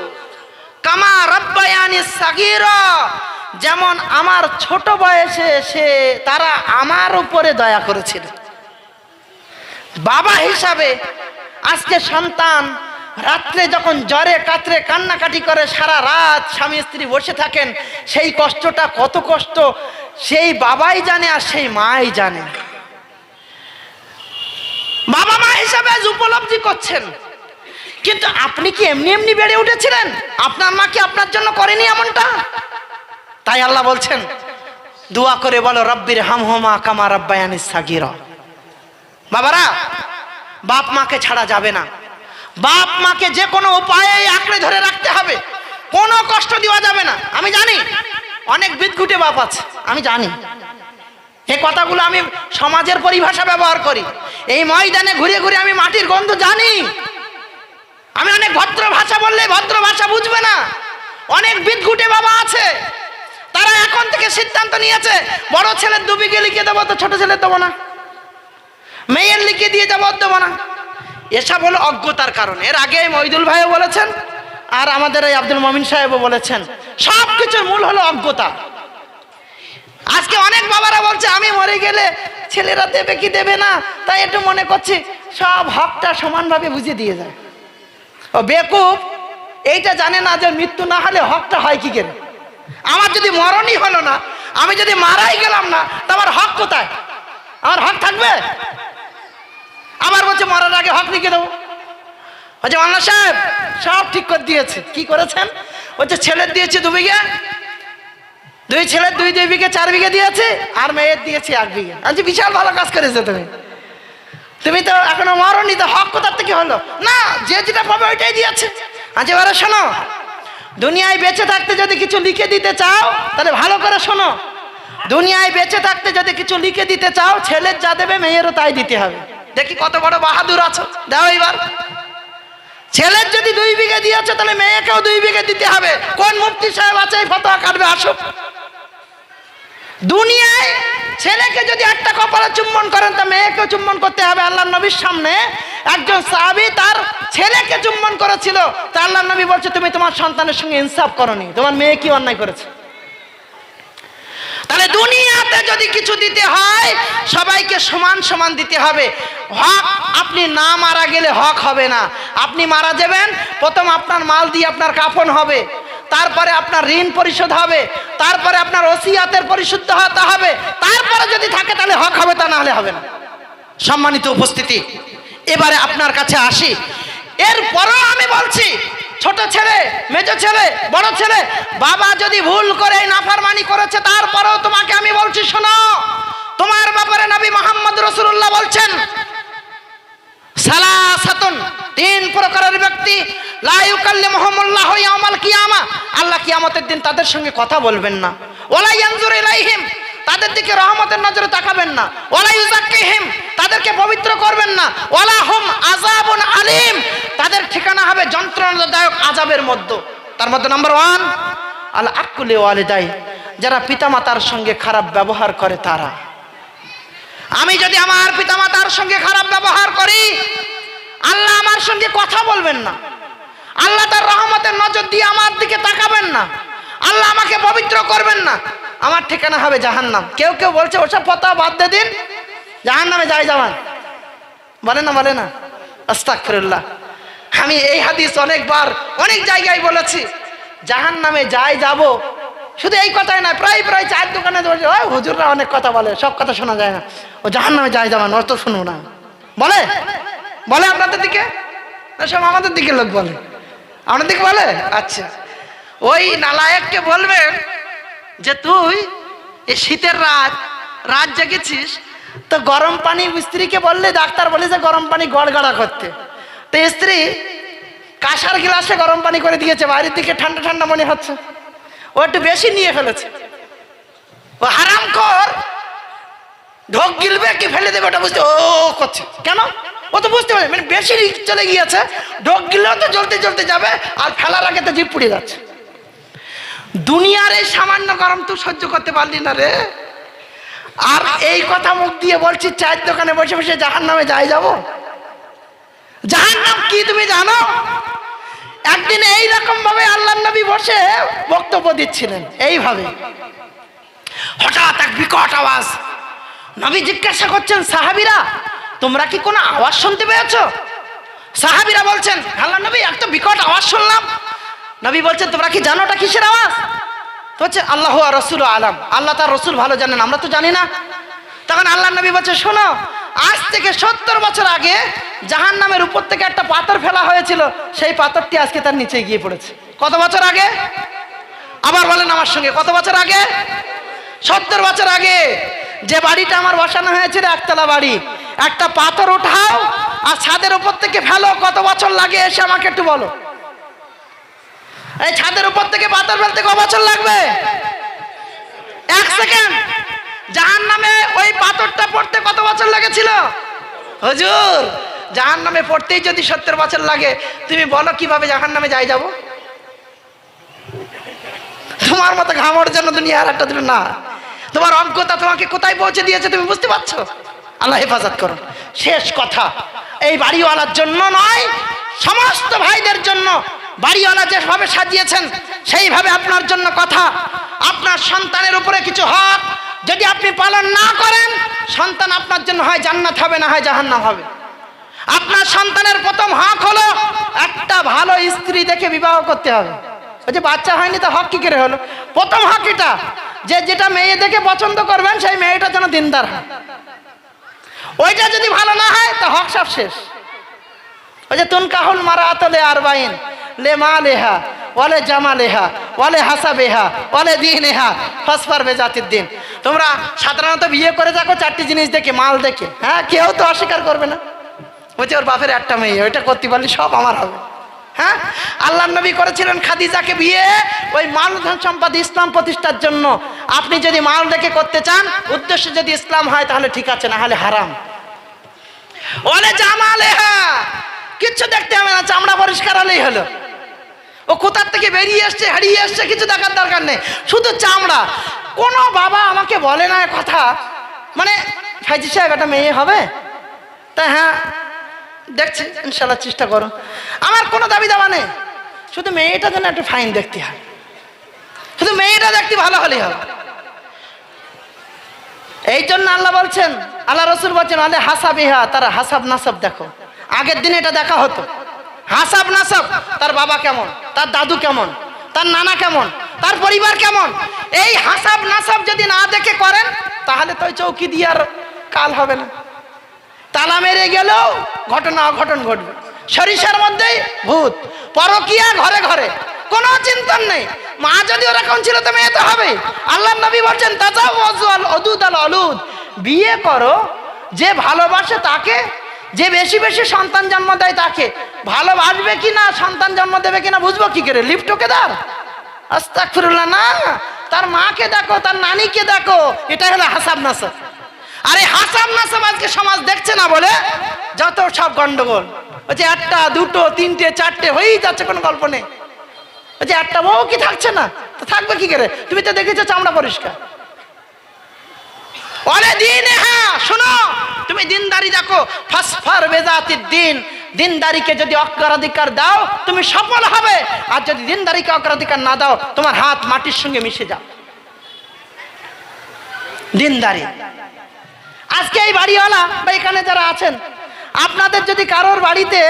কামা রব্বায়ানি সাগীরা, যেমন আমার ছোট বয়সে তারা আমার উপরে দয়া করেছিল। বাবা হিসাবে আজকে সন্তান রাত্রে যখন জ্বরে কাতরে কান্নাকাটি করে, সারা রাত স্বামী স্ত্রী বসে থাকেন, সেই কষ্টটা কত কষ্ট সেই বাবাই জানে আর সেই মাই জানে। বাবা মা হিসাবে আজ উপলব্ধি করছেন, কিন্তু আপনি কি এমনি এমনি বেড়ে উঠেছিলেন? আপনার মা কি আপনার জন্য করেনি এমনটা? তাই আল্লাহ বলছেন, দোয়া করে বলো, রব্বির হামহুমা কামা রব্বায়ানি সাগীরা। বাবারা, বাপ মাকে ছাড়া যাবে না। বাপ মাকে যে কোনো উপায়ে আঁকড়ে ধরে রাখতে হবে, কোনো কষ্ট দেওয়া যাবে না। আমি জানি অনেক বিদঘুটে বাপ আছে, আমি জানি। এই কথাগুলো আমি সমাজের পরিভাষা ব্যবহার করি। এই ময়দানে ঘুরে ঘুরে আমি মাটির গন্ধ জানি। আমি অনেক ভদ্র ভাষা বললে ভদ্র ভাষা বুঝবে না। অনেক বিদঘুটে বাবা আছে, তারা এখন থেকে সিদ্ধান্ত নিয়েছে, বড় ছেলের 2 বিঘে লিখে দেবো, তো ছোট ছেলের দেবো না, মেয়ের লিখে দিয়ে যাবো, দেবো না। এসব হলো অজ্ঞতার কারণে। এর আগে মহিদুল ভাইও বলেছেন, আর আমাদের এই আব্দুল মমিন সাহেবও বলেছেন, সব কিছুর মূল হলো অজ্ঞতা। আজকে অনেক বাবারা বলছে আমি মরে গেলে ছেলেরা দেবে কি দেবে না, তাই একটু মনে করছি সব হকটা সমানভাবে বুঝিয়ে দিয়ে যায়। ও বেকুব, এইটা জানে না যে মৃত্যু না হলে হকটা হয় কি করে। আমার যদি মরণই হলো না, আমি যদি মারাই গেলাম না, তা আমার হক কোথায়? আমার হক থাকবে? আবার বলছে মরার আগে হক লিখে দেবো। বলছে মাওলানা সাহেব সব ঠিক করে দিয়েছে। কি করেছেন? বলছে ছেলের দিয়েছে 2 বিঘে, 2 ছেলের 2 বিঘে 4 বিঘে দিয়েছে, আর মেয়ের দিয়েছে 1 বিঘে। আচ্ছা, বিশাল ভালো কাজ করেছো তুমি তো এখনো মরনি, তো হক কোথার থেকে হলো? না, যে যেটা পাবে ওইটাই দিয়েছে। আচ্ছা এবারে শোনো, দুনিয়ায় বেঁচে থাকতে যদি কিছু লিখে দিতে চাও, তাহলে ভালো করে শোনো, দুনিয়ায় বেঁচে থাকতে যদি কিছু লিখে দিতে চাও, ছেলের যা দেবে মেয়েরও তাই দিতে হবে। দেখি কত বড় বাহাদুর আছো, দাও এবার। ছেলের যদি 2 বিঘে দিয়েছে তাহলে মেয়েকেও 2 বিঘে দিতে হবে। কোন মুফতি সাহেব আছে এই ফতোয়া কাটবে? আসুক। দুনিয়ায় ছেলেকে যদি একটা কপালে চুম্বন করেন তা মেয়েকেও চুম্বন করতে হবে। আল্লাহর নবীর সামনে একজন সাহাবী তার ছেলেকে চুম্বন করেছিল, তা আল্লাহর নবী বলছে তুমি তোমার সন্তানের সঙ্গে ইনসাফ করনি, তোমার মেয়ে কি অন্যায় করেছে? তাহলে দুনিয়াতে যদি কিছু দিতে হয় সবাইকে সমান সমান দিতে হবে। হক, আপনি না মারা গেলে হক হবে না। আপনি মারা যাবেন, প্রথম আপনার মাল দিয়ে আপনার কাফন হবে, তারপরে আপনার ঋণ পরিশোধ হবে, তারপরে আপনার ওসিয়াতের পরিশুদ্ধ হতে হবে, তারপরে যদি থাকে তাহলে হক হবে, তা না হলে হবে না। সম্মানিত উপস্থিতি, এবারে আপনার কাছে আসি। এরপরও আমি বলছি, ছোট ছেলে, মেজ ছেলে, বড় ছেলে, বাবা যদি ভুল করে নাফরমানি করেছে, তারপরেও তোমাকে আমি বলছি শোনো, তোমার ব্যাপারে নবী মুহাম্মদ রাসূলুল্লাহ বলছেন সালাসাতুন, 3 প্রকারের ব্যক্তি লা ইউকাল্লিমুহুমুল্লাহু ইয়াওমাল কিয়ামা, আল্লাহ কিয়ামতের দিন তাদের সঙ্গে কথা বলবেন না। ওয়ালা ইয়ানজুরু ইলাইহিম, তাদের দিকে রহমতের নজরে তাকাবেন না। ওয়ালা ইউযাক্কিহিম, তাদেরকে পবিত্র করবেন না। ওয়ালা হুম আযাবুন আলীম, তাদের ঠিকানা হবে যন্ত্রণাদায়ক আযাবের মধ্যে। তার মধ্যে নাম্বার 1 আল আকুলি ওয়ালিদাই, যারা পিতামাতার সঙ্গে খারাপ ব্যবহার করে তারা। আমি যদি আমার পিতামাতার সঙ্গে খারাপ ব্যবহার করি, আল্লাহ আমার সঙ্গে কথা বলবেন না, আল্লাহ তার রহমতের নজর দিয়ে আমার দিকে তাকাবেন না, আল্লাহ আমাকে পবিত্র করবেন না, আমার ঠিকানা হবে জাহান্নাম। কেউ কেউ বলছে ওসব কথা বাদ দিয়ে দিন, জাহান্নামে যাই যাবেন, বলে না বলে না, আস্তাগফিরুল্লাহ। আমি এই হাদিস অনেকবার অনেক জায়গায় বলেছি, জাহান্নামে যাই যাব, শুধু এই কথাই না, প্রায় প্রায় 4 দোকানে বলছে ওই হুজুররা অনেক কথা বলে, সব কথা শোনা যায় না, ও জাহান্নামে যাই যাবেন, ওর তো শুনবো না, বলে বলে আপনাদের দিকে না? সব আমাদের দিকে লোক বলে, আমাদের দিকে বলে। আচ্ছা, ওই নালায়েককে বলবেন যে তুই এই শীতের রাত জেগেছিস, তো গরম পানি স্ত্রীকে বললে, ডাক্তার বলে যে গরম পানি গড়গড়া করতে, তো স্ত্রী কাঁসার গ্লাসে গরম পানি করে দিয়েছে, বাইরের দিকে ঠান্ডা ঠান্ডা মনে হচ্ছে, ও একটু বেশি নিয়ে ফেলেছে, ও হারামখোর, ঢোক গিলবে কি ফেলে দেবে ওটা বুঝতে ও করছে কেন, ও তো বুঝতে পারে মানে বেশি চলে গিয়েছে, ঢোক গিলেও তো জ্বলতে জ্বলতে যাবে, আর ফেলার আগে তো জিভ পুড়ে যাচ্ছে। দুনিয়ার এই সামান্য গরম তুই সহ্য করতে পারলি না রে, আর এই কথা মুখ দিয়ে বলছি 4 দোকানে বসে বসে জাহান্নামে যাই যাব। জাহান্নাম কি তুমি জানো? একদিন এইরকম ভাবে আল্লাহর নবী বসে বক্তব্য দিচ্ছিলেন, এইভাবে হঠাৎ এক বিকট আওয়াজ। নবী জিজ্ঞাসা করছেন, সাহাবীরা তোমরা কি কোনো আওয়াজ শুনতে পেয়েছো? সাহাবীরা বলছেন, আল্লাহর নবী এত বিকট আওয়াজ শুনলাম। নবী বলছেন, তোমরা কি জানো ওটা কিসের আওয়াজ? তো হচ্ছে আল্লাহু ওয়া রাসূলু আলাম, আল্লাহ তার রাসূল ভালো জানেন, আমরা তো জানি না। তখন আল্লাহর নবী বলছে, শোনো, আজ থেকে 70 বছর আগে জাহান্নামের উপর থেকে একটা পাথর ফেলা হয়েছিল, সেই পাথরটি আজকে তার নিচে গিয়ে পড়েছে। কত বছর আগে? আবার বলেন আমার সঙ্গে, কত বছর আগে? 70 বছর আগে। যে বাড়িটা আমার বসানো হয়েছিল, একতলা বাড়ি, একটা পাথর উঠাও আর ছাদের উপর থেকে ফেলো, কত বছর লাগে এসে আমাকে একটু বলো। এই ছাদের উপর থেকে পাথর ফেলতে কত বছর লাগবে? 1 সেকেন্ড। জাহান্নামে ওই পাথরটা পড়তে কত বছর লেগেছিল? হুজুর, জাহান্নামে পড়তেই যদি 70 বছর লাগে, তুমি বলো কিভাবে জাহান্নামে যাই যাব? তোমার মতো ঘামর জন্য দুনিয়া আর একটা দিল না। তোমার অজ্ঞতা তোমাকে কোথায় পৌঁছে দিয়েছে তুমি বুঝতে পারছো? আল্লাহ হেফাজত করো। শেষ কথা, এই বাড়িওয়ালার জন্য নয়, সমস্ত ভাইদের জন্য। বাড়িওয়ালা যেভাবে সাজিয়েছেন সেইভাবে আপনার জন্য কথা। আপনার সন্তানের উপরে কিছু হক যদি আপনি পালন না করেন, সন্তান আপনার জন্য হয় জান্নাত হবে, না হয় জাহান্নাম হবে। আপনার সন্তানের প্রথম হক হলো একটা ভালো স্ত্রী দেখে বিবাহ করতে হবে। ওই যে বাচ্চা হয়নি তা হক কি করে হলো? প্রথম হক এটা যে যেটা মেয়ে দেখে পছন্দ করবেন সেই মেয়েটা যেন দিনদার হয়। ওইটা যদি ভালো না হয় তা হক সব শেষ। ওই যে তুনকাহুল মারাতুল আরবাইন লে মালেহা ওয়ালে জামালেহা ওয়ালে হাসাবেহা ওয়ালে দীনেহা ফাসফার বেজাতির দিন। তোমরা সাধারণত বিয়ে করে থাকো 4টি জিনিস দেখে, মাল দেখে, হ্যাঁ, কেউ তো অস্বীকার করবে না। বলছে ওর বাপের একটা মেয়ে, ওইটা করতে পারলে সব আমার হবে। হ্যাঁ, আল্লাহর নবী করেছিলেন খাদিজাকে বিয়ে ওই মাল ধন সম্পদ ইসলাম প্রতিষ্ঠার জন্য। আপনি যদি মাল রেখে করতে চান, উদ্দেশ্য যদি ইসলাম হয় তাহলে ঠিক আছে, না হলে হারাম। ওলে জামালে হ্যাঁ, কিচ্ছু দেখতে হবে না, চামড়া পরিষ্কার হলেই হলো। ও কোথার থেকে বেরিয়ে এসছে, হারিয়ে এসছে, কিছু দেখার দরকার নেই, শুধু চামড়া। কোনো বাবা আমাকে বলে না কথা, মানে ফাইজি সাহেব একটা মেয়ে হবে, তা হ্যাঁ দেখছি ইনশাল্লাহ চেষ্টা করো। আমার কোনো দাবি দাবা নেই, শুধু মেয়েটা যেন একটু ফাইন দেখতে হয়, শুধু মেয়েটা দেখতে ভালো হলেই হবে। এই জন্য আল্লাহ বলছেন, আল্লাহ রসুল বলছেন, আলে হাসাবিহা, তার হাসাব নাসাব দেখো। আগের দিনে এটা দেখা হতো, হাসাব নাসাব, তার বাবা কেমন, তার দাদু কেমন, তার নানা কেমন, তার পরিবার কেমন। এই হাসাব নাসাব যদি না দেখে করেন তাহলে তো ওই চৌকি দিয়ে আর কাল হবে না। তালা মেরে গেলেও ঘটনা অঘটন ঘটবে। সরিষার মধ্যেই ভূত, পরকিয়া ঘরে ঘরে, কোনো চিন্তন নেই। মা যদি ওরকম ছিল তো মেয়ে তো হবে। আল্লাহ নবী বলছেন, তাজাওয়াজু আল উদুদ আল অলুদ, বিয়ে করো যে ভালোবাসে তাকে, যে বেশি বেশি সন্তান জন্ম দেয় তাকে। ভালোবাসবে কি না, সন্তান জন্ম দেবে কিনা বুঝবো কি করে? লিফটকে দার আস্তাগফিরুল্লাহ, না, তার মাকে দেখো, তার নানিকে দেখো, এটা হলো হাসাব নাসাব। আরে হাসাব নাসাব আজকে সমাজ দেখছে না বলে যত সব গন্ডগোল হচ্ছে। একটা দুটো তিনটে চারটে হয়েই যাচ্ছে, কোনো গল্প নেই। যে একটা বউ কি থাকছে না, তো থাকবে কি করে? তুমি তো দেখেছো চামড়া পরিষ্কার। অলে দিন, হ্যাঁ শোনো, তুমি দিনদারি দেখো, ফাসফার বেজাতির দিন, দিনদারিকে যদি অগ্রাধিকার দাও তুমি সফল হবে, আর যদি দিনদারিকে অগ্রাধিকার না দাও তোমার হাত মাটির সঙ্গে মিশে যাও। দিনদারি। আজকে এই বাড়িওয়ালা বা এখানে যারা আছেন, আপনাদের যদি কারোর বাড়িতে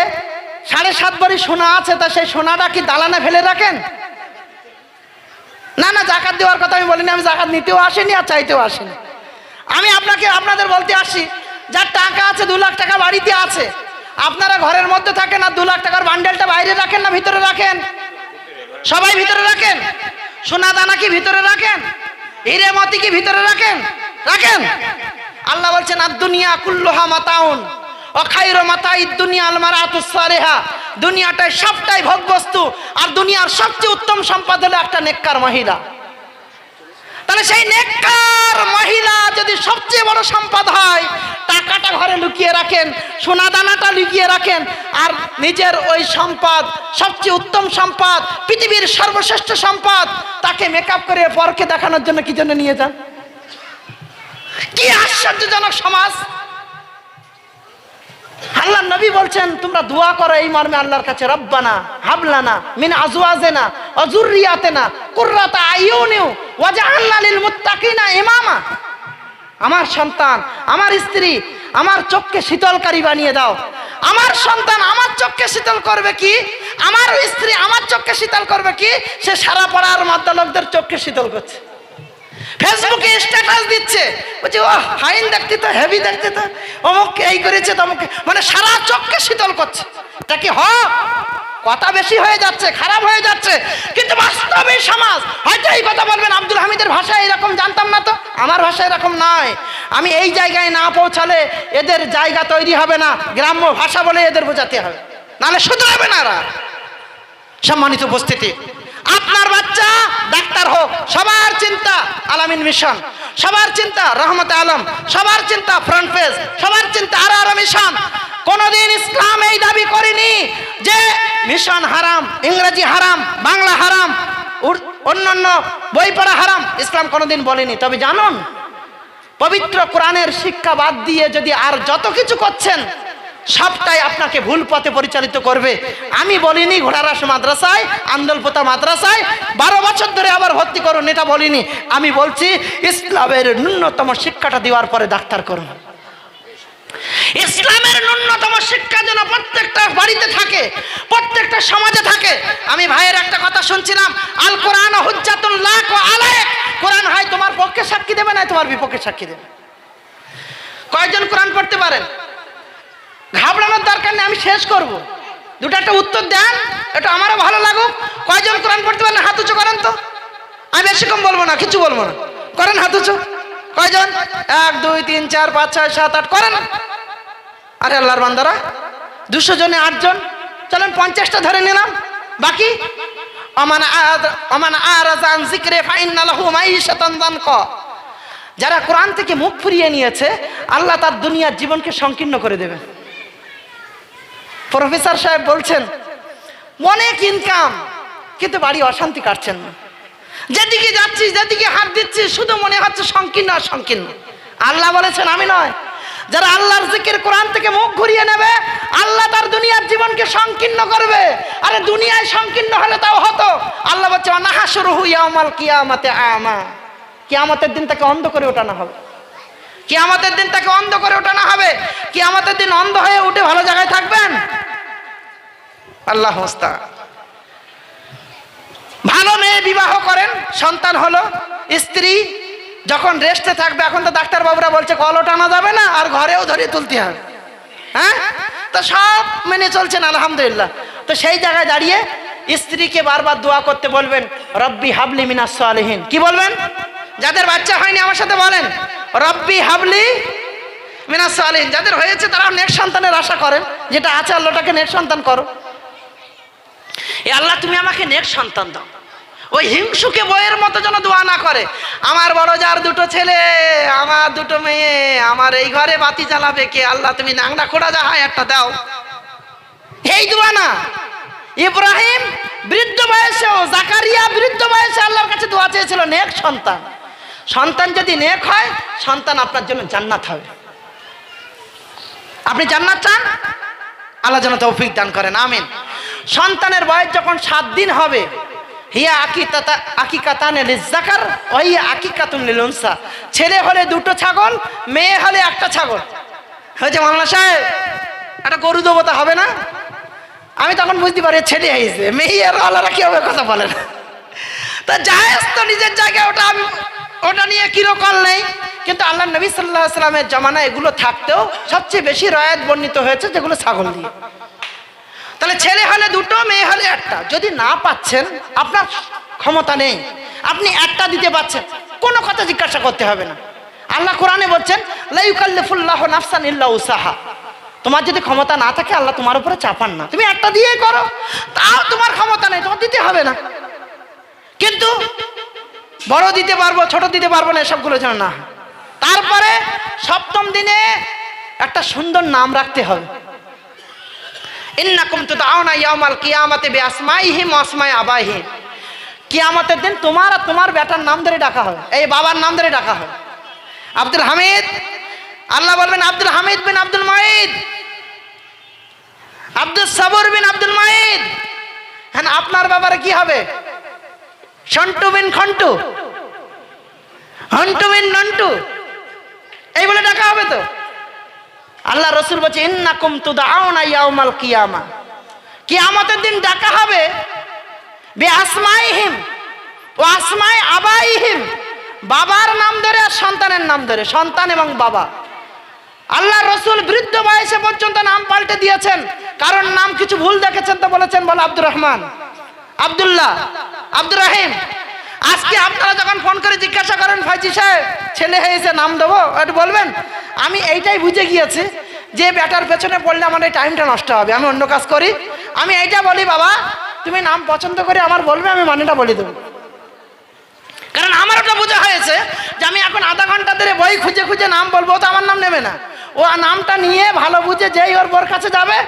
7.5 ভরি সোনা আছে, তা সেই সোনাটা কি দালানে ফেলে রাখেন? না না, জাকাত দেওয়ার কথা আমি বলিনি, আমি জাকাত নিতেও আসিনি আর চাইতেও আসিনি। আমি আপনাদের বলতে আসি, যার টাকা আছে 2 লাখ টাকা বাড়িতে আছে, আপনারা ঘরের মধ্যে থাকেন আর 2 লাখ টাকার বান্ডেলটা বাইরে রাখেন না ভিতরে রাখেন? সবাই ভিতরে রাখেন। সোনা দানা কি ভিতরে রাখেন? হিরে মতি কি ভিতরে রাখেন? রাখেন। আল্লাহ বলছেন, আর দুনিয়া কুল্লুহা মাতাউন ও খায়রু মাতাইদ দুনিয়া আল মারাতুস সালিহা, দুনিয়াটাই সবটাই ভোগ বস্তু, আর দুনিয়ার সবচেয়ে উত্তম সম্পদ হলো একটা নেককার মহিলা। তাহলে সেই নেককার মহিলা যদি সবচেয়ে বড় সম্পদ হয়, টাকাটা ঘরে লুকিয়ে রাখেন, সোনা দানাটা লুকিয়ে রাখেন, আর নিজের ওই সম্পদ, সবচেয়ে উত্তম সম্পদ, পৃথিবীর সর্বশ্রেষ্ঠ সম্পদ, তাকে মেকআপ করে পরকে দেখানোর জন্য কি জন্য নিয়ে যান? কি আশ্চর্যজনক সমাজ! আল্লাহ নবী বলছেন, তোমরা দোয়া করো এই মর্মে আল্লাহর কাছে, রব্বানা হাবলানা মিন আজওয়াজিনা ওয়া যুররিয়াতিনা কুররাতা আইয়ুনি ওয়াজআলনা লিল মুত্তাকিনা ইমামা। আমার সন্তান, আমার স্ত্রী আমার চোখকে শীতলকারী বানিয়ে দাও। আমার সন্তান আমার চোখকে শীতল করবে কি, আমার স্ত্রী আমার চোখকে শীতল করবে কি? সে সারা পাড়ার মধ্যে লোকদের চোখকে শীতল করছে, ফেসবুকে স্ট্যাটাস দিচ্ছে, বলছে ও ফাইন দেখতে তো, হেভি দেখতে তো, অমুক এই করেছে তমুক, মানে সারা চোখকে শীতল করছে। এটা কি হক? কথা বেশি হয়ে যাচ্ছে, খারাপ হয়ে যাচ্ছে, কিন্তু বাস্তবে সমাজ। হয়তো এই কথা বলবেন, আব্দুল হামিদের ভাষায় এরকম জানতাম না, তো আমার ভাষা এরকম নয়। আমি এই জায়গায় না পৌঁছালে এদের জায়গা তৈরি হবে না, গ্রাম্য ভাষা বলে এদের বোঝাতে হবে, নাহলে শুধরাবে না এরা। সম্মানিত উপস্থিতি, আপনার বাচ্চা ডাক্তার হোক, সবার চিন্তা আলামিন মিশন, সবার চিন্তা রহমত আলম, সবার চিন্তা ফ্রন্ট পেজ, সবার চিন্তা আর মিশন। কোনদিন ইসলাম এই দাবি করেনি যে মিশন হারাম, ইংরেজি হারাম, বাংলা হারাম, অন্যান্য বই পড়া হারাম, ইসলাম কোনদিন বলেনি। তবে জানুন, পবিত্র কোরআনের শিক্ষা বাদ দিয়ে যদি আর যত কিছু করছেন, সবটাই আপনাকে ভুল পথে পরিচালিত করবে। আমি বলিনি ঘোড়ারাস মাদ্রাসায়, আন্দোলপোতা মাদ্রাসায় 12 বছর ধরে আবার ভর্তি করুন, এটা বলিনি। আমি বলছি ইসলামের ন্যূনতম শিক্ষাটা দেওয়ার পরে ডাক্তার করুন। ইসলামের ন্যূনতম শিক্ষা যেন প্রত্যেকটা বাড়িতে থাকে, প্রত্যেকটা সমাজে থাকে। আমি ভাইয়ের একটা কথা শুনছিলাম, আল কোরআন হুজ্জাতুল লাক ওয়া আলাইক, কোরআন হয় তোমার পক্ষে সাক্ষী দেবে না তোমার বিপক্ষে সাক্ষী দেবে। কয়জন কোরআন পড়তে পারেন? ঘাবড়ানোর দরকার নেই, আমি শেষ করব। দুটো একটা উত্তর দেন, এটা আমারও ভালো লাগুক। কয়জন কোরআন পড়তে পারেন? হাত উঁচু করেন তো। আমি বেশি কম বলবো না, কিছু বলবো না, করেন হাত উঁচু। কয়জন? 1 2 3 4 5 6 7 8 করেন। আরে আল্লাহর বান্দারা, 200 জনে 8 জন, চলেন 50টা ধরে নিলাম, বাকি ওমান আরাযা আন যিকরি ফাইন্না লাহু মাঈশাতান দানকা। যারা কোরআন থেকে মুখ ফিরিয়ে নিয়েছে আল্লাহ তার দুনিয়ার জীবনকে সংকীর্ণ করে দেবে। প্রফেসর সাহেব বলছেন অনেক ইনকাম, কিন্তু বাড়ি অশান্তি কাটছেন না। যেদিকে যাচ্ছি, যেদিকে হাত দিচ্ছি, শুধু মনে হচ্ছে সংকীর্ণ আর সংকীর্ণ। আল্লাহ বলেছেন আমি নয়, যারা আল্লাহর জিকির কোরআন থেকে মুখ ঘুরিয়ে নেবে আল্লাহ তার দুনিয়ার জীবনকে সংকীর্ণ করবে। আরে দুনিয়ায় সংকীর্ণ হলে তাও হতো। আল্লাহ বলছে নাহাশুরুহু ইয়াউমাল কিয়ামাতি আমা। কিয়ামতের দিন তাকে অন্ধ করে ওঠানো হবে। কিয়ামতের দিন তাকে অন্ধ করে ওঠানো হবে। কিয়ামতের দিন অন্ধ হয়ে উঠে ভালো জায়গায় থাকবেন? আল্লাহ মুস্তাআন। ভালো মেয়ে বিবাহ করেন, সন্তান হলো, স্ত্রী যখন রেস্টে থাকবে, এখন তো ডাক্তার বাবুরা বলছে কলও টানা যাবে না আর ঘরেও ধরে তুলতে হবে, হ্যাঁ, তো সব মেনে চলছেন আলহামদুলিল্লাহ। তো সেই জায়গায় দাঁড়িয়ে স্ত্রীকে বারবার দোয়া করতে বলবেন রব্বি হাবলি মিনাস সালিহিন। কি বলবেন? যাদের বাচ্চা হয়নি আমার সাথে বলেন রব্বি হাবলি মিনাস সালিহিন। যাদের হয়েছে তারা নেক্সট সন্তানের আশা করেন, যেটা আছে আল্লাহটাকে নেক্সট সন্তান করো। এ আল্লাহ তুমি আমাকে নেক্সট সন্তান দাও। ওই হিংসুকে বইয়ের মতো যেন দোয়া না করে, আমার বড় যার দুটো ছেলে, আমার দুটো মেয়ে, আমার এই ঘরে বাতি জ্বালাবে কে, আল্লাহ তুমি নাংটা খোড়া যা হয় একটা দাও, এই দোয়া না। ইব্রাহিম বৃদ্ধ বয়সেও, জাকারিয়া বৃদ্ধ বয়সে আল্লাহর কাছে দোয়া চেয়েছিল নেক সন্তান। সন্তান যদি নেক হয়, সন্তান আপনার জন্য জান্নাত হবে। আপনি জান্নাত চান, আল্লাহ যেন তৌফিক দান করেন, আমিন। সন্তানের বয়স যখন 7 দিন হবে, হিয়া আকিকাতান লিযযাকার ওয়া হিয়া আকিকাতুন লিল উনসা। ছেলে হলে 2টো ছাগল, মেয়ে হলে 1টা ছাগল। হয়েছে মাওলানা সাহেব, একটা গরু দেবো তা হবে না? আমি তখন বুঝতে পারি ছেলে হয়েছে, মেয়ে আর আল্লাহরা কি হবে কথা বলেন। তা জায়েজ তো নিজের জায়গায়, ওটা নিয়ে কিরকম নেই। কিন্তু আল্লাহ নবী সাল্লাল্লাহু আলাইহি ওয়াসাল্লামের জামানায় এগুলো থাকতেও সবচেয়ে বেশি রয়াত বর্ণিত হয়েছে যেগুলো ছাগল দিয়ে। তাহলে ছেলে হলে 2টো, মেয়ে হলে 1টা। যদি না পাচ্ছেন, আপনার ক্ষমতা নেই, আপনি 1টা দিতে পাচ্ছেন, কোনো কথা জিজ্ঞাসা করতে হবে না। আল্লাহ কোরআনে বলছেন লা ইউকাল্লিফুল্লাহু নাফসান ইল্লা উসাহা। তোমার যদি ক্ষমতা না থাকে আল্লাহ তোমার উপরে চাপান না, তুমি 1টা দিয়েই করো, তাও তোমার ক্ষমতা নেই, তোমার দিতে হবে না। কিন্তু বড় দিতে পারবো, ছোট দিতে পারবো না, এসবগুলো যেন না। তারপরে 7ম দিনে একটা সুন্দর নাম রাখতে হবে। ইন্নাকুম তুদআউনা ইয়াউমাল কিয়ামাতি বিআসমাইহিম ওয়া আসমাই আবাইহিম। কিয়ামতের দিন তোমার আর তোমার বেটার নাম ধরে ডাকা হবে, এই বাবার নাম ধরে ডাকা হবে। আব্দুল হামিদ, আল্লাহ বলবেন আব্দুল হামিদ বিন আব্দুল মাইদ, আব্দুল সাবুর বিন আব্দুল মাইদ। হ্যাঁ, আপনার ব্যাপারে কি হবে? সন্টু বিন খন্টু, হন্টু বিন নন্টু, এই বলে ডাকা হবে। তো আল্লাহ রসুল বলছে ইন্নাকুম তুদআউনা ইয়াউমাল কিয়ামা। কিয়ামতের দিন ডাকা হবে বিআসমাইহিম ওয়া আসমাই আবাইহিম। বাবার নাম ধরে আর সন্তানের নাম ধরে, সন্তান এবং বাবা। আল্লাহ রসুল বৃদ্ধ বয়সে পর্যন্ত নাম পাল্টে দিয়েছেন, কারণ নাম কিছু ভুল দেখেছেন তো বলেছেন বলে আব্দুর রহমান, আব্দুল্লাহ, আব্দুর রহিম। আজকে আপনারা যখন ফোন করে জিজ্ঞাসা করেন ভাইজি সাহেব ছেলে হয়েছে নাম দেবো, একটু বলবেন, আমি এইটাই বুঝে গিয়েছি যে বেটার পেছনে পড়লে আমার এই টাইমটা নষ্ট হবে, আমি অন্য কাজ করি। আমি এইটা বলি বাবা তুমি নাম পছন্দ করে আমার বলবে, আমি মানেটা বলে দেবো। কারণ আমার ওটা বোঝা হয়েছে যে আমি এখন আধা ঘন্টা ধরে বই খুঁজে খুঁজে নাম বলবো, তো আমার নাম নেবে না। ও নামটা নিয়ে ভালো বুঝে যেই ওর বোর কাছে যাবে,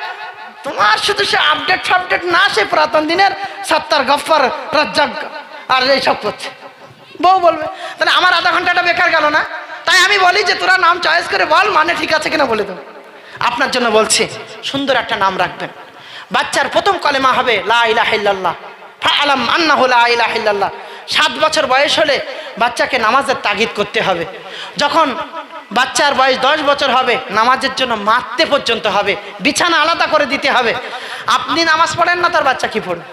তোমার শুধু সে আপডেট না, সে পুরাতন দিনের সত্তার গফফার রাজ্জাক আর এইসব করছে, বউ বলবে। তাহলে আমার আধা ঘন্টাটা বেকার গেল না? তাই আমি বলি যে তোরা নাম চয়েস করে বল, মানে ঠিক আছে কিনা বলে দেবো। আপনার জন্য বলছি সুন্দর একটা নাম রাখবেন। বাচ্চার প্রথম কলেমা হবে লা ইলাহা ইল্লাল্লাহ ফাআলাম আন্নাহু লা ইলাহা ইল্লাল্লাহ। 7 বছর বয়স হলে বাচ্চাকে নামাজের তাগিদ করতে হবে। যখন বাচ্চার বয়স 10 বছর হবে, নামাজের জন্য মারতে পর্যন্ত হবে, বিছানা আলাদা করে দিতে হবে। আপনি নামাজ পড়েন না, তার বাচ্চা কি পড়বে?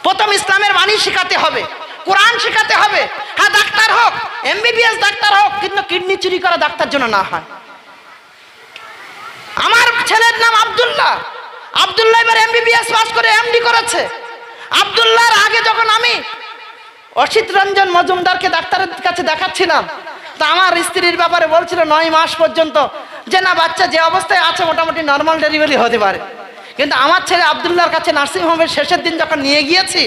প্রথম ইসলামের বাণী শেখাতে হবে, কোরআন শেখাতে হবে। হ্যাঁ, ডাক্তার হোক, MBBS ডাক্তার হোক, কিন্তু কিডনি চুরি করা ডাক্তার জন্য না হয়। আমার ছেলের নাম আব্দুল্লাহ, আব্দুল্লাহ এবার MBBS পাস করে MD করেছে। আব্দুল্লাহর আগে যখন আমি অসিত রঞ্জন মজুমদারকে ডাক্তারের কাছে দেখাচ্ছিলাম, তা আমার স্ত্রীর ব্যাপারে বলছিল 9 মাস পর্যন্ত যে না, বাচ্চা যে অবস্থায় আছে মোটামুটি নর্মাল ডেলিভারি হতে পারে। কিন্তু আমার ছেলে আব্দুল্লাহর কাছে নার্সিংহোমের শেষের দিন যখন নিয়ে গিয়েছি,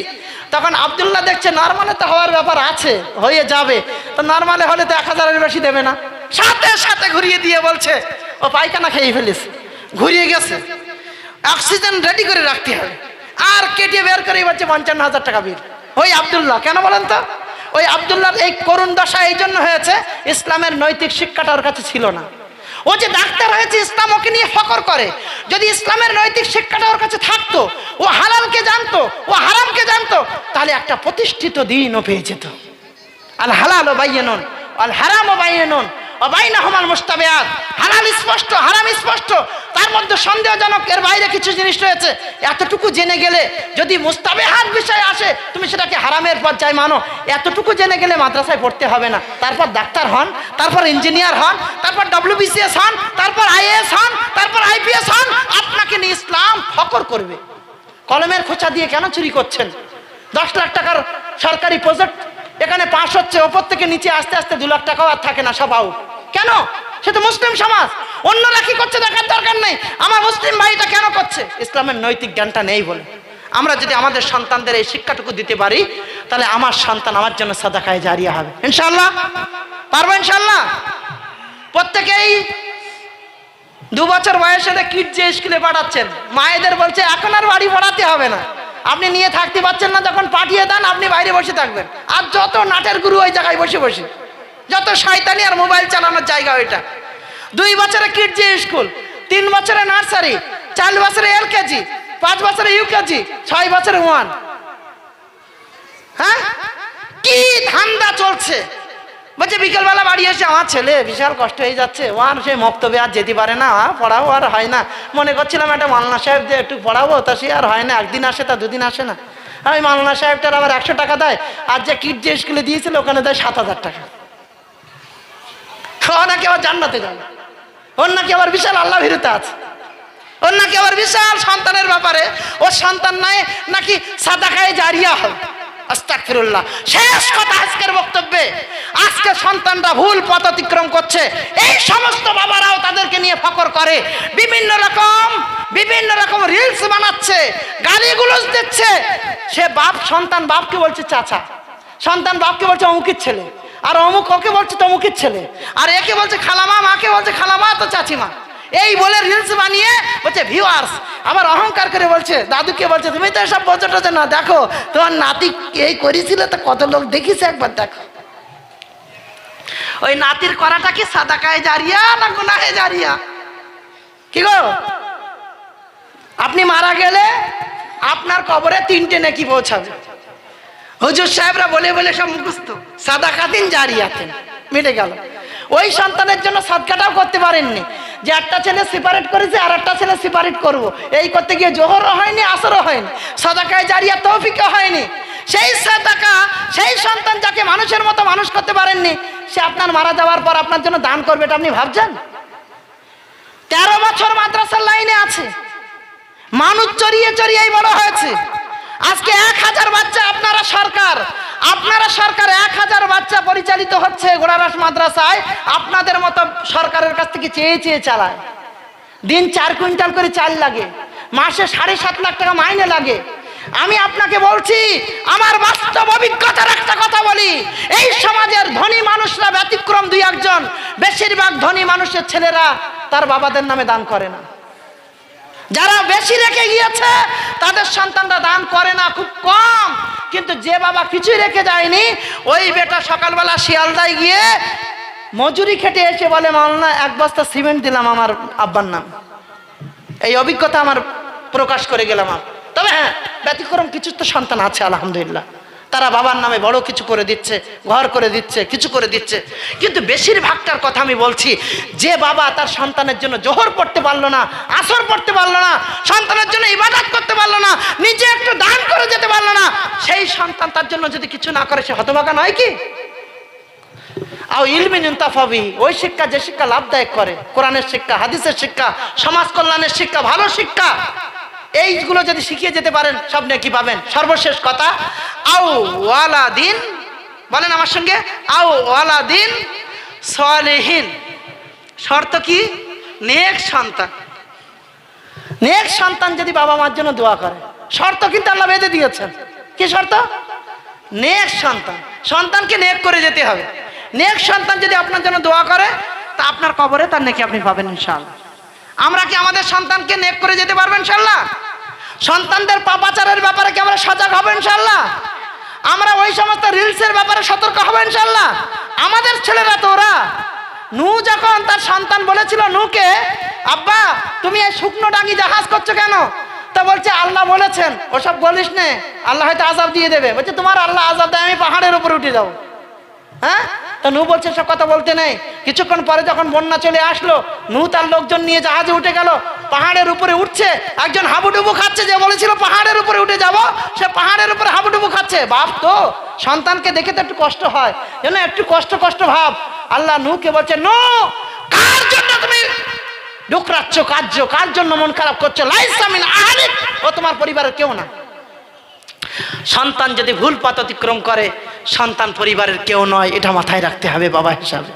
তখন আব্দুল্লাহ দেখছে নর্মালে তো হওয়ার ব্যাপার আছে, হয়ে যাবে, তো নর্মালে হলে তো 1000-এর বেশি দেবে না। সাথে সাথে ঘুরিয়ে দিয়ে বলছে ও পায়খানা খেয়ে ফেলিস, ঘুরিয়ে গেছে, অক্সিজেন রেডি করে রাখতে হবে। আর কেটে বের করে বলছে 55,000 টাকা বিল। ওই আব্দুল্লাহ, কেন বলেন তো? ওই আব্দুল্লাহর এই করুণ দশা এই জন্য হয়েছে, ইসলামের নৈতিক শিক্ষাটা ওর কাছে ছিল না। ও যে ডাক্তার হয়েছে, ইসলাম ওকে নিয়ে ফখর করে। যদি ইসলামের নৈতিক শিক্ষাটা ওর কাছে থাকতো, ও হালালকে জানতো, ও হারামকে জানতো, তাহলে একটা প্রতিষ্ঠিত দিনও পেয়ে যেত। আল হালাল ও বাইয়িনুন আল হারাম ও বাইয়িনুন ওয়া বাইনাহুমাল মুশতাবিহাত। হালাল স্পষ্ট, হারাম স্পষ্ট, তার মধ্যে সন্দেহজনক এর বাইরে কিছু জিনিস রয়েছে। এতটুকু জেনে গেলে যদি মুস্তাবিহাত বিষয় আসে, তুমি সেটাকে হারামের পর্যায়ে মানো। এতটুকু জেনে গেলে মাদ্রাসায় পড়তে হবে না। তারপর ডাক্তার হন, তারপর ইঞ্জিনিয়ার হন, তারপর WBCS হন, তারপর IAS হন, তারপর IPS হন। আপনাকে নিয়ে ইসলাম ফখর করবে। কলমের খোঁচা দিয়ে কেন চুরি করছেন? 10 লাখ টাকার সরকারি প্রজেক্ট এখানে পাস হচ্ছে, ওপর থেকে নিচে আস্তে আস্তে 2 লাখ টাকাও আর থাকে না, সব আউট। কেন? সে তো মুসলিম সমাজ, অন্যরা কি করছে দেখার দরকার নেই। আমার মুসলিম ভাইটা কেন করছে? ইসলামের নৈতিক জ্ঞানটা নেই বলে। আমরা যদি আমাদের সন্তানদের এই শিক্ষাটুকু দিতে পারি, তাহলে আমার সন্তান আমার জন্য সাদাকায়ে জারিয়া হবে ইনশাআল্লাহ। পারবো ইনশাআল্লাহ। প্রত্যেকেই 2 বছর বয়সে কিড যে স্কুলে পাঠাচ্ছেন, মায়েদের বলছে এখন আর বাড়ি পড়াতে হবে না, আপনি নিয়ে থাকতে পারছেন না, যখন পাঠিয়ে দেন আপনি বাইরে বসে থাকবেন। আর যত নাটের গুরু ওই জায়গায় বসে বসে, যত শয়তানি আর মোবাইল চালানোর জায়গা ওইটা। 2 বছরে কিড যে স্কুল, 3 বছরে নার্সারি, 4 বছরে LKG, 5 বছরে UKG, 6 বছরে 1। হ্যাঁ, কি ধান্দা চলছে? বলছে বিকেলবেলা বাড়ি এসে আমার ছেলে বিশাল কষ্ট হয়ে যাচ্ছে, ও আর সেই মক্তবে আর যেতে পারে না, পড়াবো আর হয় না। মনে করছিলাম একটা মাওলানা সাহেব দিয়ে একটু পড়াবো, তা সে আর হয় না, একদিন আসে তা 2 দিন আসে না। আমি মাওলানা সাহেবটার আবার 100 টাকা দেয়, আর যে কিড যে স্কুলে দিয়েছিল ওখানে দেয় 7,000 টাকা। ও নাকি আবার জান্নাতে যাবে, ওর নাকি আবার বিশাল আল্লাহ ভীরুতা আছে, ওর নাকি আবার বিশাল সন্তানের ব্যাপারে, ওর সন্তান নাই নাকি সাদাকায়ে জারিয়া হবে। আস্তাগফিরুল্লাহ। শেষ কথা আজকের বক্তব্যে, আজকে সন্তানরা ভুল পথ অতিক্রম করছে, এই সমস্ত বাবারাও তাদেরকে নিয়ে ফখর করে, বিভিন্ন রকম রিলস বানাচ্ছে, গালিগুলোজ দিচ্ছে। সে বাপ, সন্তান বাপকে বলছে চাচা, সন্তান বাপকে বলছে অমুকের ছেলে, আর অমুক ওকে বলছে তমুকের ছেলে, আর একে বলছে খালামা, মাকে বলছে খালামা তো চাচিমা। এই বলে রিলস বানিয়ে বলছে ভিউয়ার্স, আবার অহংকার করে বলছে দাদুকে বলছে তুমি তো এসব বোঝো টোঝো না, দেখো তোমার নাতি এই করেছিল তো কত লোক দেখিছে, একবার দেখো। ওই নাতির করাটা কি সাদাকায়ে জারিয়া না গুনাহে জারিয়া? কি গো, আপনি মারা গেলে আপনার কবরে 3টে নেকি পৌঁছাবে। হুজুর সাহেবরা বলে বলে সব মুখস্থ, সাদাকাতিন জারিয়াতিন, মিটে গেল। ওই সন্তানের জন্য সাদকাটাও করতে পারেননি, যে একটা ছেলে সেপারেট করেছে আর একটা ছেলে সেপারেট করব, এই করতে গিয়ে জোহরও হয়নি, আসরও হয়নি, সাদাকায়ে জারিয়া তৌফিকও হয়নি। সেই সাদাকা, সেই সন্তান যাকে মানুষের মতো মানুষ করতে পারেননি, সে আপনার মারা যাওয়ার পর আপনার জন্য দান করবে, এটা আপনি ভাবছেন? 13 বছর মাদ্রাসার লাইনে আছে, মানুষ চড়িয়ে চড়িয়েই বড় হয়েছে। আজকে 1000 বাচ্চা, আপনারা সরকার 1000 বাচ্চা পরিচালিত হচ্ছে গোড়ারাস মাদ্রাসায়, আপনাদের মতো সরকারের কাছ থেকে চেয়ে চেয়ে চালায়। দিন 4 কুইন্টাল করে চাল লাগে, মাসে 7.5 লাখ টাকা মাইনে লাগে। আমি আপনাকে বলছি, আমার বাস্তব অভিজ্ঞতার একটা কথা বলি, এই সমাজের ধনী মানুষরা ব্যতিক্রম 2-1 জন, বেশিরভাগ ধনী মানুষের ছেলেরা তার বাবাদের নামে দান করে না। যারা বেশি রেখে গিয়েছে তাদের সন্তানরা দান করে না, খুব কম। কিন্তু যে বাবা কিছুই রেখে যায়নি, ওই বেটা সকালবেলা শিয়ালদায় গিয়ে মজুরি খেটে এসে বলে মাওলানা 1 বস্তা সিমেন্ট দিলাম আমার আব্বার নাম। এই অভিজ্ঞতা আমার প্রকাশ করে গেলাম। তবে হ্যাঁ, ব্যতিক্রম কিছু তো সন্তান আছে আলহামদুলিল্লাহ, তারা বাবার নামে বড় কিছু করে দিচ্ছে, ঘর করে দিচ্ছে, কিছু করে দিচ্ছে। কিন্তু বেশিরভাগটার কথা আমি বলছি, যে বাবা তার সন্তানের জন্য জোহর পড়তে পারলো না, আসর পড়তে পারলো না, সন্তানের জন্য ইবাদত করতে পারলো না, নিজে একটু দান করে যেতে পারলো না, সেই সন্তান তার জন্য যদি কিছু না করে সে হতভাগা নয় কি? আও ইলমিন ইনতাফাবি, ওই শিক্ষা যে শিক্ষা লাভদায়ক করে, কোরআনের শিক্ষা, হাদিসের শিক্ষা, সমাজ কল্যাণের শিক্ষা, ভালো শিক্ষা, এইগুলো যদি শিখিয়ে যেতে পারেন সব নেকি পাবেন। সর্বশেষ কথা, আও ওয়ালাদিন, বলেন আমার সঙ্গে, আও ওয়ালাদিন সালেহিন। শর্ত কি? নেক সন্তান। নেক সন্তান যদি বাবা মার জন্য দোয়া করে, শর্ত কিন্তু আল্লাহ বেঁধে দিয়েছেন। কি শর্ত? নেক সন্তান। সন্তানকে নেক করে যেতে হবে। নেক সন্তান যদি আপনার জন্য দোয়া করে তা আপনার কবরে তার নেকি আপনি পাবেন ইনশাআল্লাহ। আমরা কি আমাদের সন্তানকে নেক করে যেতে পারবো ইনশাআল্লাহ? সন্তানদের পাপাচারের ব্যাপারে কি আমরা সজাগ হব ইনশাআল্লাহ? আমরা ওই সমস্ত রিলসের ব্যাপারে সতর্ক হব ইনশাআল্লাহ? আমাদের ছেলেরা তো ওরা নূহ যখন তার সন্তান বলেছিল নূহকে, আব্বা তুমি এই শুকনো ডাঙ্গি জাহাজ করছো কেন? তা বলছে আল্লাহ বলেছেন। ওসব বলিস নে, আল্লাহ হয়তো আযাব দিয়ে দেবে। বলছে তোমার আল্লাহ আযাব দেয়, আমি পাহাড়ের উপরে উঠে যাবো। হ্যাঁ, তো নূহ বলছে সব কথা বলতে নেই। কিছুক্ষণ পরে যখন বন্যা চলে আসলো, নূহ তার লোকজন নিয়ে জাহাজে উঠে গেল। পাহাড়ের উপরে উঠছে, একজন হাবুডুবু খাচ্ছে। যে বলেছিল পাহাড়ের উপরে উঠে যাব, সে পাহাড়ের উপরে হাবুডুবু খাচ্ছে। বাপ তো সন্তানকে দেখে তো একটু কষ্ট হয়, যেন একটু কষ্ট কষ্ট ভাব। আল্লাহ নূহকে বলছে, নূহ কার জন্য তুমি ডুকরাচ্ছ, কার জন্য মন খারাপ করছো? লাইসা মিন আহলিক, ও তোমার পরিবারের কেউ না। সন্তান যদি ভুল পথ অতিক্রম করে, সন্তান পরিবারের কেউ নয়, এটা মাথায় রাখতে হবে বাবা হিসাবে।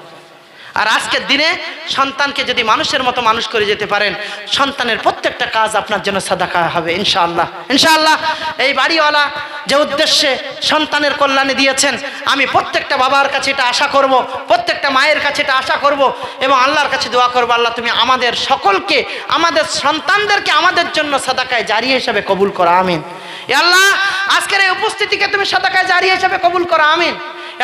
আর আজকের দিনে সন্তানকে যদি মানুষের মতো মানুষ করে যেতে পারেন, সন্তানের প্রত্যেকটা কাজ আপনার জন্য সাদাকা হবে ইনশাআল্লাহ। ইনশাআল্লাহ এই বাড়িওয়ালা যে উদ্দেশ্যে সন্তানের কল্যাণে দিয়েছেন, আমি প্রত্যেকটা বাবার কাছে এটা আশা করব, প্রত্যেকটা মায়ের কাছে এটা আশা করব এবং আল্লাহর কাছে দোয়া করব, আল্লাহ তুমি আমাদের সকলকে, আমাদের সন্তানদেরকে আমাদের জন্য সাদাকায়ে জারিয়া হিসাবে কবুল করো, আমিন। এ আল্লাহ আজকের এই উপস্থিতিকে তুমি সাদাকায়ে জারিয়া হিসাবে কবুল করো, আমিন।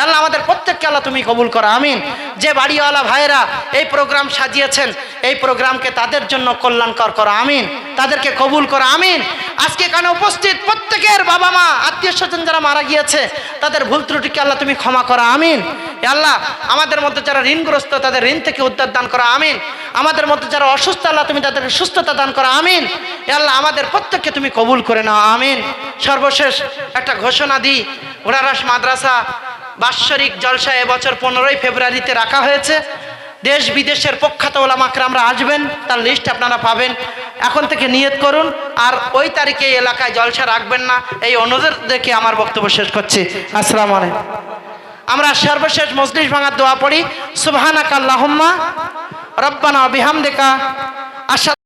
আল্লাহ আমাদের প্রত্যেককে আল্লাহ তুমি কবুল করো, আমিন। যে বাড়িওয়ালা ভাইয়েরা এই প্রোগ্রাম সাজিয়েছেন, এই প্রোগ্রামকে তাদের জন্য কল্যাণকর করো, আমিন। তাদেরকে কবুল করো, আমিন। আজকে এখানে উপস্থিত প্রত্যেকের বাবা মা আত্মীয় স্বজন যারা মারা গিয়েছে, তাদের ভুল ত্রুটিকে আল্লাহ তুমি ক্ষমা করো, আমিন। আল্লাহ আমাদের মধ্যে যারা ঋণগ্রস্ত, তাদের ঋণ থেকে উদ্ধার দান করো, আমিন। আমাদের মধ্যে যারা অসুস্থ, আল্লাহ তুমি তাদেরকে সুস্থতা দান করো, আমিন। আল্লাহ আমাদের প্রত্যেককে তুমি কবুল করে নাও, আমিন। সর্বশেষ একটা ঘোষণা দিই, ঘোড়ারাস মাদ্রাসা বাৎসরিক জলসা এবছর 15ই ফেব্রুয়ারিতে রাখা হয়েছে। দেশ বিদেশের প্রখ্যাত ওলামা কেরামরা আসবেন, তার লিস্ট আপনারা পাবেন। এখন থেকে নিয়ত করুন, আর ওই তারিখে এই এলাকায় জলসা রাখবেন না, এই অনুরোধ দেখে আমার বক্তব্য শেষ করছি। আসসালামু আলাইকুম। আমরা সর্বশেষ মজলিস ভাঙার দোয়া পড়ি। সুবহানাকা আল্লাহুম্মা রব্বানা বিহামদিকা আশহাদু